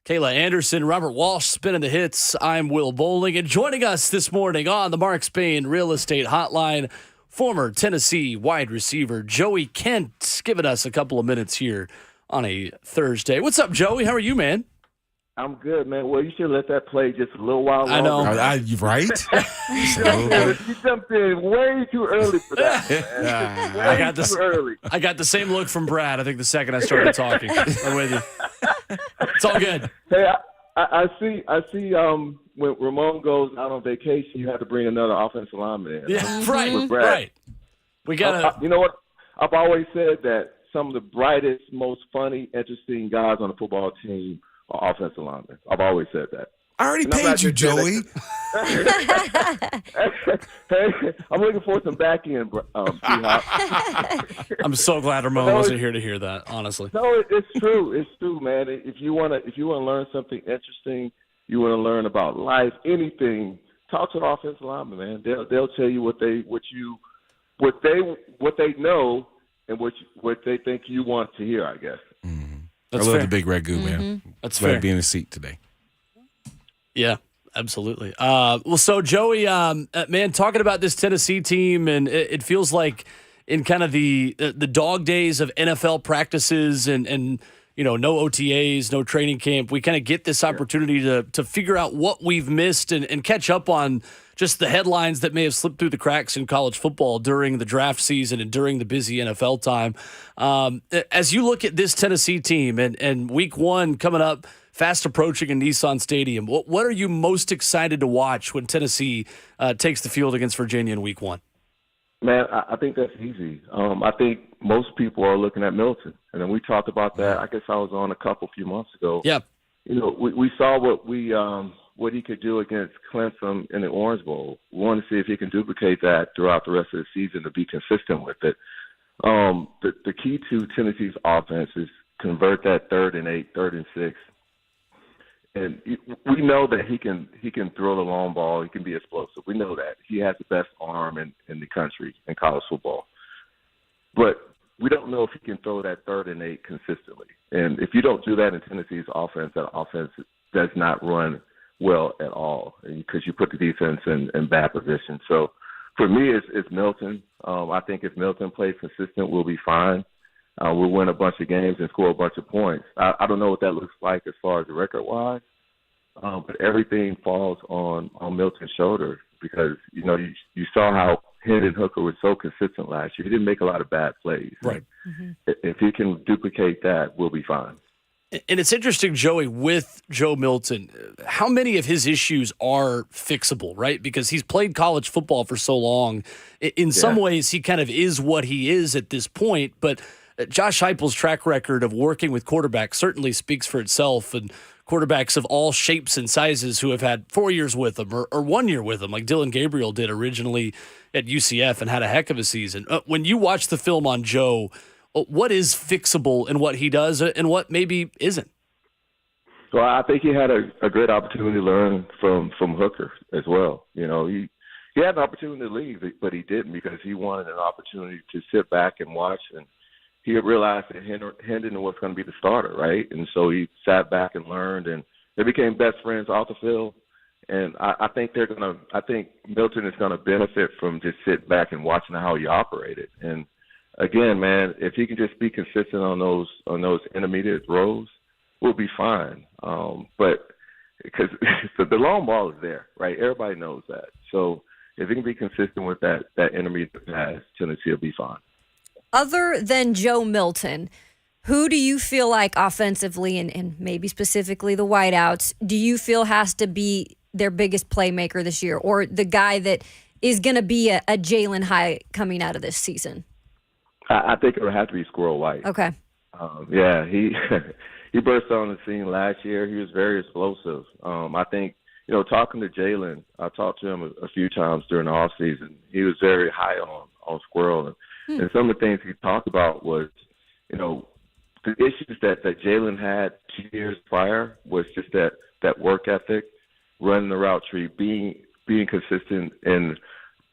Kayla Anderson, Robert Walsh spinning the hits. I'm Will Bowling. And joining us this morning on the Mark Spain Real Estate Hotline, former Tennessee wide receiver Joey Kent, giving us a couple of minutes here on a Thursday. What's up, Joey? How are you, man? I'm good, man. Well, you should let that play just a little while longer. I know. Right? You jumped in way too early for that, man. Too early. I got the same look from Brad, I think, the second I started talking. I'm with you. It's all good. Hey, I see. When Ramon goes out on vacation, you have to bring another offensive lineman in. Yeah, right. With Brad. Right. We got you know what? I've always said that some of the brightest, most funny, interesting guys on the football team are offensive linemen. I've always said that. I already paid you, Joey. Hey, I'm looking for some back end. I'm so glad Ramon wasn't here to hear that, honestly. No, it's true. It's true, man. If you wanna learn something interesting, you wanna learn about life, anything, talk to an offensive lineman, man. They'll tell you what they know and what they think you want to hear, I guess. Mm-hmm. That's I love fair. the big ragu, man. That's Glad fair. to be in the seat today. Yeah, absolutely. Well, so Joey, man, talking about this Tennessee team, and it feels like in kind of the dog days of NFL practices and no OTAs, no training camp, we kind of get this opportunity to figure out what we've missed and catch up on just the headlines that may have slipped through the cracks in college football during the draft season and during the busy NFL time. As you look at this Tennessee team and week one coming up, fast approaching in Nissan Stadium, what are you most excited to watch when Tennessee takes the field against Virginia in week one? Man, I think that's easy. I think most people are looking at Milton. And then we talked about that. I guess I was on a few months ago. Yeah. We saw what he could do against Clemson in the Orange Bowl. We want to see if he can duplicate that throughout the rest of the season to be consistent with it. The key to Tennessee's offense is convert that 3rd and 8, 3rd and 6. And we know that he can throw the long ball. He can be explosive. We know that. He has the best arm in the country in college football. But we don't know if he can throw that 3rd and 8 consistently. And if you don't do that in Tennessee's offense, that offense does not run well at all because you put the defense in bad position. So for me, it's Milton. I think if Milton plays consistent, we'll be fine. We'll win a bunch of games and score a bunch of points. I don't know what that looks like as far as record-wise, but everything falls on Milton's shoulders because, you saw how Hendon Hooker was so consistent last year. He didn't make a lot of bad plays. Right. If he can duplicate that, we'll be fine. And it's interesting, Joey, with Joe Milton, how many of his issues are fixable, right? Because he's played college football for so long. In some ways, he kind of is what he is at this point. But Josh Heupel's track record of working with quarterbacks certainly speaks for itself. And quarterbacks of all shapes and sizes who have had 4 years with him or 1 year with him, like Dylan Gabriel did originally at UCF and had a heck of a season. When you watch the film on Joe, what is fixable in what he does and what maybe isn't? So I think he had a great opportunity to learn from Hooker as well. He had an opportunity to leave, but he didn't because he wanted an opportunity to sit back and watch. And he realized that Hendon was going to be the starter, right? And so he sat back and learned, and they became best friends off the field. And I think Milton is going to benefit from just sitting back and watching how he operated. And again, man, if he can just be consistent on those intermediate throws, we'll be fine. But because the long ball is there, right? Everybody knows that. So if he can be consistent with that intermediate pass, Tennessee will be fine. Other than Joe Milton, who do you feel like offensively and maybe specifically the wideouts, do you feel has to be their biggest playmaker this year or the guy that is going to be a Jalen High coming out of this season? I think it would have to be Squirrel White. Okay. He burst on the scene last year. He was very explosive. I think, talking to Jalen, I talked to him a few times during the offseason. He was very high on Squirrel. And some of the things he talked about was, the issues that Jalen had 2 years prior was just that work ethic, running the route tree, being consistent in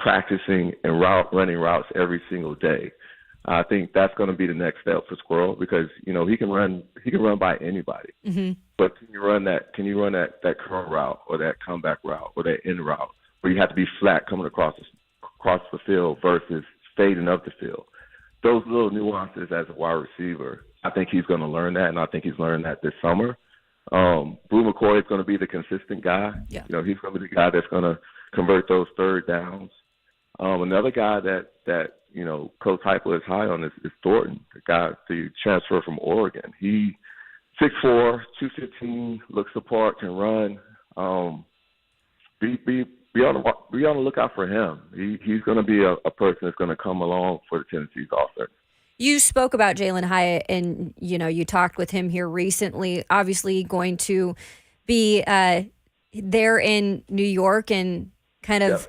practicing and running routes every single day. I think that's going to be the next step for Squirrel because he can run by anybody. Mm-hmm. But can you run that curl route or that comeback route or that end route where you have to be flat coming across the field versus fading up the field? Those little nuances as a wide receiver, I think he's going to learn that, and I think he's learned that this summer. Brew McCoy is going to be the consistent guy. Yeah. He's going to be the guy that's going to convert those third downs. Another guy that Coach Heupel is high on is Thornton, the transfer from Oregon. He 6'4", 215, looks the part, can run. Be on the lookout for him. He's going to be a person that's going to come along for the Tennessee's offense. You spoke about Jalen Hyatt, and you talked with him here recently. Obviously, going to be there in New York and kind of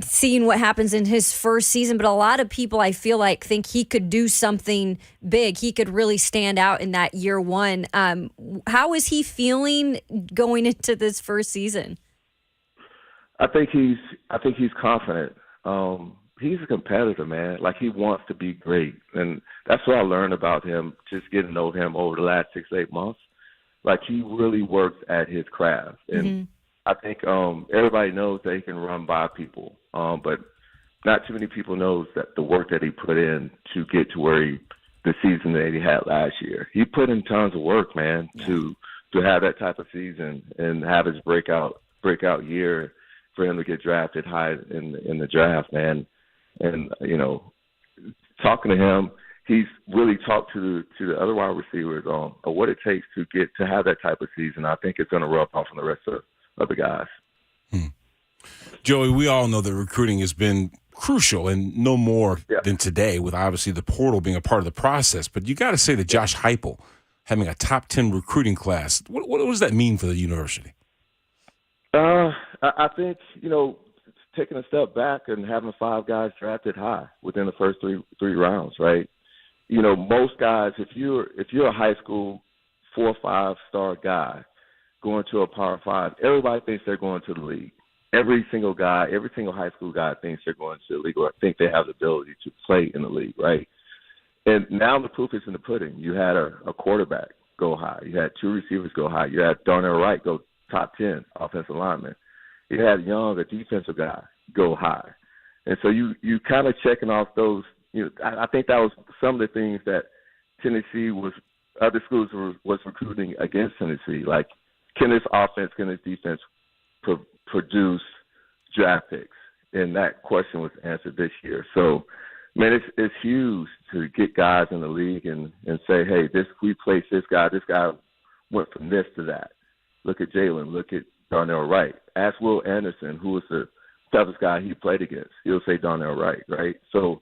seeing what happens in his first season. But a lot of people, I feel like, think he could do something big. He could really stand out in that year one. How is he feeling going into this first season? I think he's confident. He's a competitor, man. Like, he wants to be great. And that's what I learned about him, just getting to know him over the last 6 to 8 months. Like, he really works at his craft. And I think everybody knows that he can run by people. But not too many people knows that the work that he put in to get to where the season that he had last year. He put in tons of work, man, to have that type of season and have his breakout year for him to get drafted high in the draft, man. And, talking to him, he's really talked to the other wide receivers on what it takes to have that type of season. I think it's going to rub off on the rest of the guys. Joey, we all know that recruiting has been crucial and no more than today, with obviously the portal being a part of the process. But you got to say that Josh Heupel having a top 10 recruiting class, what does that mean for the university? I think, taking a step back and having 5 guys drafted high within the first three rounds, right? Most guys, if you're a high school 4 or 5-star guy going to a Power 5, everybody thinks they're going to the league. Every single high school guy thinks they're going to the league or think they have the ability to play in the league, right? And now the proof is in the pudding. You had a quarterback go high. You had 2 receivers go high. You had Darnell Wright go top 10 offensive lineman. You had Young, a defensive guy, go high. And so you kind of checking off those. I think that was some of the things that other schools was recruiting against Tennessee. Like, can this offense, can this defense produce draft picks? And that question was answered this year. So, man, it's huge to get guys in the league and say, hey, we placed this guy went from this to that. Look at Jalen. Look at Darnell Wright. Ask Will Anderson, who was the toughest guy he played against. He'll say Darnell Wright, right? So,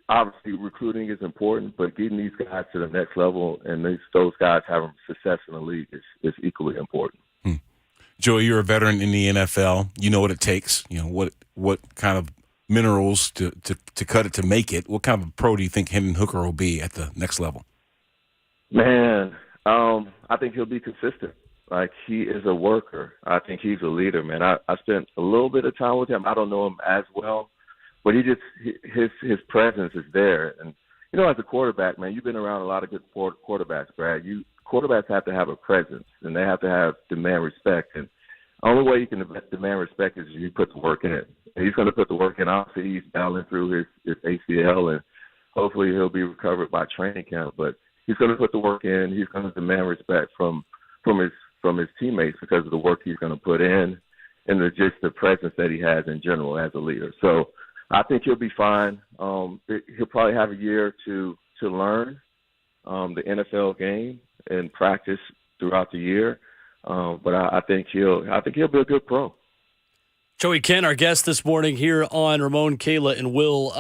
obviously, recruiting is important, but getting these guys to the next level and those guys having success in the league is equally important. Joey, you're a veteran in the NFL. You know what it takes. What kind of minerals to cut it to make it. What kind of pro do you think Hendon Hooker will be at the next level? Man, I think he'll be consistent. Like, he is a worker. I think he's a leader, man. I spent a little bit of time with him. I don't know him as well, but his presence is there. And, as a quarterback, man, you've been around a lot of good quarterbacks, Brad. Quarterbacks have to have a presence, and they have to have demand respect. And the only way you can demand respect is if you put the work in. And he's going to put the work in. Obviously, he's battling through his ACL, and hopefully he'll be recovered by training camp. But he's going to put the work in. He's going to demand respect from his teammates because of the work he's going to put in and just the presence that he has in general as a leader. So I think he'll be fine. He'll probably have a year to learn the NFL game and practice throughout the year. But I think he'll be a good pro. Joey Kent, our guest this morning here on Ramon, Kayla, and Will.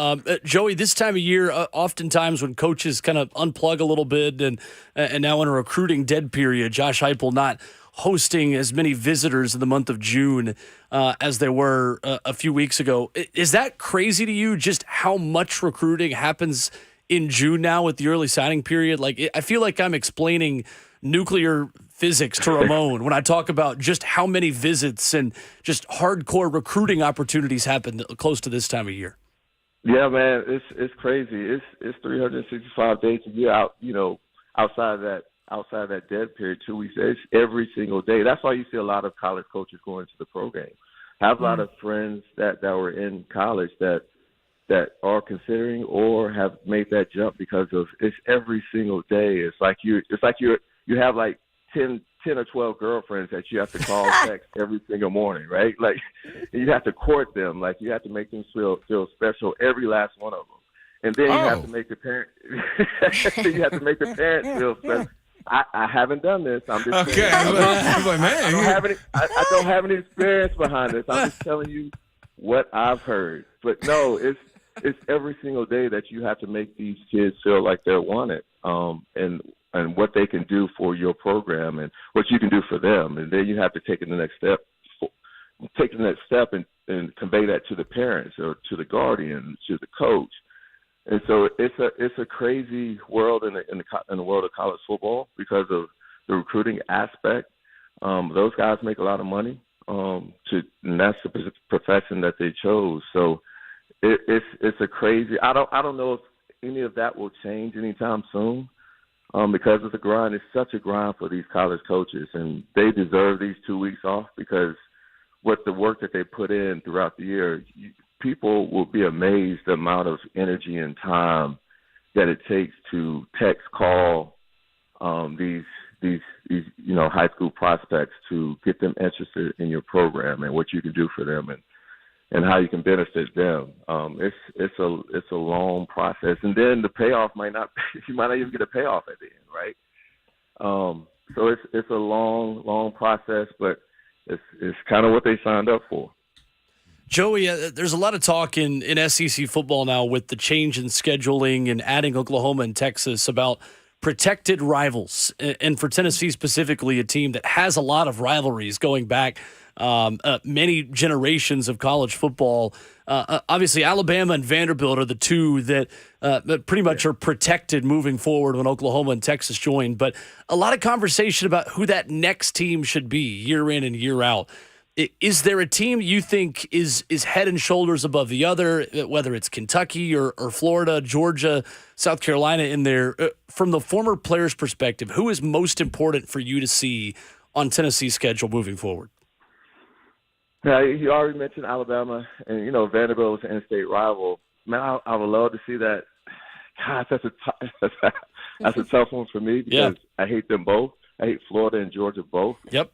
Joey, this time of year, oftentimes when coaches kind of unplug a little bit and now in a recruiting dead period, Josh Heupel not hosting as many visitors in the month of June as there were a few weeks ago. Is that crazy to you, just how much recruiting happens in June now with the early signing period? Like, I feel like I'm explaining nuclear physics to Ramon when I talk about just how many visits and just hardcore recruiting opportunities happen close to this time of year. Yeah, man, it's crazy. It's 365 days a year out. Outside of that dead period, 2 weeks. It's every single day. That's why you see a lot of college coaches going into the pro game. I have a lot of friends that were in college that are considering or have made that jump because of it's every single day. It's like you have like 10 or 12 girlfriends that you have to call text every single morning, right? Like you have to court them. Like you have to make them feel special, every last one of them. And then you have to make the parent parents feel special. I haven't done this. I'm just okay. I'm like, man, I don't have any experience behind this. I'm just telling you what I've heard. But no, it's every single day that you have to make these kids feel like they're wanted, and what they can do for your program and what you can do for them. And then you have to take the next step and convey that to the parents or to the guardian, to the coach. And so it's a crazy world in the world of college football because of the recruiting aspect. Those guys make a lot of money, and that's the profession that they chose. So it's a crazy. I don't know if any of that will change anytime soon, because it's a grind. It's such a grind for these college coaches, and they deserve these 2 weeks off because what the work that they put in throughout the year. People will be amazed the amount of energy and time that it takes to text, call these high school prospects to get them interested in your program and what you can do for them and how you can benefit them. It's a long process, and then the payoff you might not even get a payoff at the end, right? So it's a long process, but it's kind of what they signed up for. Joey, there's a lot of talk in SEC football now with the change in scheduling and adding Oklahoma and Texas about protected rivals. And for Tennessee specifically, a team that has a lot of rivalries going back many generations of college football. Obviously, Alabama and Vanderbilt are the two that pretty much are protected moving forward when Oklahoma and Texas join. But a lot of conversation about who that next team should be year in and year out. Is there a team you think is head and shoulders above the other, whether it's Kentucky or Florida, Georgia, South Carolina in there? From the former player's perspective, who is most important for you to see on Tennessee's schedule moving forward? Yeah, you already mentioned Alabama, and Vanderbilt was an in-state rival. Man, I would love to see that. God, that's a tough one for me because I hate them both. I hate Florida and Georgia both. Yep.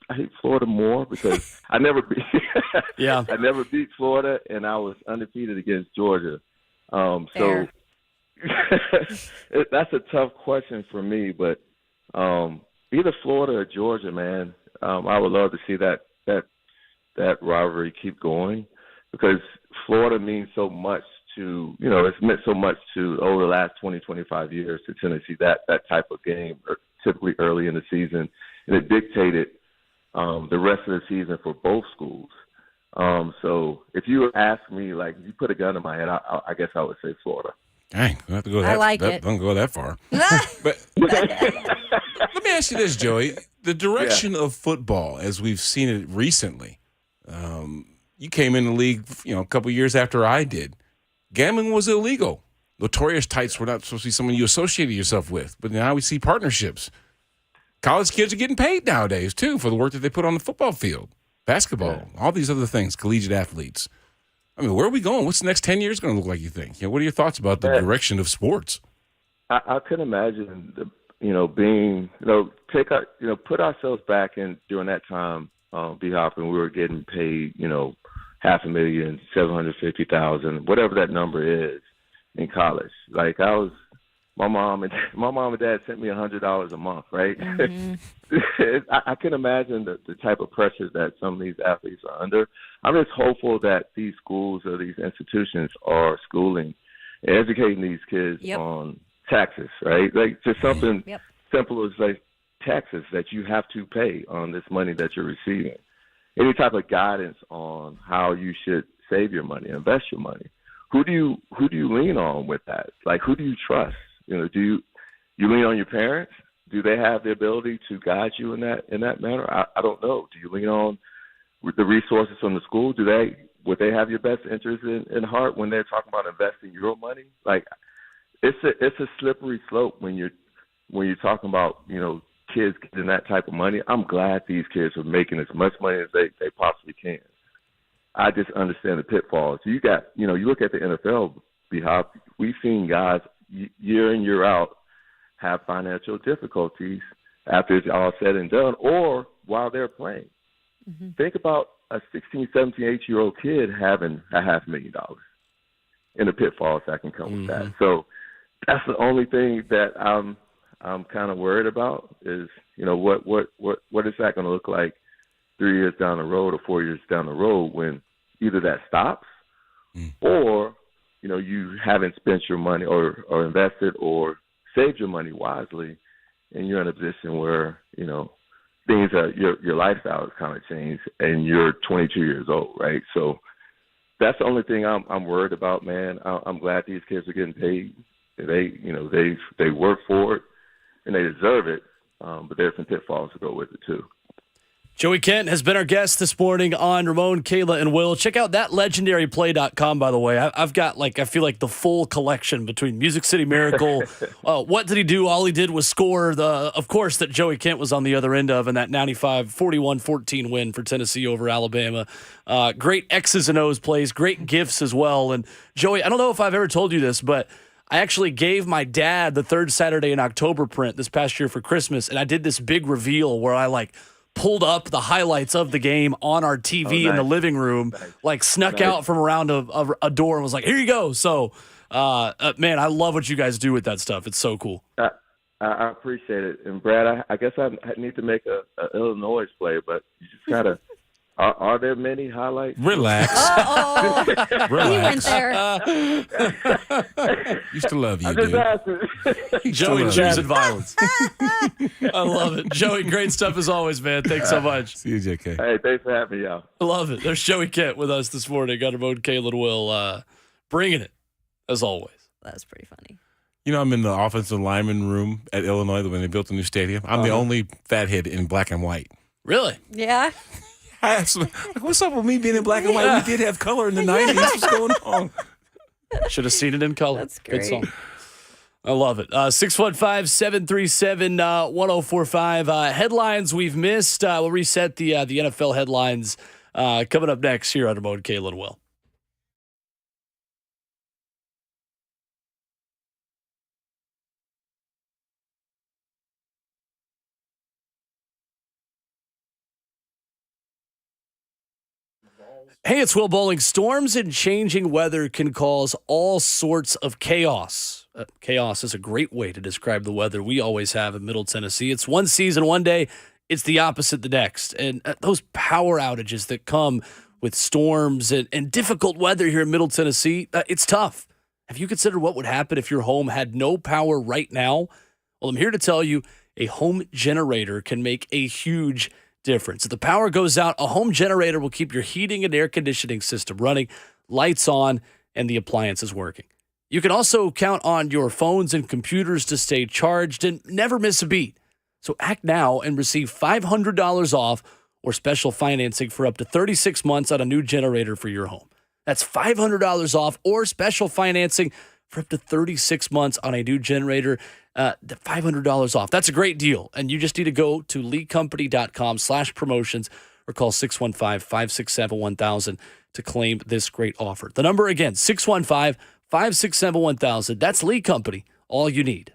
I hate Florida more because I never beat I never beat Florida, and I was undefeated against Georgia. So that's a tough question for me, but either Florida or Georgia, man. I would love to see that rivalry keep going because Florida means so much to, it's meant so much to over the last 20, 25 years to Tennessee, that type of game, typically early in the season, and it dictated the rest of the season for both schools. So if you ask me, like, you put a gun in my head, I guess I would say Florida. Dang, don't have to go that. I like it. Don't go that far. But let me ask you this, Joey: the direction of football, as we've seen it recently. You came in the league, a couple years after I did. Gambling was illegal. Notorious tights were not supposed to be someone you associated yourself with, but now we see partnerships. College kids are getting paid nowadays, too, for the work that they put on the football field. Basketball, all these other things, collegiate athletes. I mean, where are we going? What's the next 10 years going to look like, you think? What are your thoughts about the direction of sports? I could imagine, being, put ourselves back in during that time, B-Hop, and we were getting paid, $500,000, $750,000, whatever that number is in college. Like my mom and dad sent me $100 a month, right? Mm-hmm. I can imagine the type of pressure that some of these athletes are under. I'm just hopeful that these schools or these institutions are schooling and educating these kids on taxes, right? Like just something simple as like taxes that you have to pay on this money that you're receiving. Any type of guidance on how you should save your money, invest your money. Who do you lean on with that? Like, who do you trust? Do You lean on your parents. Do they have the ability to guide you in that manner? I don't know. Do you lean on the resources from the school? Would they have your best interest in heart when they're talking about investing your money? Like, it's a slippery slope when you're talking about, you know, kids getting that type of money. I'm glad these kids are making as much money as they possibly can. I just understand the pitfalls. You look at the NFL, Behop, we've seen guys year in, year out have financial difficulties after it's all said and done or while they're playing. Mm-hmm. Think about a 16, 17, 18-year-old kid having $500,000 and the pitfalls that can come with that. So that's the only thing that I'm kind of worried about is, you know, what is that going to look like 3 years down the road or 4 years down the road when either that stops or, you know, you haven't spent your money or invested or saved your money wisely, and you're in a position where, you know, things your lifestyle has kind of changed, and you're 22 years old, right? So that's the only thing I'm worried about, man. I'm glad these kids are getting paid. They work for it, and they deserve it. But there's some pitfalls to go with it too. Joey Kent has been our guest this morning on Ramon, Kayla, and Will. Check out thatlegendaryplay.com, by the way. I've got, I feel like the full collection between Music City Miracle. What did he do? All he did was score of course, that Joey Kent was on the other end of, and that 41-14 win for Tennessee over Alabama. Great X's and O's plays, great gifts as well. And Joey, I don't know if I've ever told you this, but I actually gave my dad the third Saturday in October print this past year for Christmas, and I did this big reveal where I pulled up the highlights of the game on our TV in the living room, snuck out from around a door and was like, here you go. So, man, I love what you guys do with that stuff. It's so cool. I appreciate it. And Brad, I guess I need to make a Illinois play, but you just gotta. Are there many highlights? Relax. Relax. He went there. Used to love you, I'm just dude. asking. Joey choosing violence. I love it. Joey, great stuff as always, man. Thanks so much. See you, JK. Hey, thanks for having me, y'all. I love it. There's Joey Kent with us this morning. Got Ramon, Kayla, and Will bringing it, as always. That's pretty funny. You know, I'm in the offensive lineman room at Illinois when they built the new stadium. I'm the only fathead in black and white. Really? Yeah. I asked him, what's up with me being in black and white? We did have color in the 90s. What's going on? Should have seen it in color. That's great. Good song. I love it. 615-737-1045. Headlines we've missed. We'll reset the NFL headlines coming up next here on Ramon, Kayla, and Will. Hey, it's Will Bowling. Storms and changing weather can cause all sorts of chaos. Chaos is a great way to describe the weather we always have in Middle Tennessee. It's one season one day, it's the opposite the next. And those power outages that come with storms and difficult weather here in Middle Tennessee, it's tough. Have you considered what would happen if your home had no power right now? Well, I'm here to tell you a home generator can make a huge difference. If the power goes out, a home generator will keep your heating and air conditioning system running, lights on, and the appliances working. You can also count on your phones and computers to stay charged and never miss a beat. So act now and receive $500 off or special financing for up to 36 months on a new generator for your home. That's $500 off or special financing for up to 36 months on a new generator. $500 off. That's a great deal. And you just need to go to leecompany.com/promotions or call 615-567-1000 to claim this great offer. The number again, 615-567-1000. That's Lee Company. All you need.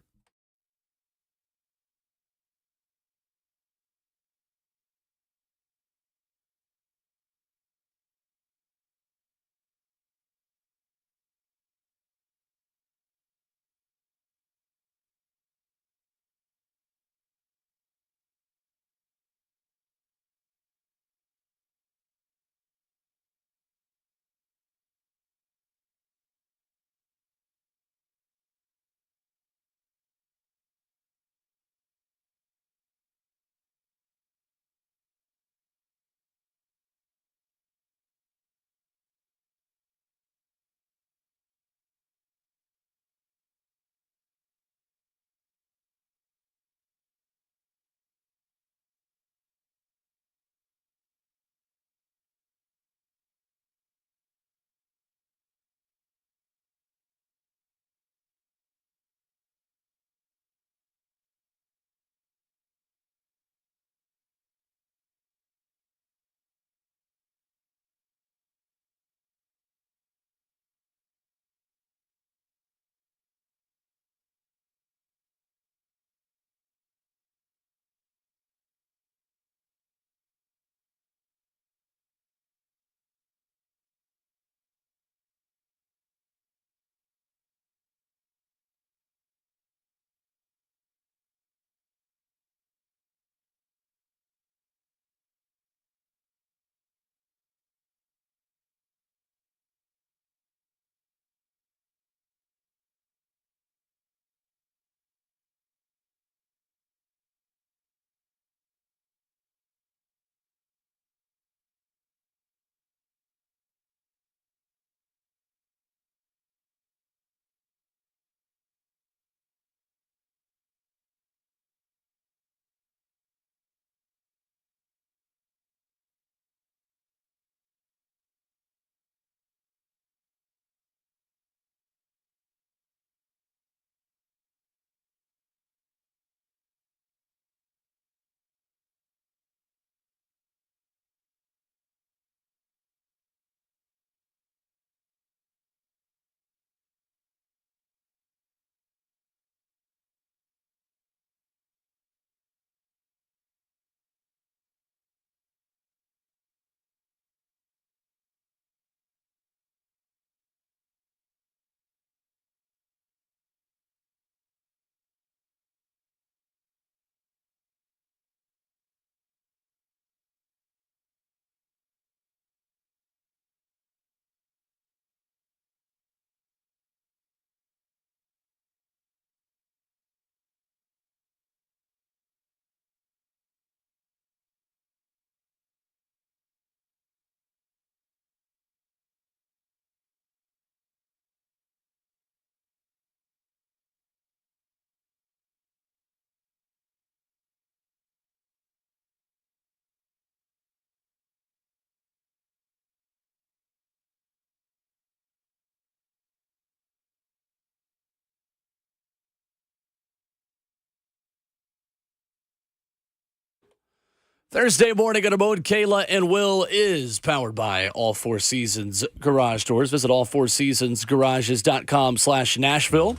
Thursday morning at Mode, Kayla and Will is powered by All Four Seasons Garage Doors. Visit allfourseasonsgarages.com/Nashville.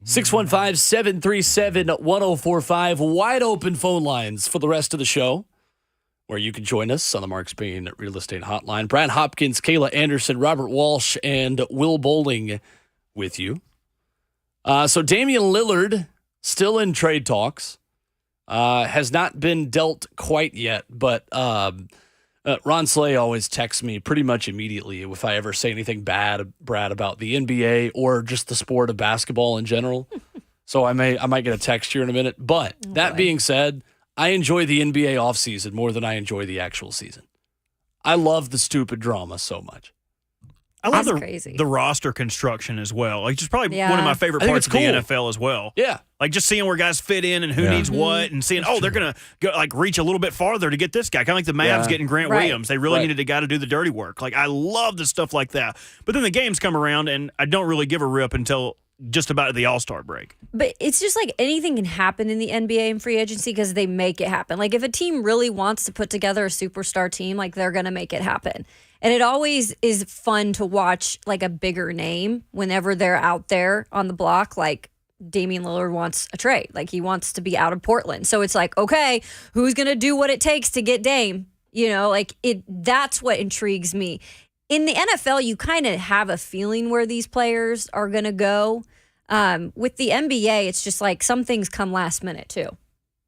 615-737-1045. Wide open phone lines for the rest of the show, where you can join us on the Mark Spain Real Estate Hotline. Brad Hopkins, Kayla Anderson, Robert Walsh, and Will Bowling with you. So Damian Lillard still in trade talks. Has not been dealt quite yet, but Ron Slay always texts me pretty much immediately if I ever say anything bad, Brad, about the NBA or just the sport of basketball in general. So I might get a text here in a minute. But that being said, I enjoy the NBA offseason more than I enjoy the actual season. I love the stupid drama so much. I love crazy. the roster construction as well. Like, just probably one of my favorite I think parts it's of the cool. NFL as well. Yeah. Like, just seeing where guys fit in and who needs what, and seeing, they're going to go like reach a little bit farther to get this guy. Kind of like the Mavs getting Grant Williams. They really needed a guy to do the dirty work. Like, I love the stuff like that. But then the games come around, and I don't really give a rip until just about the All-Star break. But it's just like anything can happen in the NBA and free agency because they make it happen. Like, if a team really wants to put together a superstar team, like, they're going to make it happen. And it always is fun to watch, like, a bigger name whenever they're out there on the block. Like, Damian Lillard wants a trade. Like, he wants to be out of Portland. So it's like, okay, who's going to do what it takes to get Dame? You know, like, that's what intrigues me. In the NFL, you kind of have a feeling where these players are going to go. With the NBA, it's just like some things come last minute, too.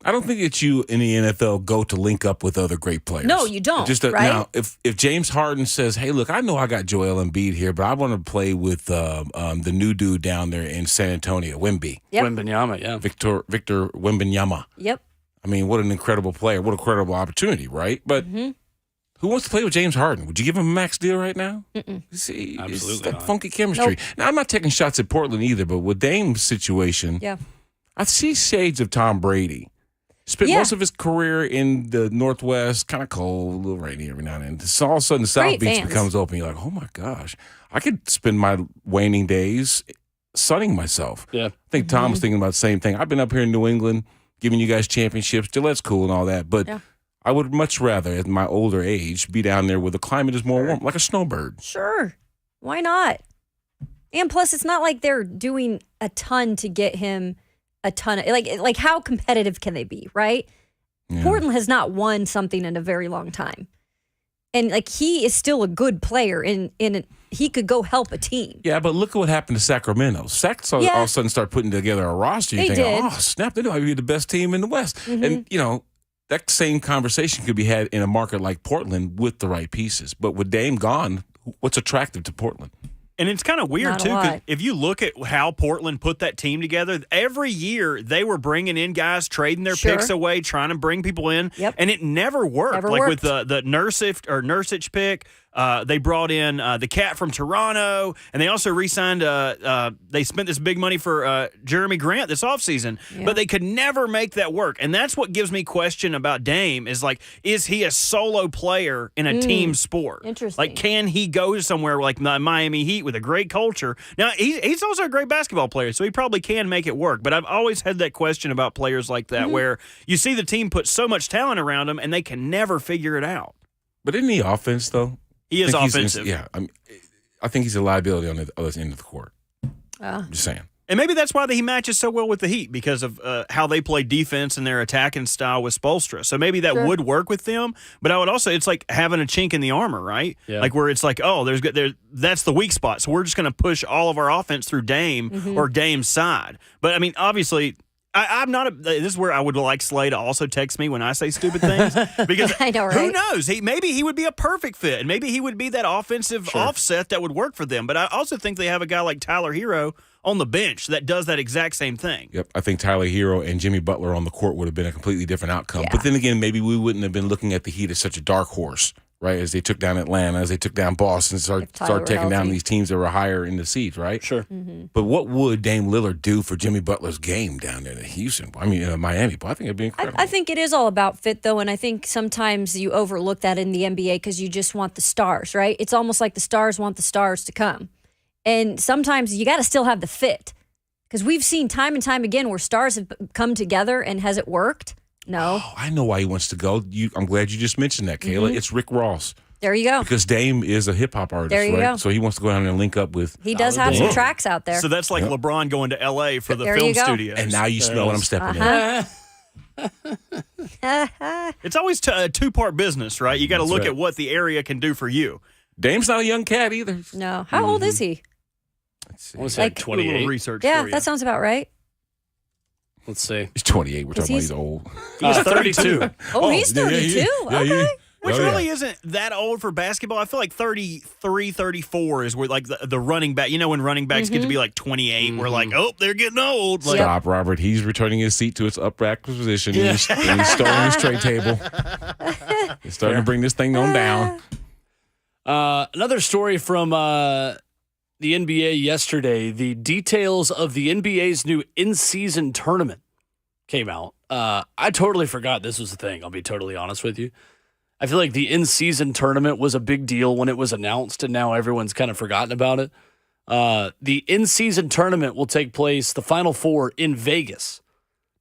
I don't think that you in the NFL go to link up with other great players. No, you don't, right? Now, if James Harden says, hey, look, I know I got Joel Embiid here, but I want to play with the new dude down there in San Antonio, Wemby. Yep. Wembanyama, yeah. Victor Wembanyama. Yep. I mean, what an incredible player. What a incredible opportunity, right? But who wants to play with James Harden? Would you give him a max deal right now? See, Absolutely it's that not. funky chemistry. Nope. Now, I'm not taking shots at Portland either, but with Dame's situation, I see shades of Tom Brady. Spent most of his career in the Northwest, kind of cold, a little rainy every now and then. So all of a sudden, the South Great Beach fans. becomes open. You're like, oh, my gosh. I could spend my waning days sunning myself. Yeah. I think Tom was thinking about the same thing. I've been up here in New England giving you guys championships. Gillette's cool and all that. But I would much rather, at my older age, be down there where the climate is more warm, like a snowbird. Sure. Why not? And plus, it's not like they're doing a ton to get him a ton of, like how competitive can they be, right? Yeah. Portland has not won something in a very long time. And like he is still a good player he could go help a team. Yeah, but look at what happened to Sacramento. All of a sudden start putting together a roster. You They think, did. oh, snap, they might be the best team in the West. And, you know, that same conversation could be had in a market like Portland with the right pieces. But with Dame gone, what's attractive to Portland? And it's kind of weird, Not a too, because lot. if you look at how Portland put that team together, every year they were bringing in guys, trading their picks away, trying to bring people in, and it never worked. Never like worked. with the Nurkic pick, they brought in the cat from Toronto, and they also re-signed, they spent this big money for Jeremy Grant this offseason, but they could never make that work. And that's what gives me question about Dame is like, is he a solo player in a team sport? Interesting. Like, can he go somewhere like the Miami Heat with a great culture? Now, he's also a great basketball player, so he probably can make it work. But I've always had that question about players like that where you see the team put so much talent around them and they can never figure it out. But isn't he offense, though? He is I think offensive. I think he's a liability on the other end of the court. I'm just saying. And maybe that's why he matches so well with the Heat, because of how they play defense and their attacking style with Spoelstra. So maybe that would work with them. But I would also, it's like having a chink in the armor, right? Yeah. Like where it's like, oh, that's the weak spot. So we're just going to push all of our offense through Dame or Dame's side. But I mean, obviously, I'm not. This is where I would like Slay to also text me when I say stupid things, because I know, who right? knows? Maybe he would be a perfect fit, and maybe he would be that offensive offset that would work for them. But I also think they have a guy like Tyler Hero on the bench that does that exact same thing. Yep, I think Tyler Hero and Jimmy Butler on the court would have been a completely different outcome. Yeah. But then again, maybe we wouldn't have been looking at the Heat as such a dark horse, right? As they took down Atlanta, as they took down Boston, Tyler started were taking down healthy. these teams that were higher in the seeds, right? Sure. But what would Dame Lillard do for Jimmy Butler's game down there in Houston? I mean, Miami. But I think it'd be incredible. I think it is all about fit, though, and I think sometimes you overlook that in the NBA because you just want the stars, right? It's almost like the stars want the stars to come. And sometimes you got to still have the fit because we've seen time and time again where stars have come together and has it worked? No. Oh, I know why he wants to go. I'm glad you just mentioned that, Kayla. It's Rick Ross. There you go. Because Dame is a hip hop artist, There you right? go. So he wants to go down there and link up with. He does have some tracks out there. So that's like LeBron going to L.A. for the There film you go. studios. And now you smell what I'm stepping in. It's always a two-part business, right? You got to look right. at what the area can do for you. Dame's not a young cat either. No. How old is he? I want to say like Do a little 28. research Yeah, for you. that sounds about right. Let's see. He's 28. We're talking about he's old. 32. Oh, he's yeah, 32. Okay. Which really isn't that old for basketball. I feel like 33, 34 is where like the running back, when running backs get to be like 28, we're like, oh, they're getting old. Like, Stop, Robert. He's returning his seat to its upright position. He's storing his tray table. He's starting to bring this thing on down. Another story from the NBA yesterday. The details of the NBA's new in-season tournament came out. I totally forgot this was a thing. I'll be totally honest with you. I feel like the in-season tournament was a big deal when it was announced, and now everyone's kind of forgotten about it. The in-season tournament will take place, the Final Four, in Vegas,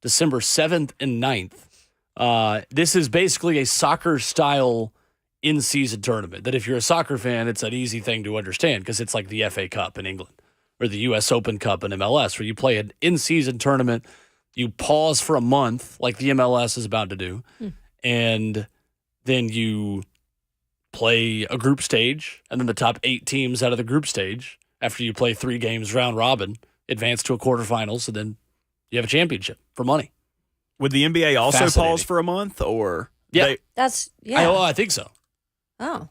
December 7th and 9th. This is basically a soccer-style in-season tournament that if you're a soccer fan, it's an easy thing to understand because it's like the FA Cup in England or the U.S. Open Cup in MLS where you play an in-season tournament, you pause for a month like the MLS is about to do, and then you play a group stage, and then the top 8 teams out of the group stage, after you play 3 games round robin, advance to a quarterfinals, and then you have a championship for money. would the NBA also Fascinating. pause for a month, or Yeah. That's, yeah. I think so. Oh.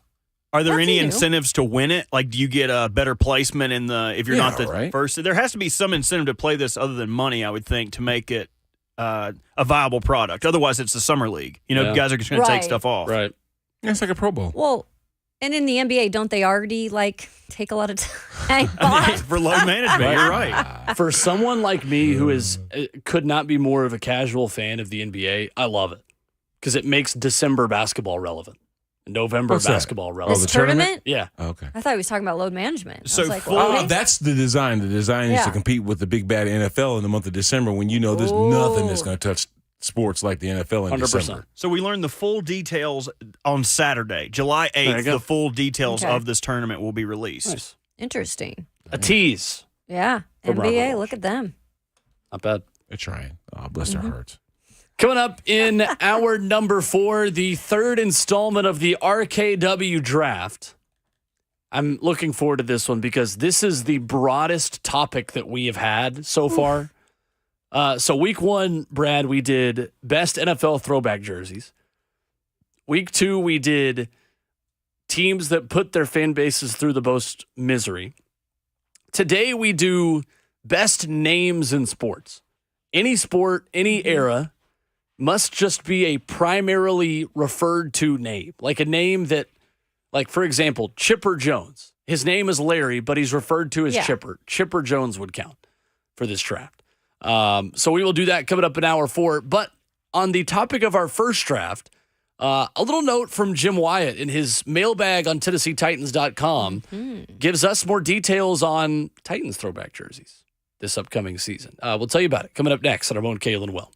are there That's any new. incentives to win it? Like, do you get a better placement in if you're not the right. first? There has to be some incentive to play this other than money, I would think, to make it a viable product. Otherwise, it's the summer league. Yeah. Guys are just going to take Right. stuff off. Right. It's like a Pro Bowl. Well, and in the NBA, don't they already take a lot of time off? For load management, you're right. For someone like me who could not be more of a casual fan of the NBA, I love it because it makes December basketball relevant, November What's that? basketball This relevant. the tournament? Yeah. Okay. I thought he was talking about load management. So I was like, full- well, Oh, that's the design. The design is Yeah. to compete with the big bad NFL in the month of December when you know there's nothing that's going to touch sports like the NFL in 100%. December. So we learned the full details on Saturday, July There you 8th. go. The full details Okay. of this tournament will be released. Nice. interesting. A tease. Yeah. From Robert NBA, Walsh. look at them. Not bad. They're trying. Oh, bless their hearts. Coming up in hour number 4, the third installment of the RKW draft. I'm looking forward to this one because this is the broadest topic that we have had so far. So week 1, Brad, we did best NFL throwback jerseys. Week 2, we did teams that put their fan bases through the most misery. Today, we do best names in sports. Any sport, any era must just be a primarily referred to name, like a name that, like, for example, Chipper Jones. His name is Larry, but he's referred to as Yeah. Chipper. Chipper Jones would count for this draft. So we will do that coming up in hour 4. But on the topic of our first draft, a little note from Jim Wyatt in his mailbag on TennesseeTitans.com gives us more details on Titans throwback jerseys this upcoming season. We'll tell you about it coming up next on our own Kalen Well.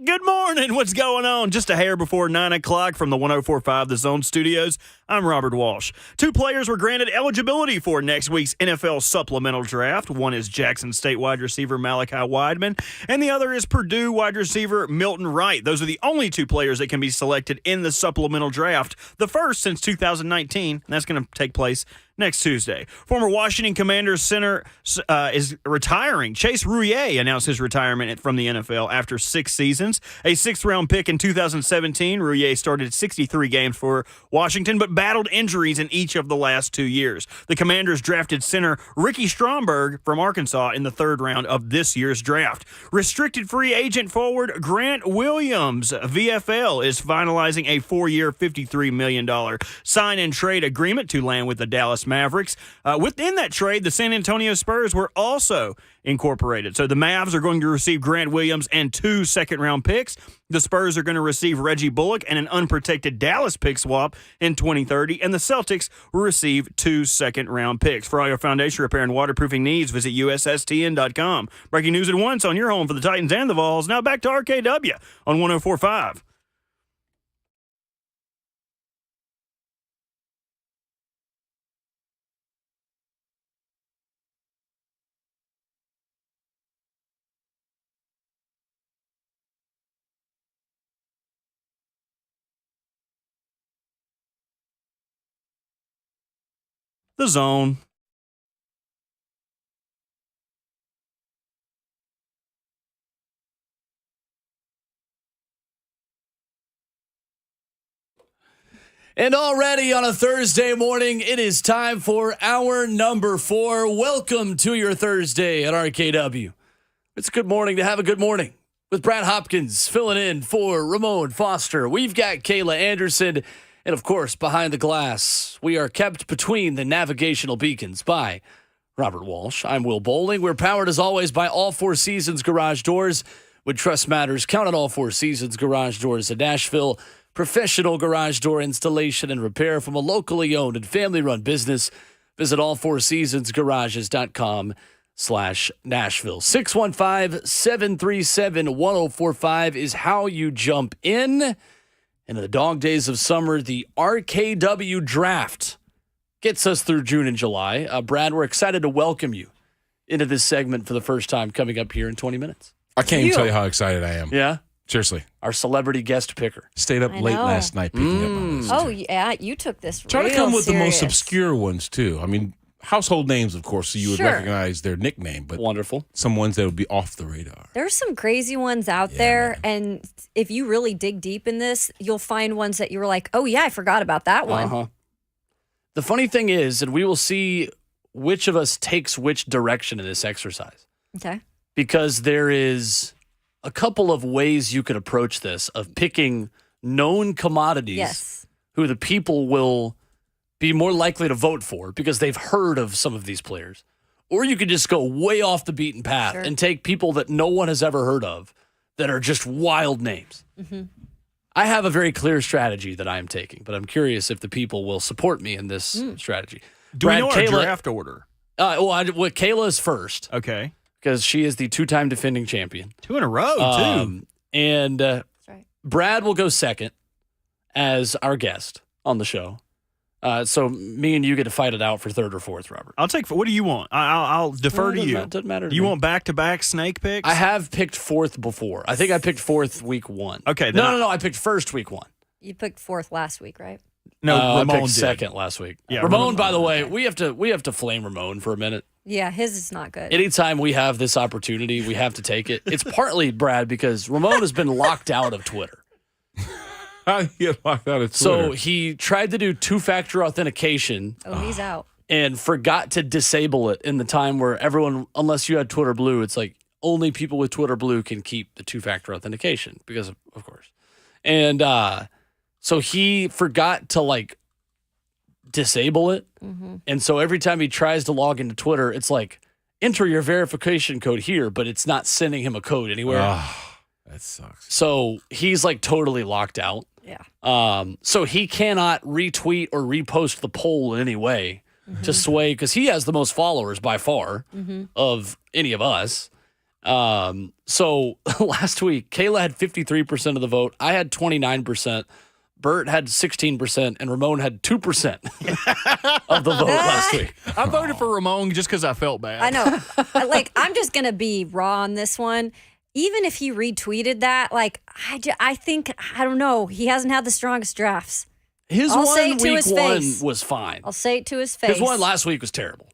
Good morning. What's going on? Just a hair before 9 o'clock from the 104.5 The Zone Studios. I'm Robert Walsh. 2 players were granted eligibility for next week's NFL supplemental draft. One is Jackson State wide receiver Malachi Wideman, and the other is Purdue wide receiver Milton Wright. Those are the only 2 players that can be selected in the supplemental draft, the first since 2019, and that's going to take place next Tuesday. Former Washington Commanders center is retiring. Chase Rouillet announced his retirement from the NFL after 6 seasons. A 6th-round pick in 2017, Rouillet started 63 games for Washington, but battled injuries in each of the last 2 years. The Commanders drafted center Ricky Stromberg from Arkansas in the 3rd round of this year's draft. Restricted free agent forward Grant Williams, VFL, is finalizing a 4-year, $53 million sign-and-trade agreement to land with the Dallas Mavericks. Within that trade, the San Antonio Spurs were also incorporated. So the Mavs are going to receive Grant Williams and 2 second-round picks. The Spurs are going to receive Reggie Bullock and an unprotected Dallas pick swap in 2030. And the Celtics will receive 2 second-round picks. For all your foundation repair and waterproofing needs, visit USSTN.com. Breaking news at once on your home for the Titans and the Vols. Now back to RKW on 104.5. The Zone. And already on a Thursday morning, it is time for hour number 4. Welcome to your Thursday at RKW. It's a good morning to have a good morning with Brad Hopkins filling in for Ramon Foster. We've got Kayla Anderson. And, of course, behind the glass, we are kept between the navigational beacons by Robert Walsh. I'm Will Bowling. We're powered, as always, by All 4 Seasons Garage Doors. When trust matters, count on All 4 Seasons Garage Doors in Nashville. Professional garage door installation and repair from a locally owned and family-run business. Visit allfourseasonsgarages.com/Nashville. 615-737-1045 is how you jump in. And in the dog days of summer, the RKW Draft gets us through June and July. Brad, we're excited to welcome you into this segment for the first time coming up here in 20 minutes. I can't even tell you how excited I am. Yeah? Seriously. Our celebrity guest picker. Stayed up late last night picking up my list. Oh, yeah. You took this Try real to come with serious. the most obscure ones, too. I mean, household names, of course, so you would Sure. recognize their nickname, but Wonderful. some ones that would be off the radar. There's some crazy ones out there, and if you really dig deep in this, you'll find ones that you were like, oh, yeah, I forgot about that one. Uh-huh. The funny thing is, and we will see which of us takes which direction in this exercise, Okay. because there is a couple of ways you could approach this of picking known commodities Yes. who the people will be more likely to vote for because they've heard of some of these players. Or you could just go way off the beaten path Sure. and take people that no one has ever heard of that are just wild names. Mm-hmm. I have a very clear strategy that I am taking, but I'm curious if the people will support me in this strategy. Do we know our Kayla, draft order? Kayla is first Okay. because she is the 2-time defending champion. 2 in a row, too. And That's right. Brad will go second as our guest on the show. So me and you get to fight it out for 3rd or 4th, Robert. I'll take. What do you want? I'll defer to you. Doesn't matter. Do you want back-to-back snake picks? I have picked 4th before. I think I picked 4th week 1. Okay, then No. I picked 1st week 1. You picked 4th last week, right? No, I Ramon picked did. 2nd last week. Yeah, Ramon, by the way, we have to flame Ramon for a minute. Yeah, his is not good. Anytime we have this opportunity, we have to take it. It's partly, Brad, because Ramon has been locked out of Twitter. How do you get locked out of Twitter? So he tried to do 2-factor authentication Oh, he's out. and forgot to disable it in the time where everyone, unless you had Twitter Blue, it's like only people with Twitter Blue can keep the 2-factor authentication because of course. And so he forgot to disable it. Mm-hmm. And so every time he tries to log into Twitter, it's like, enter your verification code here, but it's not sending him a code anywhere. That sucks. So he's totally locked out. Yeah. So he cannot retweet or repost the poll in any way to sway, because he has the most followers by far of any of us. So last week, Kayla had 53% of the vote. I had 29%. Bert had 16%, and Ramon had 2% of the vote last week. I voted for Ramon just because I felt bad. I know. I'm just going to be raw on this one. Even if he retweeted that, I think, I don't know, he hasn't had the strongest drafts. His I'll say one it to week his one face. was fine. I'll say it to his face. His one last week was terrible.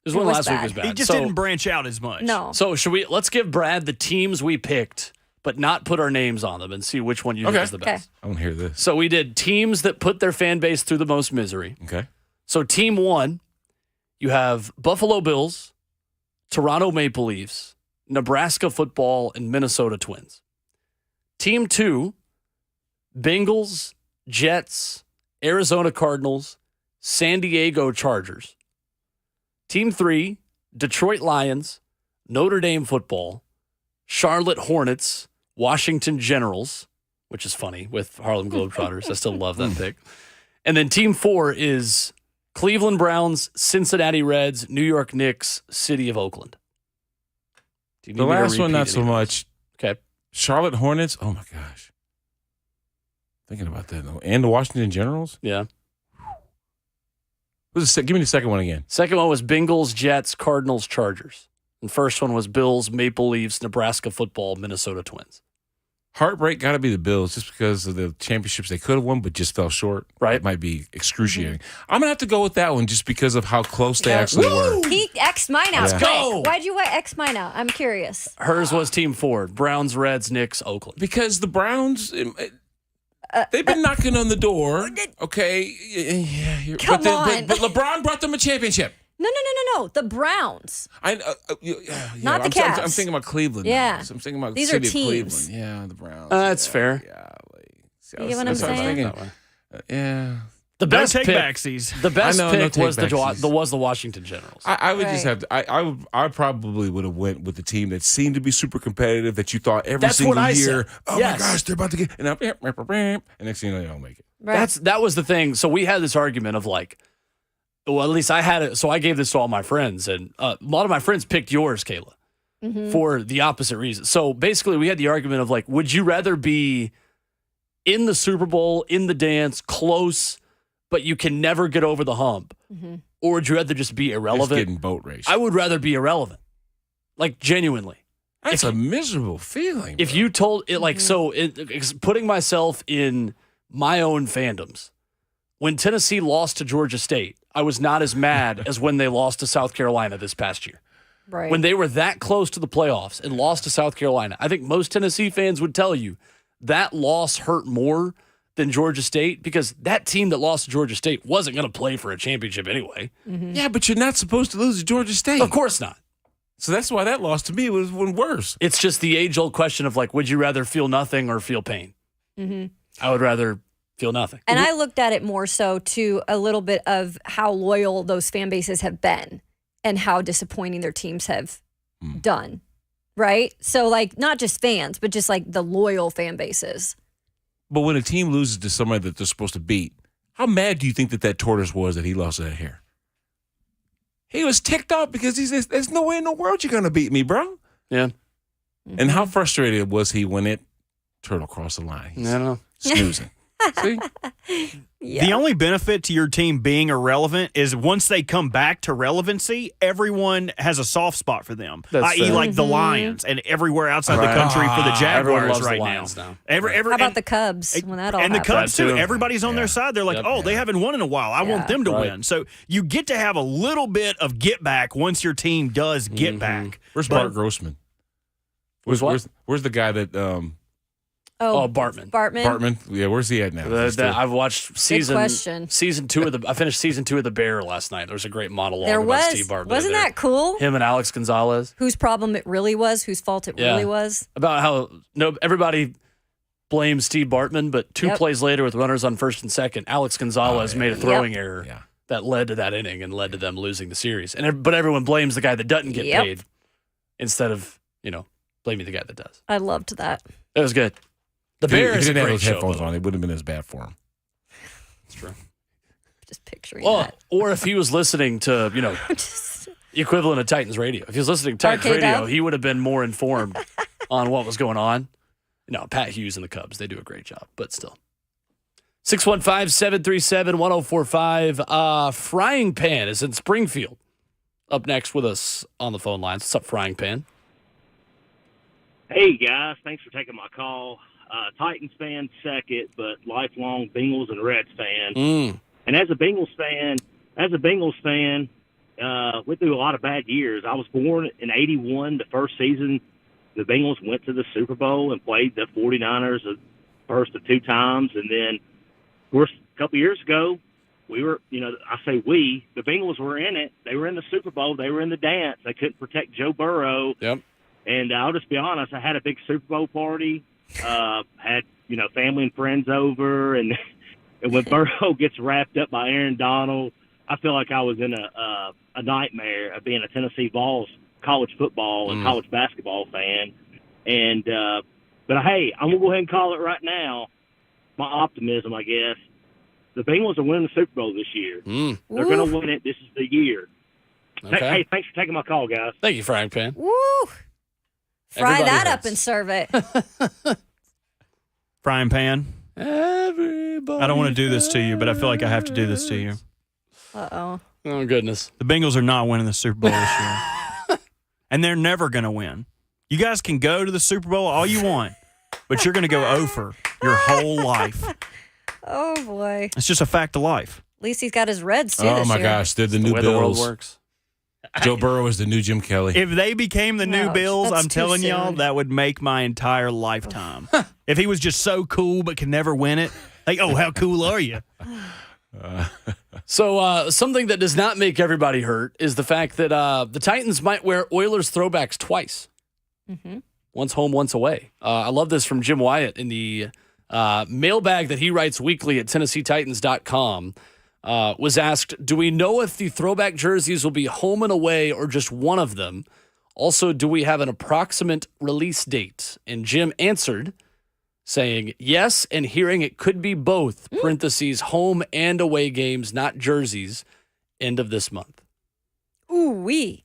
His It one was last week bad. was bad. He just So- didn't branch out as much. No. So let's give Brad the teams we picked, but not put our names on them and see which one you think Okay. is the Okay. best. I want to hear this. So we did teams that put their fan base through the most misery. Okay. So team 1, you have Buffalo Bills, Toronto Maple Leafs, Nebraska football, and Minnesota Twins. Team 2, Bengals, Jets, Arizona Cardinals, San Diego Chargers. Team 3, Detroit Lions, Notre Dame football, Charlotte Hornets, Washington Generals, which is funny with Harlem Globetrotters. I still love that pick. And then team 4 is Cleveland Browns, Cincinnati Reds, New York Knicks, City of Oakland. Do you need The me to last one, repeat not so any of much. those? Okay. Charlotte Hornets. Oh my gosh. Thinking about that though, and the Washington Generals. Yeah. Give me the second one again. Second one was Bengals, Jets, Cardinals, Chargers. And first one was Bills, Maple Leafs, Nebraska football, Minnesota Twins. Heartbreak got to be the Bills just because of the championships they could have won, but just fell short. Right. It might be excruciating. I'm going to have to go with that one just because of how close they actually were. He X'd mine out. Let's go. Why'd you X mine out? I'm curious. Hers was team 4, Browns, Reds, Knicks, Oakland. Because the Browns, they've been knocking on the door. Okay. Yeah, Come on. But LeBron brought them a championship. No. The Browns. Not Not the Cavs. I'm thinking about Cleveland. Yeah. Now. So I'm thinking about These City are of teams. Cleveland. Yeah, the Browns. That's fair. You get what I'm saying? Yeah. The No best take pick, backsies. the best I know, no pick was take-backsies. was the Washington Generals. I would just Right. have to. I probably would have went with the team that seemed to be super competitive. That you thought every That's single what I year. said. Oh Yes. my gosh, they're about to get. And next thing you know, they don't make it. Right. That was the thing. So we had this argument of like, well, at least I had it. So I gave this to all my friends, and a lot of my friends picked yours, Kayla, for the opposite reason. So basically, we had the argument of like, would you rather be in the Super Bowl, in the dance, close, but you can never get over the hump, or would you rather just be Just irrelevant? getting boat race. I would rather be irrelevant, like genuinely. That's a miserable feeling. If bro. you told it like putting myself in my own fandoms, when Tennessee lost to Georgia State, I was not as mad as when they lost to South Carolina this past year. Right. When they were that close to the playoffs and lost to South Carolina, I think most Tennessee fans would tell you that loss hurt more than Georgia State because that team that lost to Georgia State wasn't going to play for a championship anyway. Yeah, but you're not supposed to lose to Georgia State. Of course not. So that's why that loss to me was one worse. It's just the age-old question of like, would you rather feel nothing or feel pain? I would rather feel nothing. And I looked at it more so to a little bit of how loyal those fan bases have been and how disappointing their teams have done. Right? So, like, not just fans, but just like the loyal fan bases. But when a team loses to somebody that they're supposed to beat, how mad do you think that tortoise was that he lost that hair? He was ticked off because he says, "There's no way in the world you're gonna beat me, bro." Yeah. And how frustrated was he when turtle crossed the line? He's I don't know. snoozing. See? Yeah. The only benefit to your team being irrelevant is once they come back to relevancy, everyone has a soft spot for them. That's I.e., fair. like the Lions and everywhere outside the Right. country for the Everyone Jaguars loves right the Lions now. now. How about the Cubs when that all and the happened? Cubs too. That too. Everybody's on their side. They're like, Yep. they haven't won in a while. I want them to Right. win. So you get to have a little bit of get back once your team does get back. Where's But- Bart Grossman? What? Where's the guy that Oh, Bartman. Bartman? Yeah, where's he at now? Is he still- I've watched season question. 2 of the. I finished season 2 of The Bear last night. There was a great monologue There about was. Steve Bartman. Wasn't there. that cool? Him and Alex Gonzalez Whose problem it really was, whose fault it Yeah. really was. about how everybody blames Steve Bartman, but 2 Yep. plays later with runners on first and second, Alex Gonzalez made a throwing error Yeah. that led to that inning and led to them losing the series. But everyone blames the guy that doesn't get Yep. paid instead of blaming the guy that does. I loved that. It was good. The If he- Bear if is he a didn't have great those show. headphones by the way. on, it wouldn't have been as bad for him. That's true. Just picturing Well, that. or if he was listening to, Just equivalent of Titans radio. If he was listening to Titans RK radio, Dub? he would have been more informed on what was going on. No, Pat Hughes and the Cubs, they do a great job, but still. 615-737-1045. Frying Pan is in Springfield. Up next with us on the phone lines. What's up, Frying Pan? Hey, guys. Thanks for taking my call. Titans fan second, but lifelong Bengals and Reds fan. And as a Bengals fan, went through a lot of bad years. I was born in 81, the first season the Bengals went to the Super Bowl and played the 49ers the first of two times. And then, of course, a couple years ago, we were, I say we, the Bengals were in it. They were in the Super Bowl. They were in the dance. They couldn't protect Joe Burrow. Yep. And I'll just be honest, I had a big Super Bowl party, had, family and friends over. And when Burrow gets wrapped up by Aaron Donald, I feel like I was in a nightmare of being a Tennessee Vols college football and college basketball fan. And but hey, I'm gonna go ahead and call it right now. My optimism, I guess. The Bengals are winning the Super Bowl this year. They're gonna win it. This is the year. Okay. Hey, thanks for taking my call, guys. Thank you, Frying Pan. Woo! Fry Everybody that hurts. up and serve it. Frying Pan. Everybody I don't want to do this to you, but I feel like I have to do this to you. Uh-oh. Oh, goodness. The Bengals are not winning the Super Bowl this year. And they're never going to win. You guys can go to the Super Bowl all you want, but you're going to go over your whole life. Oh, boy. It's just a fact of life. At least he's got his Reds, too, Oh, this my year. gosh. They're the new The way the world Bills. works. Joe Burrow is the new Jim Kelly. If they became the new No, Bills, that's I'm too telling y'all, soon. that would make my entire lifetime. If he was just so cool but could never win it, like, oh, how cool are you? So something that does not make everybody hurt is the fact that the Titans might wear Oilers throwbacks twice. Once home, once away. I love this from Jim Wyatt in the mailbag that he writes weekly at TennesseeTitans.com. Was asked, do we know if the throwback jerseys will be home and away or just one of them? Also, do we have an approximate release date? And Jim answered, saying yes, and hearing it could be both, parentheses, home and away games, not jerseys, end of this month. Ooh-wee.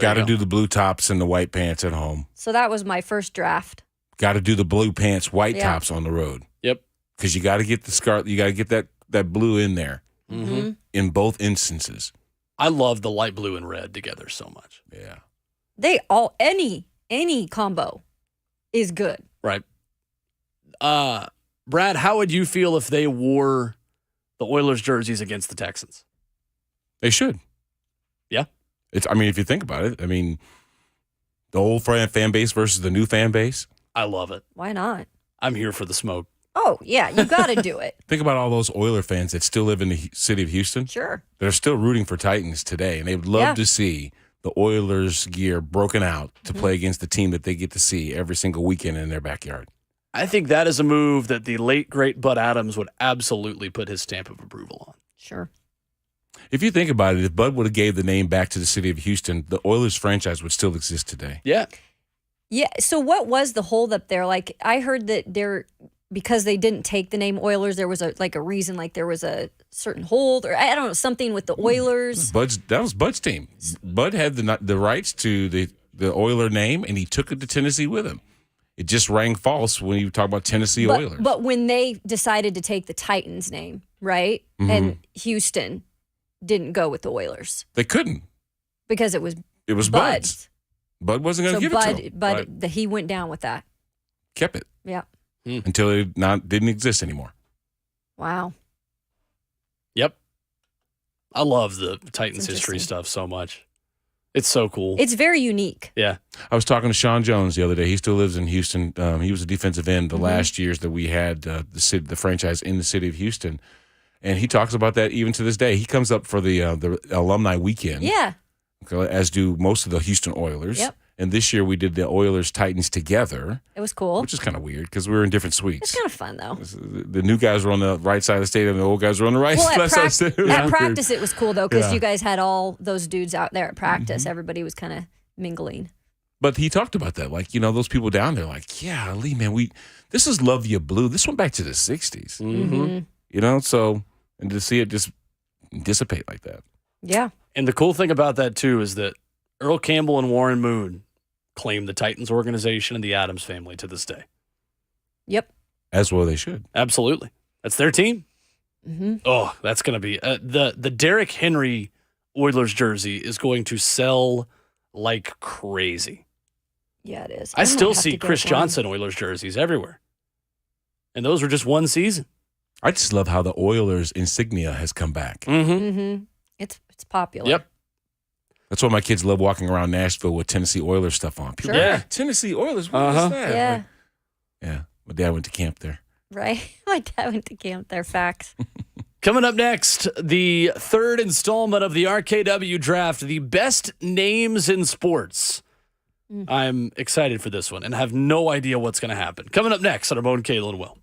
Got to do the blue tops and the white pants at home. So that was my first draft. Got to do the blue pants, white Yeah. tops on the road. Yep. Because you got to get the scarlet. You got to get that blue in there in both instances. I love the light blue and red together so much. Yeah. They all, any combo is good. Right. Brad, how would you feel if they wore the Oilers jerseys against the Texans? They should. Yeah. If you think about it, the old fan base versus the new fan base. I love it. Why not? I'm here for the smoke. Oh, yeah, you got to do it. Think about all those Oiler fans that still live in the city of Houston. Sure. That are still rooting for Titans today, and they would love to see the Oilers gear broken out to play against the team that they get to see every single weekend in their backyard. I think that is a move that the late, great Bud Adams would absolutely put his stamp of approval on. Sure. If you think about it, if Bud would have gave the name back to the city of Houston, the Oilers franchise would still exist today. Yeah. Yeah, so what was the holdup there? Like, I heard that because they didn't take the name Oilers, there was a reason, like there was a certain hold, or I don't know, something with the Oilers. That was Bud's team. Bud had the rights to the Oiler name, and he took it to Tennessee with him. It just rang false when you talk about Tennessee Oilers. But when they decided to take the Titans name, right, and Houston didn't go with the Oilers. They couldn't. Because it was Bud's. Bud wasn't going to give it to him. But he went down with that. Kept it. Yeah. Until it didn't exist anymore. Wow. Yep. I love the Titans history stuff so much. It's so cool. It's very unique. Yeah. I was talking to Sean Jones the other day. He still lives in Houston. He was a defensive end the last years that we had the franchise in the city of Houston. And he talks about that even to this day. He comes up for the alumni weekend. Yeah. As do most of the Houston Oilers. Yep. And this year we did the Oilers Titans together. It was cool. Which is kind of weird because we were in different suites. It's kind of fun, though. The new guys were on the right side of the stadium, and the old guys were on the right side of the stadium. At practice, it was cool, though, because Yeah. you guys had all those dudes out there at practice. Everybody was kind of mingling. But he talked about that. Like, those people down there, like, yeah, Lee, man, this is Love You Blue. This went back to the 60s. So, and to see it just dissipate like that. Yeah. And the cool thing about that, too, is that Earl Campbell and Warren Moon claim the Titans organization and the Adams family to this day. Yep. As well they should. Absolutely. That's their team. Mm-hmm. Oh, that's going to be the Derrick Henry Oilers jersey is going to sell like crazy. Yeah, it is. I still might have see to get Chris one. Johnson Oilers jerseys everywhere. And those were just one season. I just love how the Oilers insignia has come back. Mm-hmm. Mm-hmm. It's popular. Yep. That's why my kids love walking around Nashville with Tennessee Oilers stuff on. People, Sure. Yeah. Tennessee Oilers, what is Uh-huh. that? Yeah. Like, yeah. My dad went to camp there. Right. My dad went to camp there. Facts. Coming up next, the third installment of the RKW draft, the best names in sports. I'm excited for this one and have no idea what's going to happen. Coming up next on Ramon, Kayla, and Will.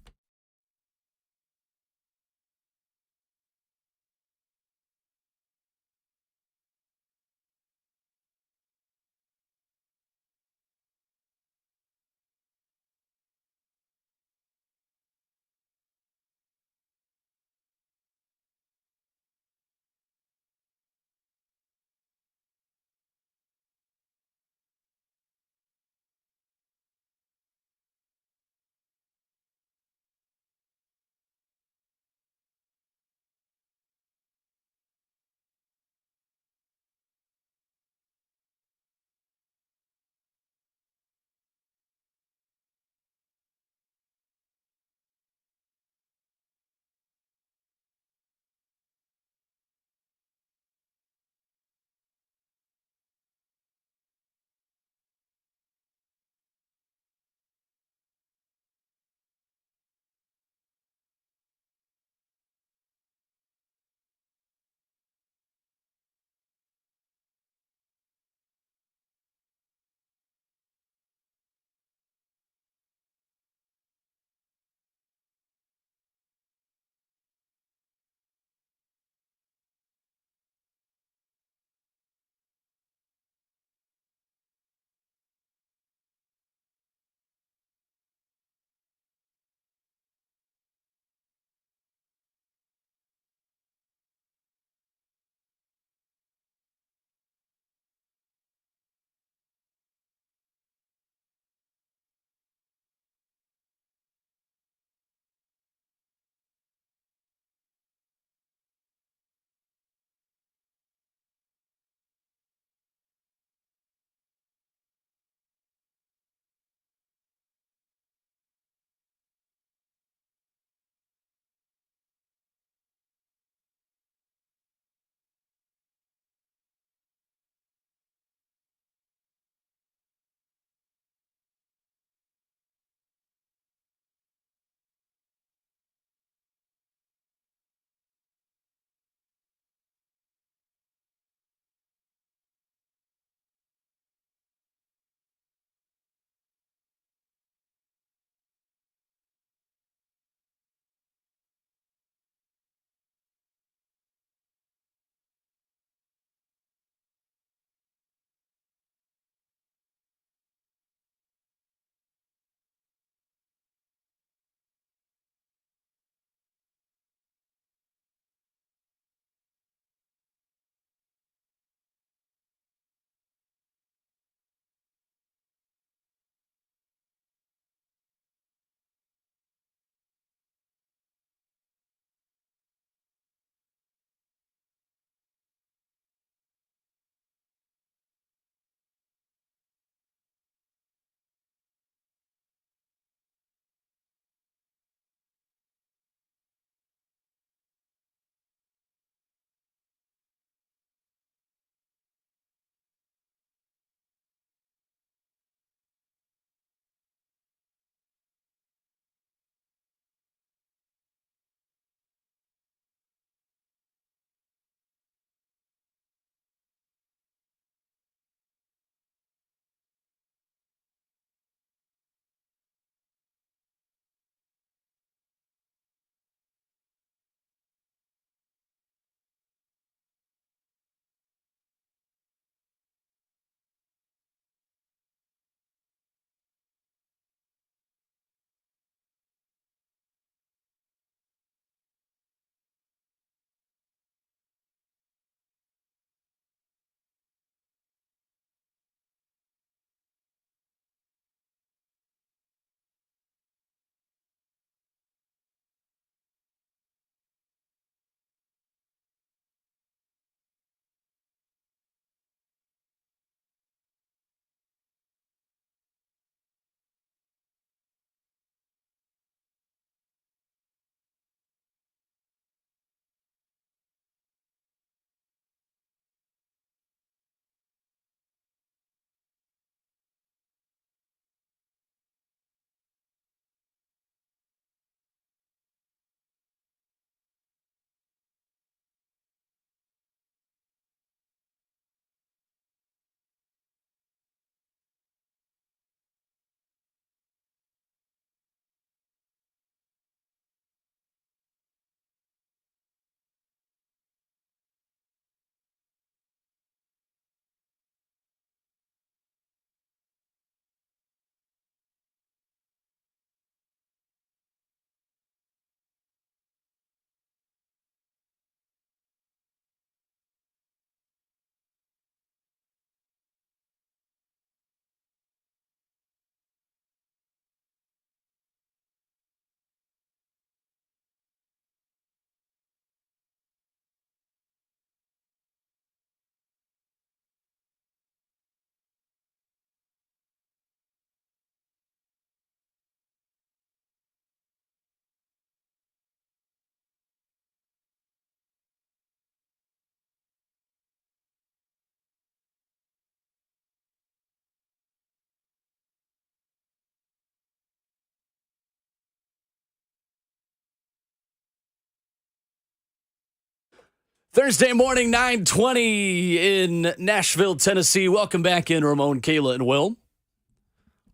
Thursday morning, 9:20 in Nashville, Tennessee. Welcome back in, Ramon, Kayla, and Will.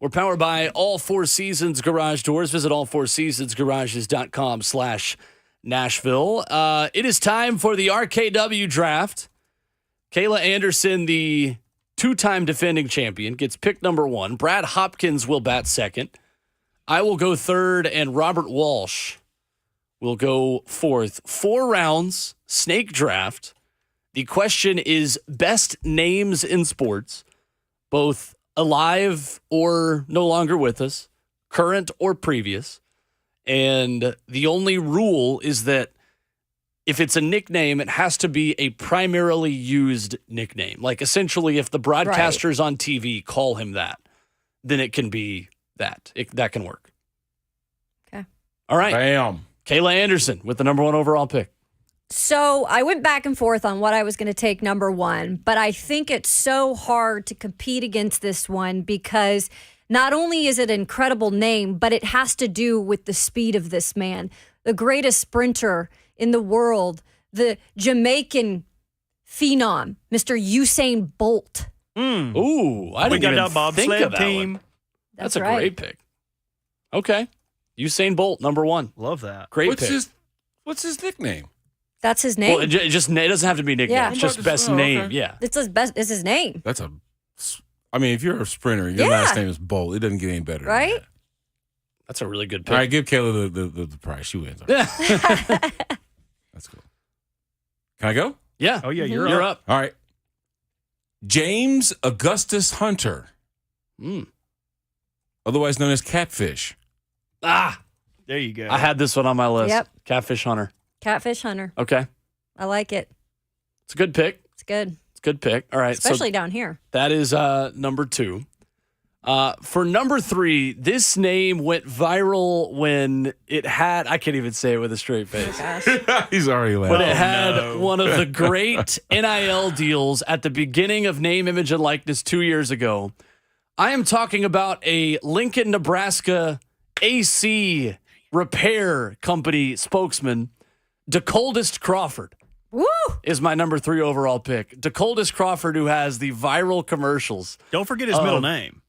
We're powered by All Four Seasons Garage Doors. Visit allfourseasonsgarages.com/Nashville. It is time for the RKW draft. Kayla Anderson, the two-time defending champion, gets pick number 1. Brad Hopkins will bat second. I will go third, and Robert Walsh will go fourth. 4 rounds, snake draft. The question is best names in sports, both alive or no longer with us, current or previous. And the only rule is that if it's a nickname, it has to be a primarily used nickname. Like essentially, if the broadcasters on TV call him that, then it can be that. That can work. Okay. All right. Bam. Kayla Anderson with the number 1 overall pick. So I went back and forth on what I was going to take number 1, but I think it's so hard to compete against this one because not only is it an incredible name, but it has to do with the speed of this man, the greatest sprinter in the world, the Jamaican phenom, Mr. Usain Bolt. Ooh, I didn't even think of that one. That's a great pick. Okay. Usain Bolt, number 1. Love that. Great pick. What's his nickname? That's his name. Well, it doesn't have to be nickname. Yeah. It's just best name. Okay. Yeah. It's his name. I mean, if you're a sprinter, your last name is Bolt. It doesn't get any better. Right? That's a really good pick. All right, give Kayla the prize. She wins. That's cool. Can I go? Yeah. Oh, yeah, you're up. All right. James Augustus Hunter, otherwise known as Catfish. Ah, there you go. I had this one on my list. Yep. Catfish Hunter. Catfish Hunter. Okay. I like it. It's a good pick. It's good. It's a good pick. All right. Especially down here. That is number 2. For number 3, this name went viral when it had, I can't even say it with a straight face. Oh, gosh. He's already laughing. But it had one of the great NIL deals at the beginning of Name, Image, and Likeness 2 years ago. I am talking about a Lincoln, Nebraska AC repair company spokesman, DeColdest Crawford. Woo! Is my number 3 overall pick. DeColdest Crawford, who has the viral commercials. Don't forget his middle name.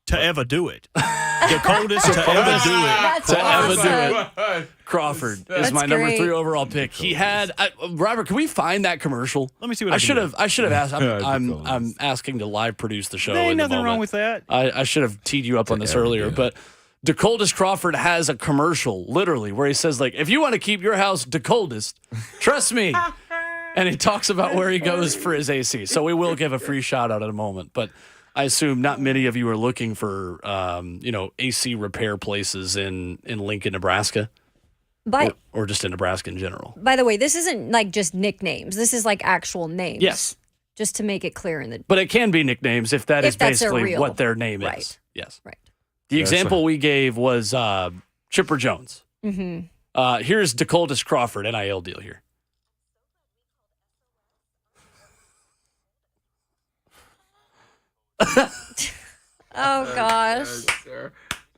To ever do it. DeColdest to ever do it. That's To awesome. ever do it. Crawford is That's my number great. 3 overall pick. He had Robert. Can we find that commercial? Let me see what I I can should do. have. I should have asked. I'm asking to live produce the show. There ain't in the nothing wrong moment. with that. I should have teed you up on this earlier, but DeColdest Crawford has a commercial, literally, where he says, like, if you want to keep your house DeColdest, trust me. And he talks about where he goes for his AC. So we will give a free shout out in a moment. But I assume not many of you are looking for, AC repair places in Lincoln, Nebraska, or just in Nebraska in general. By the way, this isn't like just nicknames. This is like actual names. Yes. Just to make it clear in the. But it can be nicknames if that is that's their basically real- what their name right. is. Yes. Right. The example we gave was Chipper Jones. Mm-hmm. Here's DeColdest Crawford, NIL deal here. Oh gosh.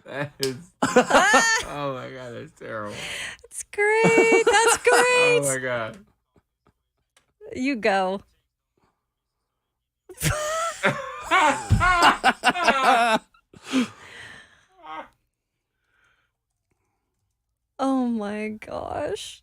That is. Oh my God, that's terrible. That's great. That's great. Oh my God. You go. Oh my gosh.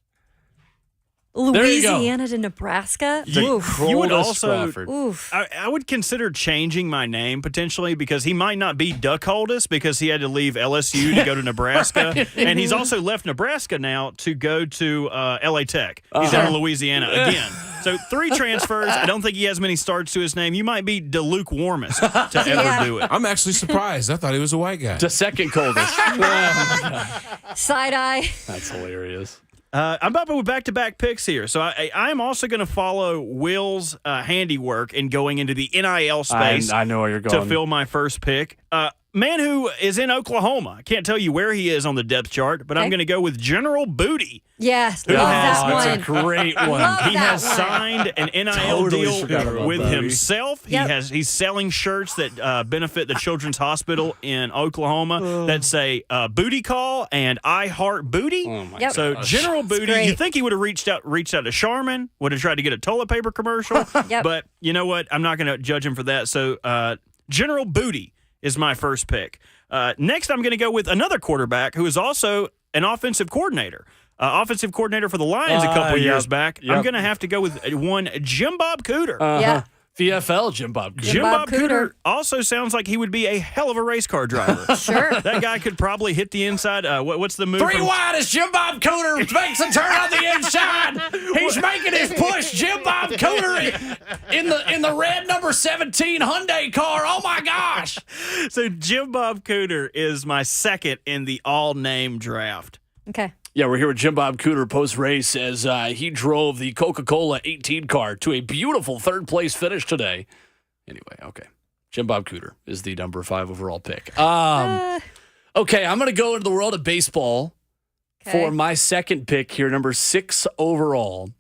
There you go. Louisiana to Nebraska? Oof. You would DeColdest also, Crawford. Oof. I would consider changing my name potentially because he might not be DeColdest because he had to leave LSU to go to Nebraska. And he's also left Nebraska now to go to LA Tech. He's down in Louisiana again. So 3 transfers. I don't think he has many starts to his name. You might be the lukewarmest to ever do it. I'm actually surprised. I thought he was a white guy. The second coldest. Side eye. That's hilarious. I'm up with back-to-back picks here. So I'm also going to follow Will's handiwork in going into the NIL space. I know where you're going. To fill my first pick. man who is in Oklahoma. I can't tell you where he is on the depth chart, but I'm going to go with General Booty. Yes, Who love has- that one. That's a great one. Love He that has one. signed an NIL Totally forgot deal about with that. himself. Yep. He's selling shirts that benefit the Children's Hospital in Oklahoma that say "Booty Call" and "I Heart Booty." Oh my Yep. So General Booty, great. you think he would have reached out to Charmin, would have tried to get a toilet paper commercial, Yep. but you know what? I'm not going to judge him for that. So General Booty is my first pick. Next, I'm going to go with another quarterback who is also an offensive coordinator. Offensive coordinator for the Lions a couple years back. Yep. I'm going to have to go with one Jim Bob Cooter. Yeah. VFL Jim Bob Cooter. Jim Bob Bob Cooter Cooter also sounds like he would be a hell of a race car driver. Sure. That guy could probably hit the inside. What's the move? Three from- wide as Jim Bob Cooter makes a turn on the inside. He's making his push. Jim Bob Cooter in the red number 17 Hyundai car. Oh my gosh! So Jim Bob Cooter is my second in the all-name draft. Okay. Yeah, we're here with Jim Bob Cooter post-race as he drove the Coca-Cola 18 car to a beautiful third-place finish today. Anyway, okay. Jim Bob Cooter is the number 5 overall pick. Okay, I'm going to go into the world of baseball for my second pick here, number 6 overall.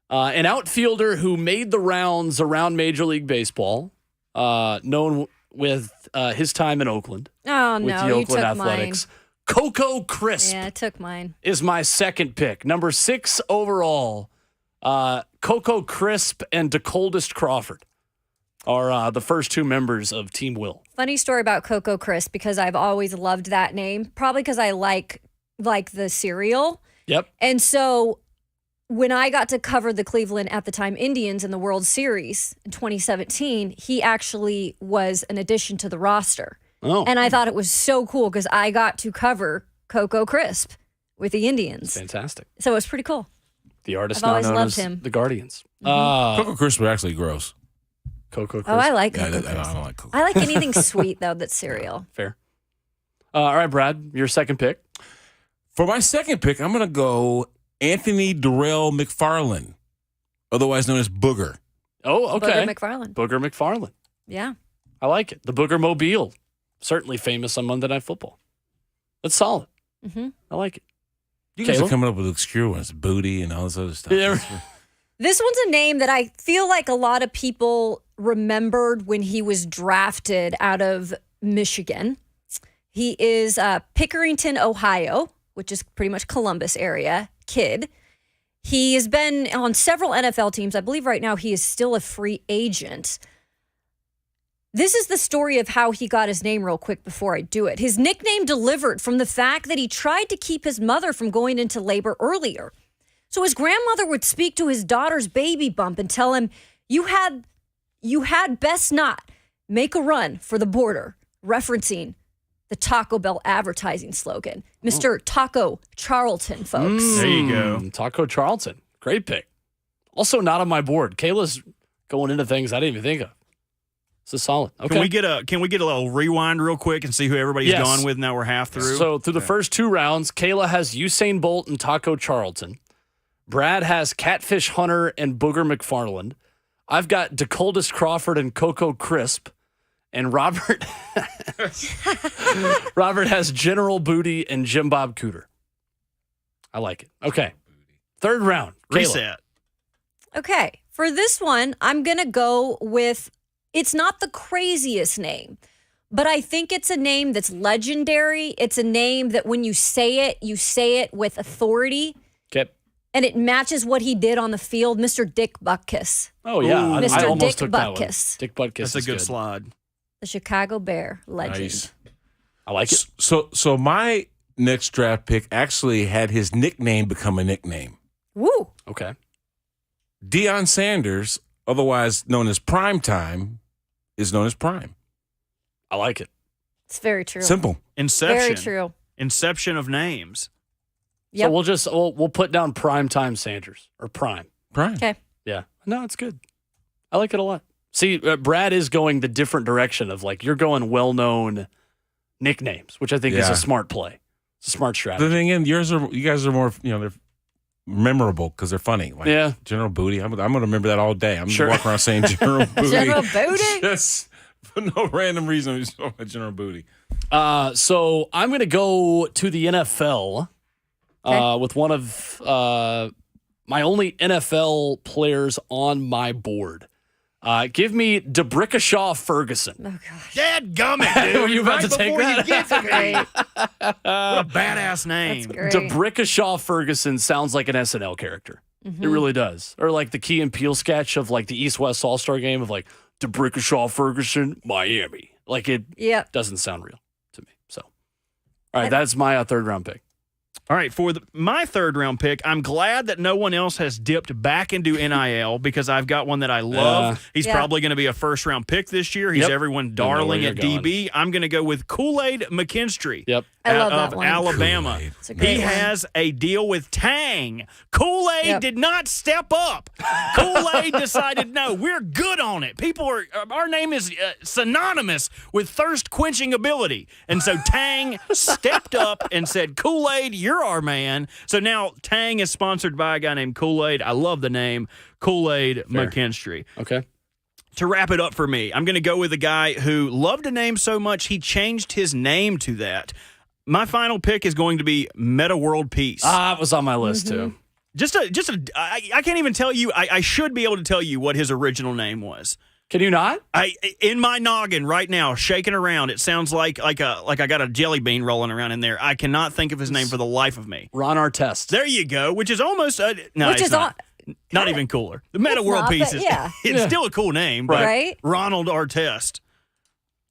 An outfielder who made the rounds around Major League Baseball, known with his time in Oakland. Oh, with no, the you Oakland took Athletics. Coco Crisp mine. Yeah, I took mine. is my second pick. Number 6 overall, Coco Crisp and DeColdest Crawford are the first 2 members of Team Will. Funny story about Coco Crisp because I've always loved that name. Probably because I like the cereal. Yep. And so when I got to cover the Cleveland at the time Indians in the World Series in 2017, he actually was an addition to the roster. Oh, And I thought it was so cool because I got to cover Coco Crisp with the Indians. fantastic. So it was pretty cool. The artist I've now always known loved as him. the Guardians. Cocoa Crisp are actually gross. Coco Crisp. Oh, I like Yeah, Coco I Crisp. don't like Cocoa. I like anything sweet, though, that's cereal. Fair. All right, Brad, your second pick. For my second pick, I'm going to go Anthony Darrell McFarland, otherwise known as Booger. Oh, okay. Booger McFarland. Booger McFarland. Yeah. I like it. The Booger Mobile. Certainly famous on Monday Night Football. That's solid. Mm-hmm. I like it. You guys Caleb? are coming up with obscure ones, booty and all this other stuff. Yeah. This one's a name that I feel like a lot of people remembered when he was drafted out of Michigan. He is Pickerington, Ohio, which is pretty much Columbus area kid. He has been on several NFL teams. I believe right now he is still a free agent. This is the story of how he got his name real quick before I do it. His nickname delivered from the fact that he tried to keep his mother from going into labor earlier. So his grandmother would speak to his daughter's baby bump and tell him, you had best not make a run for the border, referencing the Taco Bell advertising slogan. Mr. Taco Charlton, folks. There you go. Taco Charlton. Great pick. Also not on my board. Kayla's going into things I didn't even think of. This is solid. Okay. Can we get a little rewind real quick and see who everybody's Yes. gone with? Now we're half through. So through the first 2 rounds, Kayla has Usain Bolt and Taco Charlton. Brad has Catfish Hunter and Booger McFarland. I've got DeColdest Crawford and Coco Crisp. And Robert has General Booty and Jim Bob Cooter. I like it. Okay. 3rd round. Kayla. Reset. Okay, for this one, I'm going to go with, it's not the craziest name, but I think it's a name that's legendary. It's a name that when you say it with authority. Okay. And it matches what he did on the field, Mr. Dick Butkus. Oh, yeah. Ooh. I Mr. almost Dick took that one. Butkus. Dick Butkus That's a is good slide. The Chicago Bear legend. Nice. I like it. So my next draft pick actually had his nickname become a nickname. Woo. Okay. Deion Sanders, otherwise known as Prime Time, is known as Prime. I like it. It's very true. Simple. Inception. Very true. Inception of names. Yep. So we'll put down Prime Time Sanders or Prime. Prime. Okay. Yeah. No, it's good. I like it a lot. See, Brad is going the different direction of like you're going well-known nicknames, which I think is Yeah. a smart play. It's a smart The strategy. thing is, you guys are more, they're memorable because they're funny. Like Yeah. General Booty. I'm going to remember that all day. I'm Sure. going to walk around saying General Booty. General Booty? Just For no random reason, we just talking about General Booty. So I'm going to go to the NFL with one of my only NFL players on my board. Give me DeBrickashaw Ferguson. Oh gosh. Dadgummit, dude. Were you about right to take before that? You get to me. Great. What a badass name. Great. DeBrickashaw Ferguson sounds like an SNL character. It really does. Or like the Key and Peele sketch of like the East-West All-Star game of like DeBrickashaw Ferguson, Miami. Like it doesn't sound real to me. So, all right, that's my third round pick. All right, for my third round pick, I'm glad that no one else has dipped back into NIL because I've got one that I love. He's probably going to be a first round pick this year. He's everyone's darling at DB. I'm going to go with Kool-Aid McKinstry. I love of that one. Alabama. He has a deal with Tang. Kool-Aid did not step up. Kool-Aid decided, no, we're good on it. Our name is synonymous with thirst quenching ability. And so Tang stepped up and said, Kool-Aid, you're our man. So now Tang is sponsored by a guy named Kool-Aid. I love the name Kool-Aid McKinstry. Okay. To wrap it up for me, I'm going to go with a guy who loved a name so much he changed his name to that. My final pick is going to be Meta World Peace. It was on my list too. I can't even tell you. I should be able to tell you what his original name was. Can you not? In my noggin right now, shaking around, it sounds like I got a jelly bean rolling around in there. I cannot think of his name for the life of me. Ron Artest. There you go. Which is almost no, Which it's is not. Not even cooler. The Meta World Peace is it's still a cool name, but Right? Ronald Artest.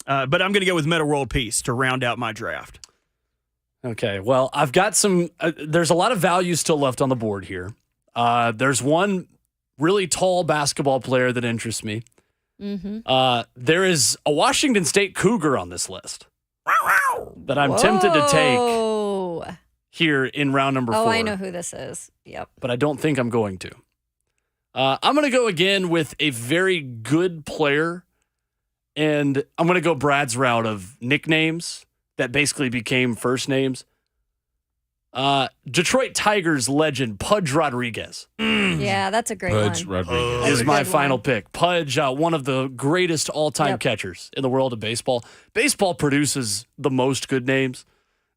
But I'm going to go with Meta World Peace to round out my draft. Okay, well, I've got some. There's a lot of value still left on the board here. There's one really tall basketball player that interests me. There is a Washington State Cougar on this list that I'm tempted to take here in round number 4. Oh, I know who this is. Yep. But I don't think I'm going to. I'm going to go again with a very good player, and I'm going to go Brad's route of nicknames that basically became first names. Detroit Tigers legend Pudge Rodriguez. Yeah, that's a great Pudge one. Rodriguez. Is my final pick. Pudge, one of the greatest all-time catchers in the world of baseball. Baseball produces the most good names.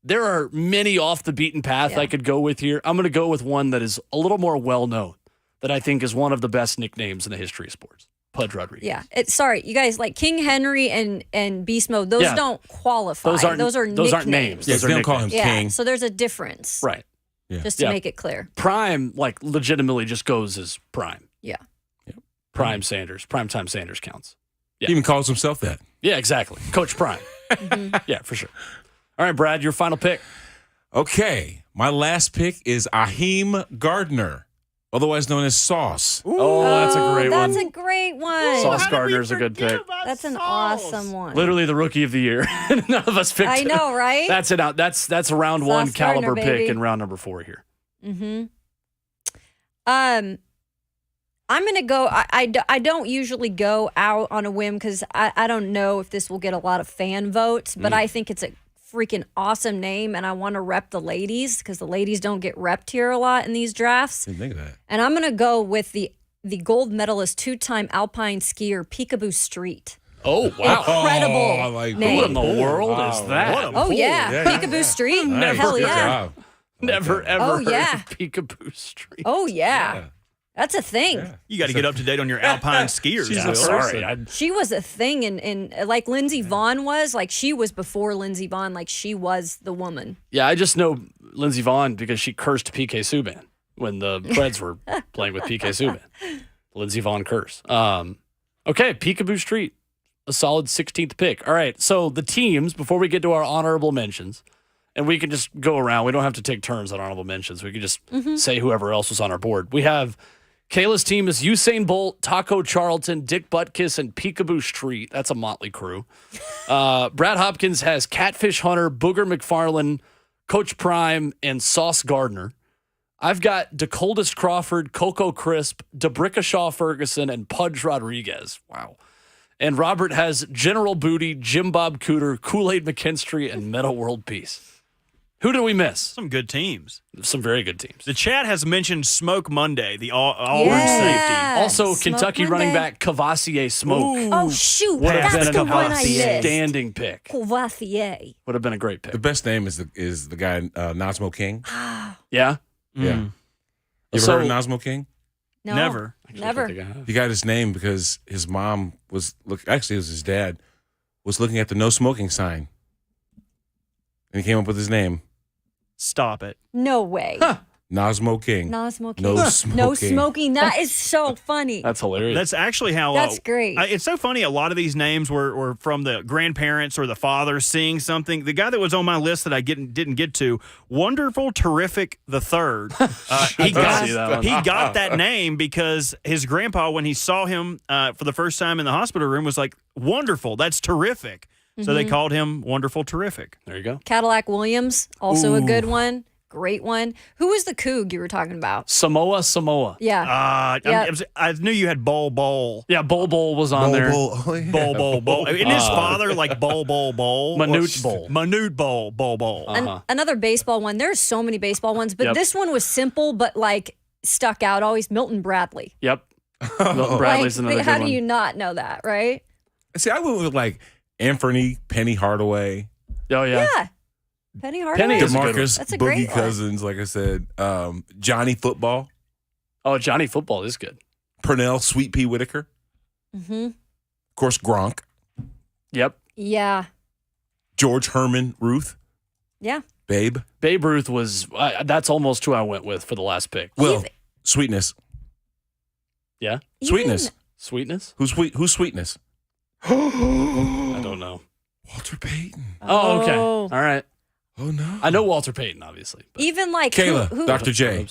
There are many off the beaten path I could go with here. I'm going to go with one that is a little more well-known, that I think is one of the best nicknames in the history of sports. Pudge Rodriguez. Yeah. Sorry, you guys, like King Henry and Beast Mode, those don't qualify. Those are names. Yes, they don't call him King. So there's a difference. Right. Yeah. Just to make it clear. Prime, like, legitimately just goes as Prime. Yeah. Prime Sanders. Primetime Sanders counts. Yeah. He even calls himself that. Yeah, exactly. Coach Prime. Yeah, for sure. All right, Brad, your final pick. Okay. My last pick is Aheem Gardner, otherwise known as Sauce. Oh, that's a great one. That's a great one. Sauce Gardner is a good pick. That's an awesome one. Literally the rookie of the year. None of us picked I him. know, right? That's it out. That's a round Sauce one caliber Gardner, pick baby. in round number 4 here. I'm going to go. I don't usually go out on a whim because I don't know if this will get a lot of fan votes, but I think it's a freaking awesome name, and I want to rep the ladies because the ladies don't get repped here a lot in these drafts. Didn't think of that. And I'm going to go with the gold medalist, 2-time alpine skier, Peekaboo Street. Oh, wow. Incredible I like name. What in the world is that? What a Oh, yeah. Yeah, Peekaboo Street. Never Hell Good yeah. job. Never, ever Oh, heard yeah. of Peekaboo Street. Oh, yeah. That's a thing. You got to get up to date on your alpine skiers. She's Will. a Sorry. She was a thing, and like Lindsey Vonn was, like she was before Lindsey Vonn, like she was the woman. Yeah, I just know Lindsey Vonn because she cursed PK Subban when the Preds were playing with PK Subban. Lindsey Vonn curse. Okay, Peekaboo Street, a solid 16th pick. All right, so the teams, before we get to our honorable mentions, and we can just go around. We don't have to take turns on honorable mentions. We can just say whoever else was on our board. We have Kayla's team is Usain Bolt, Taco Charlton, Dick Butkus, and Peekaboo Street. That's a motley crew. Brad Hopkins has Catfish Hunter, Booger McFarlane, Coach Prime, and Sauce Gardner. I've got DeColdest Crawford, Coco Crisp, DeBrickashaw Ferguson, and Pudge Rodriguez. Wow. And Robert has General Booty, Jim Bob Cooter, Kool-Aid McKinstry, and Meta World Peace. Who did we miss? Some good teams. Some very good teams. The chat has mentioned Smoke Monday, the Auburn Yeah. safety. Also, Smoke Kentucky Monday. running back Cavassier Smoke. Oh, shoot. Would have That's been the an one I missed. outstanding pick. Courvoisier. Would have been a great pick. The best name is the guy Nazmo King. Yeah? Yeah. You ever So- heard of Nazmo King? No. Never. Never. He got his name because his mom actually it was his dad, was looking at the no smoking sign. And he came up with his name, Stop it. No way. Nazmo King. No smoking. No No smoking. smoking. That is so funny. That's hilarious. That's actually how. That's great. It's so funny. A lot of these names were from the grandparents or the father seeing something. The guy that was on my list that I didn't get to, Wonderful Terrific the Third. He see that one. got that name because his grandpa, when he saw him for the first time in the hospital room, was like, "Wonderful, that's terrific." So they called him Wonderful Terrific. There you go. Cadillac Williams, also a good one. Great one. Who was the Coug you were talking about? Samoa. Yeah. Yeah. I knew you had Bol. Yeah, Bol was on there. Bol. Isn't his father like Bol? Manute Bol. Manute Bol. Another baseball one. There's so many baseball ones, but Yep. this one was simple, but like stuck out always. Milton Bradley. Yep. Milton Bradley's Like, another how good one. do you not know that, right? See, I went with like Anthony Penny Hardaway, Oh, yeah. Yeah. Penny Hardaway. Penny is a good one. DeMarcus That's a great Boogie one. Cousins, like I said, Johnny Football, Oh, Johnny Football is good. Purnell Sweet Pea Whitaker, Mm-hmm. of course Gronk, Yep. Yeah. George Herman Ruth, Yeah. Babe. Babe Ruth was, that's almost who I went with for the last pick. Well, Sweetness. Yeah. Sweetness. Sweetness? Who's Sweetness? I don't know. Walter Payton. Oh, okay. Oh. All right. Oh no. I know Walter Payton, obviously. but- Even like Kayla, who Dr. J.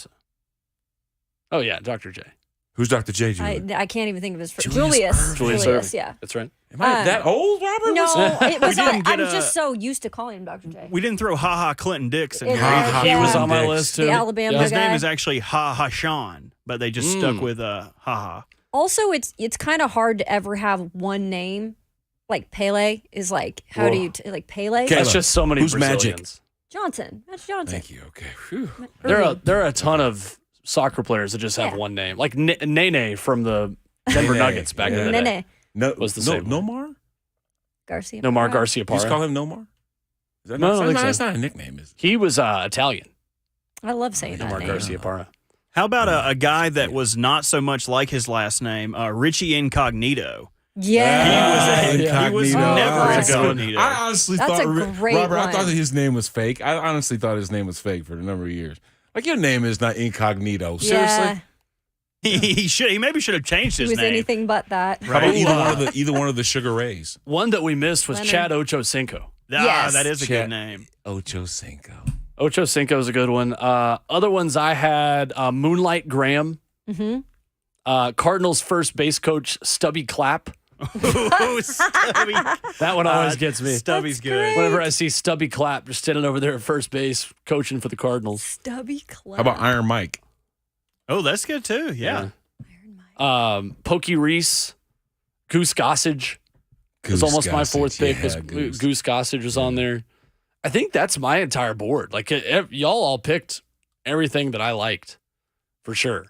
Oh, yeah, Dr. J. Who's Dr. J? Julie? I can't even think of his first. Julius Julius. Irving. Yeah. That's right. Am I that old, Robert? No, it was. didn't get I'm a- just so used to calling him Dr. J. We didn't throw Ha Ha Clinton Dix in It here was- either. He Yeah. was on my Dix. list, too. The Alabama His guy. name is actually Ha Ha Sean, but they just stuck with Ha Ha. Also, it's kind of hard to ever have one name. Like Pele is like, how do you like Pele? Okay. That's Kayla, just so many who's Brazilians. Johnson. That's Johnson. Thank you. Okay. Whew. There are a ton of soccer players that just have Yeah. one name. Like Nene from the Denver Nene, Nuggets back in the day. Nene No, Was the no, same one. Nomar? Garcia. Nomar Parra. Garcia You just Parra. call him Nomar? Is that No, I not, don't think that's so. not a nickname, is it? He was Italian. I love saying that Nomar name. Garcia Parra. How about a guy that was not so much like his last name, Richie Incognito? Yeah. He was Incognito. never That's a good one. Incognito. I honestly That's thought, a great Robert, I one. thought that his name was fake. I honestly thought his name was fake for a number of years. Like, your name is not Incognito. Seriously? Yeah. He maybe should have changed He his was name. anything but that. How about Right. either one of the Sugar Rays? One that we missed was Leonard. Chad Ochocinco. Yes. That is a Chet. good name. Ocho Cinco. Ochocinco is a good one. Other ones I had Moonlight Graham. Mm-hmm. Cardinals first base coach Stubby Clapp. Ooh, Stubby. That one always gets me. Stubby's That's good. great. Whenever I see Stubby Clapp just standing over there at first base coaching for the Cardinals. Stubby Clap. How about Iron Mike? Oh, that's good too. Yeah. Pokey Reese, Goose Gossage. It was Goose almost my Gossage. fourth pick. Yeah, Was Goose Gossage was on there. I think that's my entire board. Like y'all all picked everything that I liked, for sure.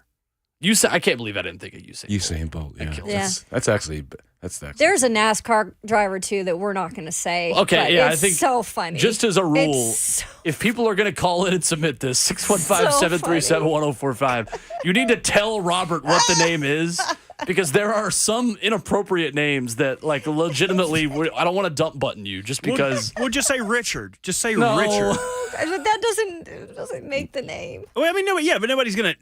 I can't believe I didn't think of Usain. Usain Bolt. Yeah. killed it. That's actually that's There's a NASCAR driver too that we're not going to say. Okay, but yeah, I it's think so funny. Just as a rule, It's so if people are going to call in and submit this, 615-737-1045, you need to tell Robert what the name is, because there are some inappropriate names that, like, legitimately, I don't want to dump button you just because. We'll just say Richard. Just say No. Richard. But that doesn't make the name. Well, I mean, but nobody's gonna.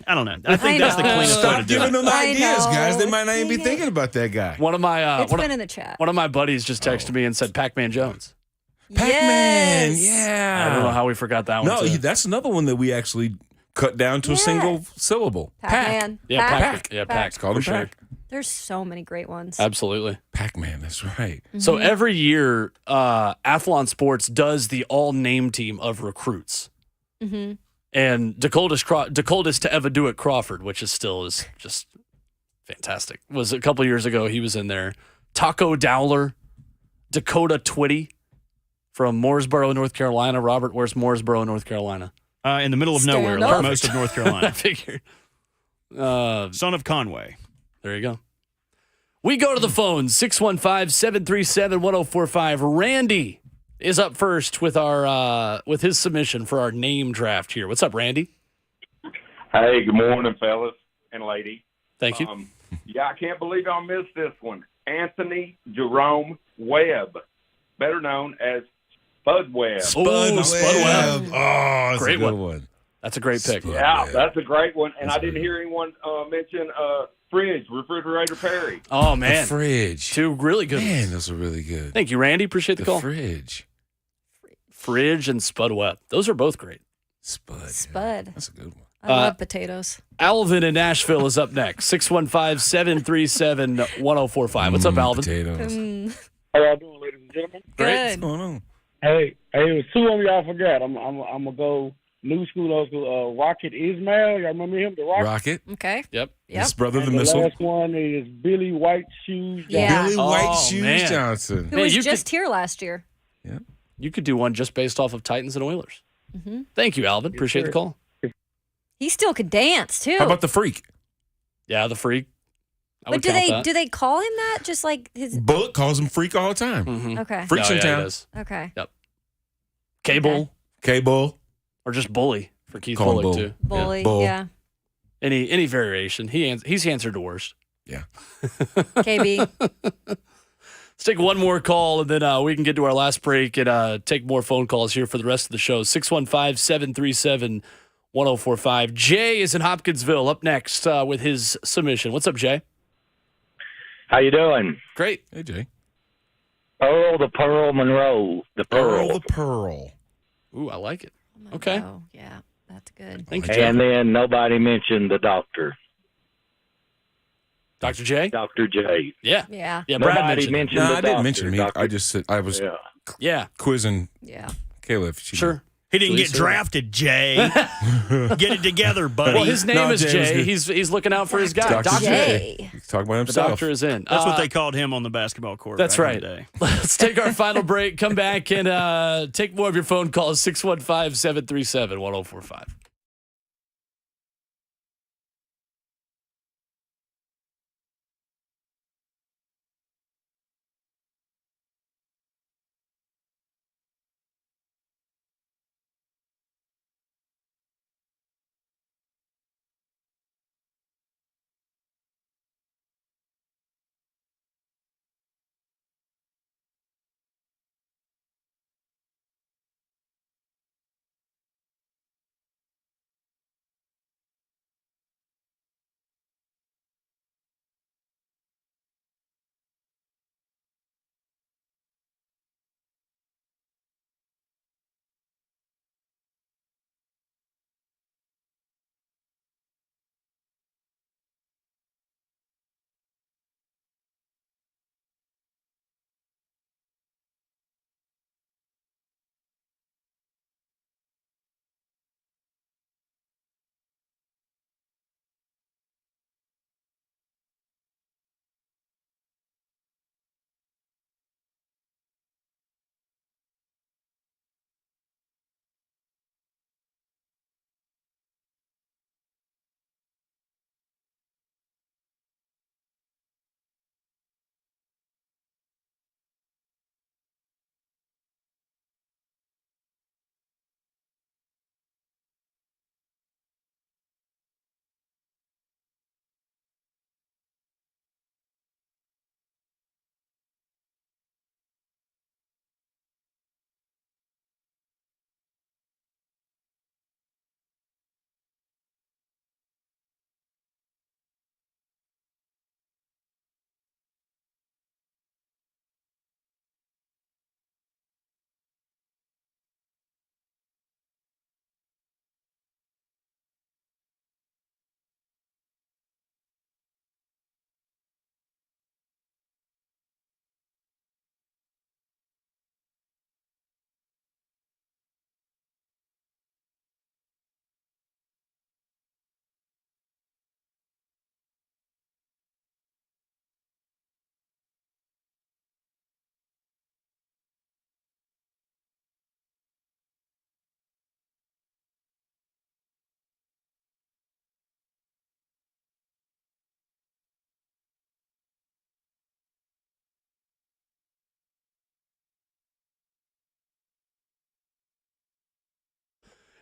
I don't know. I think I that's the know. cleanest way to Stop do giving it. them I ideas, know. guys. They might not even be Dang it. thinking about that guy. One of my It's been in the chat. one of my buddies just texted me and said Pac-Man Jones. Pac-Man. Yes. I don't know Yeah. how we forgot that one. No, too. that's another one that we actually cut down to a Yeah. single syllable. Pac-Man. Yeah, Pac. Yeah, Pac. Pac. It's called for him sure. Pac. There's so many great ones. Absolutely. Pac-Man, that's right. So every year, Athlon Sports does the all-name team of recruits. Mm-hmm. And Dakotas to Eva Dewitt Crawford, which is just fantastic, was a couple years ago. He was in there. Taco Dowler, Dakota Twitty from Mooresboro, North Carolina. Robert, where's Mooresboro, North Carolina? In the middle of Stand nowhere, up. like most of North I Carolina. figured. Son of Conway. There you go. We go to the phone, 615-737-1045. Randy is up first with our with his submission for our name draft here. What's up, Randy? Hey, good morning, fellas and lady. Thank you. I can't believe I missed this one. Anthony Jerome Webb, better known as Spud Webb. Spud Webb. Oh, that's Great a good one. That's a great pick. Yeah, that's a great one. And I didn't hear anyone mention Fridge, Refrigerator Perry. Oh, man. The fridge. Two really good Man, ones. those are really good. Thank you, Randy. Appreciate the call. Fridge. Fridge and Spud Webb. Those are both great. Spud. Spud. Yeah. That's a good one. I love potatoes. Alvin in Nashville is up next. 615-737-1045. What's up, Alvin? Potatoes. How y'all doing, ladies and gentlemen? Great. What's Good. going on? Hey, it was two of y'all forgot. I'm gonna go new school, old school. Rocket Ismail, y'all remember him? The Rocket. Rocket. Okay. Yep. Yep. His brother, the And the missile. last one is Billy White Shoes. Yeah. Billy White Oh, Shoes man. Johnson. Who Man, was you just here last year. You could do one just based off of Titans and Oilers. Thank you, Alvin. Appreciate the call. He still could dance too. How about the freak? Yeah, the freak. I but would do count they that. do they call him that? Just like his. Bullock calls him freak all the time. Mhm. Okay. Freaks Oh, in yeah, he town. does. Okay. K-Bull K-Bull. or just Bully for Keith Call him Bullock, Bull. too. Bully. Bull. Yeah. Any variation. He's answered to worst. Yeah. KB. Let's take one more call, and then we can get to our last break and take more phone calls here for the rest of the show. 615-737-1045. Jay is in Hopkinsville up next with his submission. What's up, Jay? How you doing? Great. Hey, Jay. Earl the Pearl Monroe. The Earl the Pearl. Ooh, I like it. Okay. Oh, yeah. That's good. Thank you, Jay. And then nobody mentioned the doctor, Dr. J? Dr. J. Yeah. Yeah. Yeah, Brad Nobody mentioned it. mentioned No, the I didn't doctor, mention me. Dr. I just said I was Yeah. Yeah. quizzing Yeah. Kayla. If she Sure. He didn't Please, get sir. drafted, Jay. Get it together, buddy. Well, his name No, is Jay was Jay. good. He's looking out for his guy. Dr. Dr. J. J. He's talking about The himself. doctor is in. That's what they called him on the basketball court. That's back right. In the day. Let's take our final break. Come back and take more of your phone calls. 615-737-1045.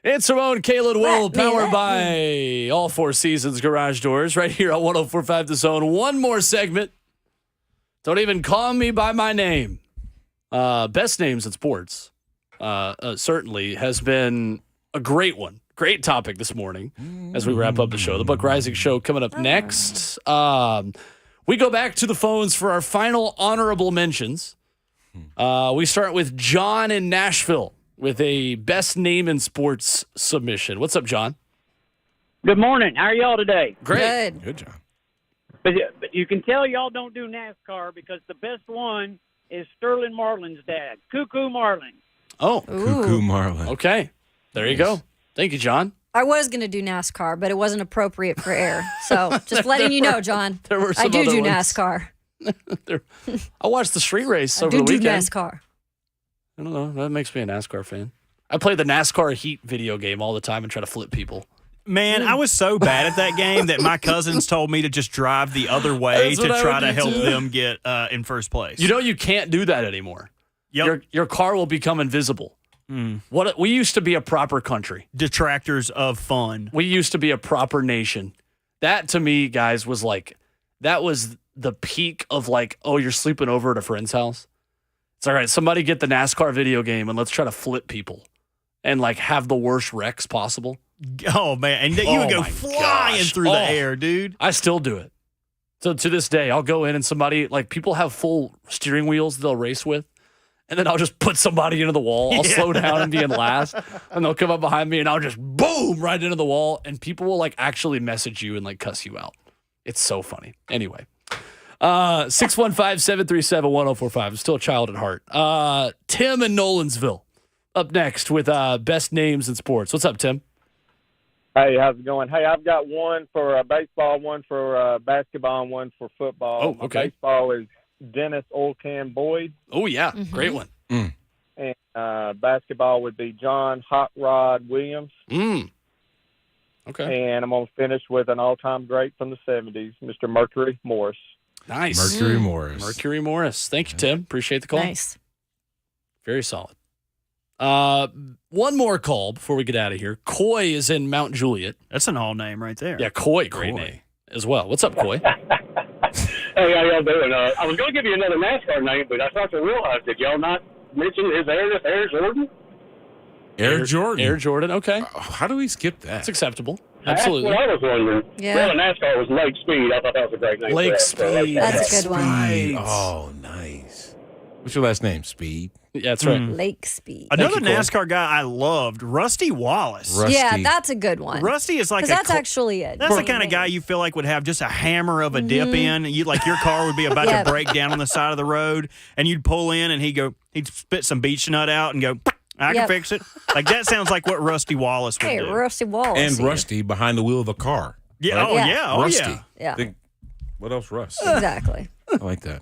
It's Ramon, Kayla, Will, powered by All Four Seasons Garage Doors, right here on 104.5 The Zone. One more segment. Don't even call me by my name. Best names in sports, certainly, has been a great one. Great topic this morning as we wrap up the show. The Buck Rising Show coming up next. We go back to the phones for our final honorable mentions. We start with John in Nashville with a best name in sports submission. What's up, John? Good morning. How are y'all today? Great. Good, John. But you can tell y'all don't do NASCAR because the best one is Sterling Marlin's dad, Cuckoo Marlin. Oh. Cuckoo Marlin. Okay. There you go. Thank you, John. I was going to do NASCAR, but it wasn't appropriate for air. So just letting you know, John. There were some I do other do ones. NASCAR. I watched the street race I over do the weekend. NASCAR. I don't know. That makes me a NASCAR fan. I play the NASCAR Heat video game all the time and try to flip people. Man, I was so bad at that game that my cousins told me to just drive the other way That's to what I try would to do, help too. them get in first place. You know you can't do that anymore. Yep. Your car will become invisible. What we used to be a proper country. Detractors of fun. We used to be a proper nation. That to me, guys, was like that was the peak of like, oh, you're sleeping over at a friend's house. It's all right. Somebody get the NASCAR video game and let's try to flip people and like have the worst wrecks possible. Oh man, and you would go my flying gosh. through the air, dude. I still do it. So to this day, I'll go in and somebody like people have full steering wheels they'll race with. And then I'll just put somebody into the wall. I'll slow down and be in last. And they'll come up behind me and I'll just boom right into the wall. And people will like actually message you and like cuss you out. It's so funny. Anyway, 615-737-1045. I'm still a child at heart. Tim in Nolansville up next with best names in sports. What's up, Tim? Hey, how's it going? Hey, I've got one for baseball, one for basketball, and one for football. Oh, okay. Baseball is Dennis Oil Can Boyd. Oh, yeah. Great one. And basketball would be John Hot Rod Williams. Okay. And I'm going to finish with an all-time great from the 70s, Mr. Mercury Morris. Nice. Mercury Morris. Mercury Morris. Thank you, Tim. Appreciate the call. Nice. Very solid. One more call before we get out of here. Coy is in Mount Juliet. That's an all name right there. Yeah, Coy, great name as well. What's up, Coy? Hey, how y'all doing? I was going to give you another NASCAR name, but I thought to realize, did y'all not mention his heir, Air Jordan? Air Jordan. Air Jordan, okay. How do we skip that? It's acceptable. Absolutely. That's what I was wondering. Yeah. Well, NASCAR was Lake Speed. I thought that was a great name. Lake for it. Speed. That's a good one. Right. Oh, nice. What's your last name? Speed? Yeah, that's right. Lake Speed. Another Thank you, Coy. NASCAR guy I loved, Rusty Wallace. Rusty. Yeah, that's a good one. Rusty is like Because that's cl- actually it. That's the kind of guy you feel like would have just a hammer of a dip in. You like your car would be about Yep. to break down on the side of the road, and you'd pull in, and he'd spit some beach nut out and go, "I can Yep. fix it." Like that sounds like what Rusty Wallace would Hey, do. Rusty Wallace. And here. Rusty behind the wheel of the car. Yeah. right? Oh Yeah. yeah. Oh Rusty. yeah. Yeah. Think- what else, Russ? Exactly. I like that.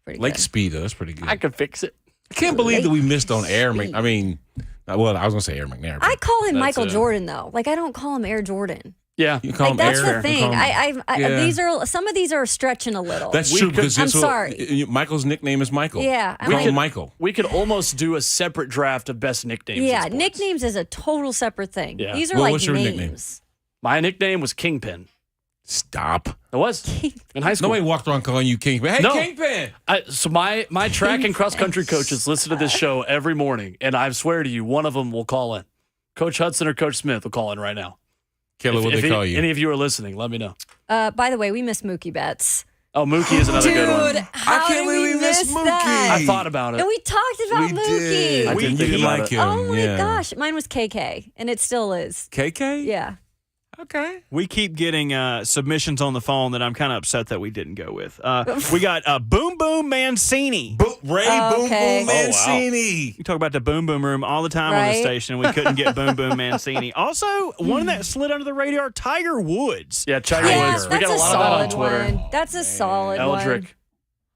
Pretty Lake good. Speed, though. That's pretty good. I could fix it. I can't believe that we missed on Air Speed. I mean, well, I was going to say Air McNair. I call him That's Michael a- Jordan though. Like I don't call him Air Jordan. Yeah. You call Like him that's Air. the thing. You call him- Yeah. These are some of these are stretching a little. That's We true could- because I'm that's what- sorry. Michael's nickname is Michael. Yeah, We call I'm him like- Michael. We could almost do a separate draft of best nicknames. in yeah, sports. nicknames is a total separate thing. Yeah. These are Well, like what's your names. nickname? My nickname was Kingpin. Stop. It was in high school. Nobody walked around calling you Kingpin. Hey, No. Kingpin. So my track and cross country coaches listen to this show every morning, and I swear to you, one of them will call in. Coach Hudson or Coach Smith will call in right now. Kayla, what they call you? Any of you are listening, let me know. By the way, we miss Mookie Betts. Oh, Mookie is another good one. Dude, how can't did believe we we missed miss Mookie. that? I thought about it. And we talked about We Mookie. did. I We didn't think did about like it. him. Oh my yeah. gosh, mine was KK, and it still is. KK? Yeah. Okay. We keep getting submissions on the phone that I'm kind of upset that we didn't go with. We got Boom Boom Mancini. Ray Oh, Boom okay. Boom Oh, wow. Mancini. We talk about the Boom Boom Room all the time on the Right. station, and we couldn't get Boom Boom Mancini. Also, one that slid under the radar, Tiger Woods. Yeah, Tiger Yeah, Woods. We that's got a lot of that on solid Twitter. one. That's a solid Eldrick.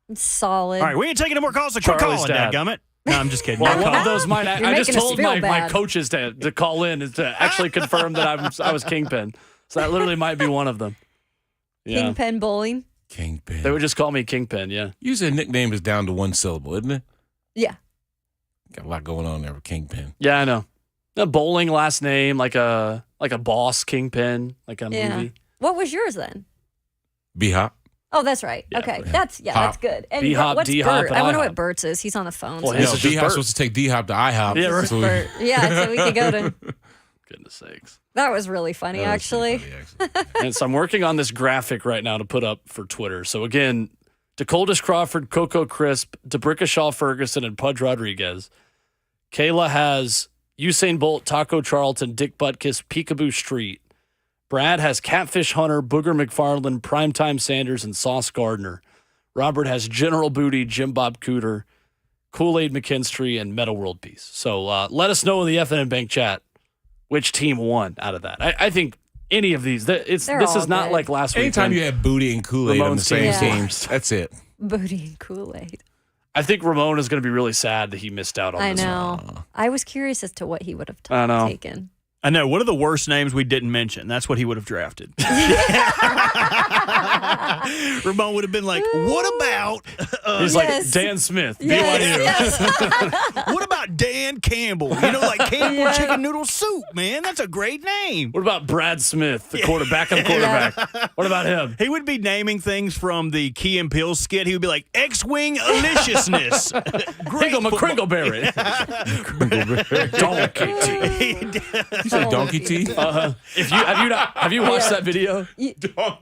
one. Solid. All right, we ain't taking no more calls, so quit Charlie's calling, dad. dadgummit. No, I'm just kidding. Well, Don't one call. of those might. You're I just making us told feel my bad. coaches to call in and to actually confirm that I was Kingpin. So that literally might be one of them. Yeah. Kingpin bowling. Kingpin. They would just call me Kingpin, yeah. Usually a nickname is down to one syllable, isn't it? Yeah. Got a lot going on there with Kingpin. Yeah, I know. A bowling last name, like a boss kingpin, like a movie. What was yours then? B-Hop. Oh, that's right. Okay, that's good. And B-Hop, what's D-Hop, Bert? and I wonder I-Hop. what Bert's is. He's on the phone. Well, so. his No, is just B-Hop's Bert. supposed to take D-Hop to IHOP. Yeah, right. So we- Bert. Yeah, so we could go to. Goodness sakes. That was really funny, That was actually. pretty funny, actually. And so I'm working on this graphic right now to put up for Twitter. So again, DeColdis Crawford, Coco Crisp, DeBrickashaw Ferguson, and Pudge Rodriguez. Kayla has Usain Bolt, Taco Charlton, Dick Butkus, Peekaboo Street. Brad has Catfish Hunter, Booger McFarland, Primetime Sanders, and Sauce Gardner. Robert has General Booty, Jim Bob Cooter, Kool-Aid McKinstry, and Meta World Peace. So let us know in the FNN Bank chat which team won out of that. I think any of these, this is not good. like last week. Anytime you have Booty and Kool-Aid on the Ramon's same team. teams, that's it. Booty and Kool-Aid. I think Ramon is going to be really sad that he missed out on I this know. one. I was curious as to what he would have I know. taken. I know. What are the worst names we didn't mention? That's what he would have drafted. Ramon would have been like, what about... He's like, Dan Smith, BYU. What about Dan Campbell? You know, like Campbell chicken noodle soup, man. That's a great name. What about Brad Smith, the quarterback? What about him? He would be naming things from the Key and Peele skit. He would be like, X-Wing Aliciousness. Kringle McCringleberry. Donkey T. You say Donkey T? If you have you watched that video?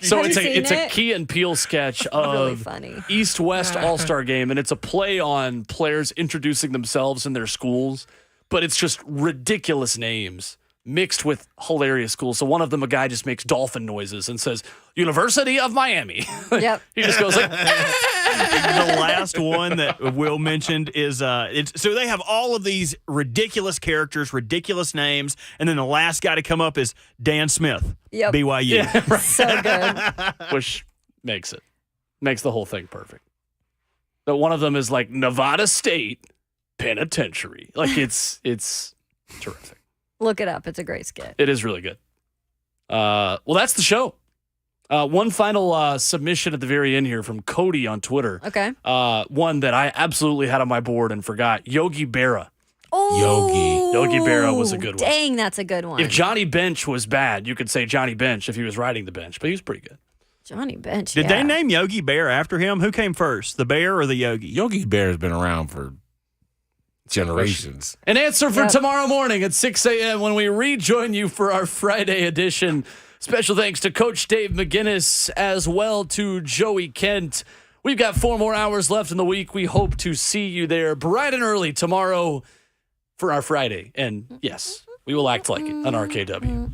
So Have it's you a seen it? Key and Peele sketch Really of funny. East-West All-Star Game, and it's a play on players introducing themselves in their schools, but it's just ridiculous names mixed with hilarious schools. So one of them, a guy just makes dolphin noises and says, University of Miami. Yep. He just goes like, The last one that Will mentioned is so they have all of these ridiculous characters, ridiculous names, and then the last guy to come up is Dan Smith, Yep. BYU. yeah, right. So good. Which makes the whole thing perfect. But one of them is like Nevada State Penitentiary. Like it's terrific. Look it up. It's a great skit. It is really good. Well, that's the show. One final submission at the very end here from Cody on Twitter. Okay. One that I absolutely had on my board and forgot. Yogi Berra. Oh, Yogi Berra was a good one. Dang, that's a good one. If Johnny Bench was bad, you could say Johnny Bench if he was riding the bench, but he was pretty good. Johnny Bench. Did they name Yogi Bear after him? Who came first, the bear or the Yogi? Yogi Bear has been around for generations. An answer for Yep. tomorrow morning at 6 a.m. when we rejoin you for our Friday edition. Special thanks to Coach Dave McGinnis as well to Joey Kent. We've got 4 more hours left in the week. We hope to see you there bright and early tomorrow for our Friday. And yes, we will act like it on RKW.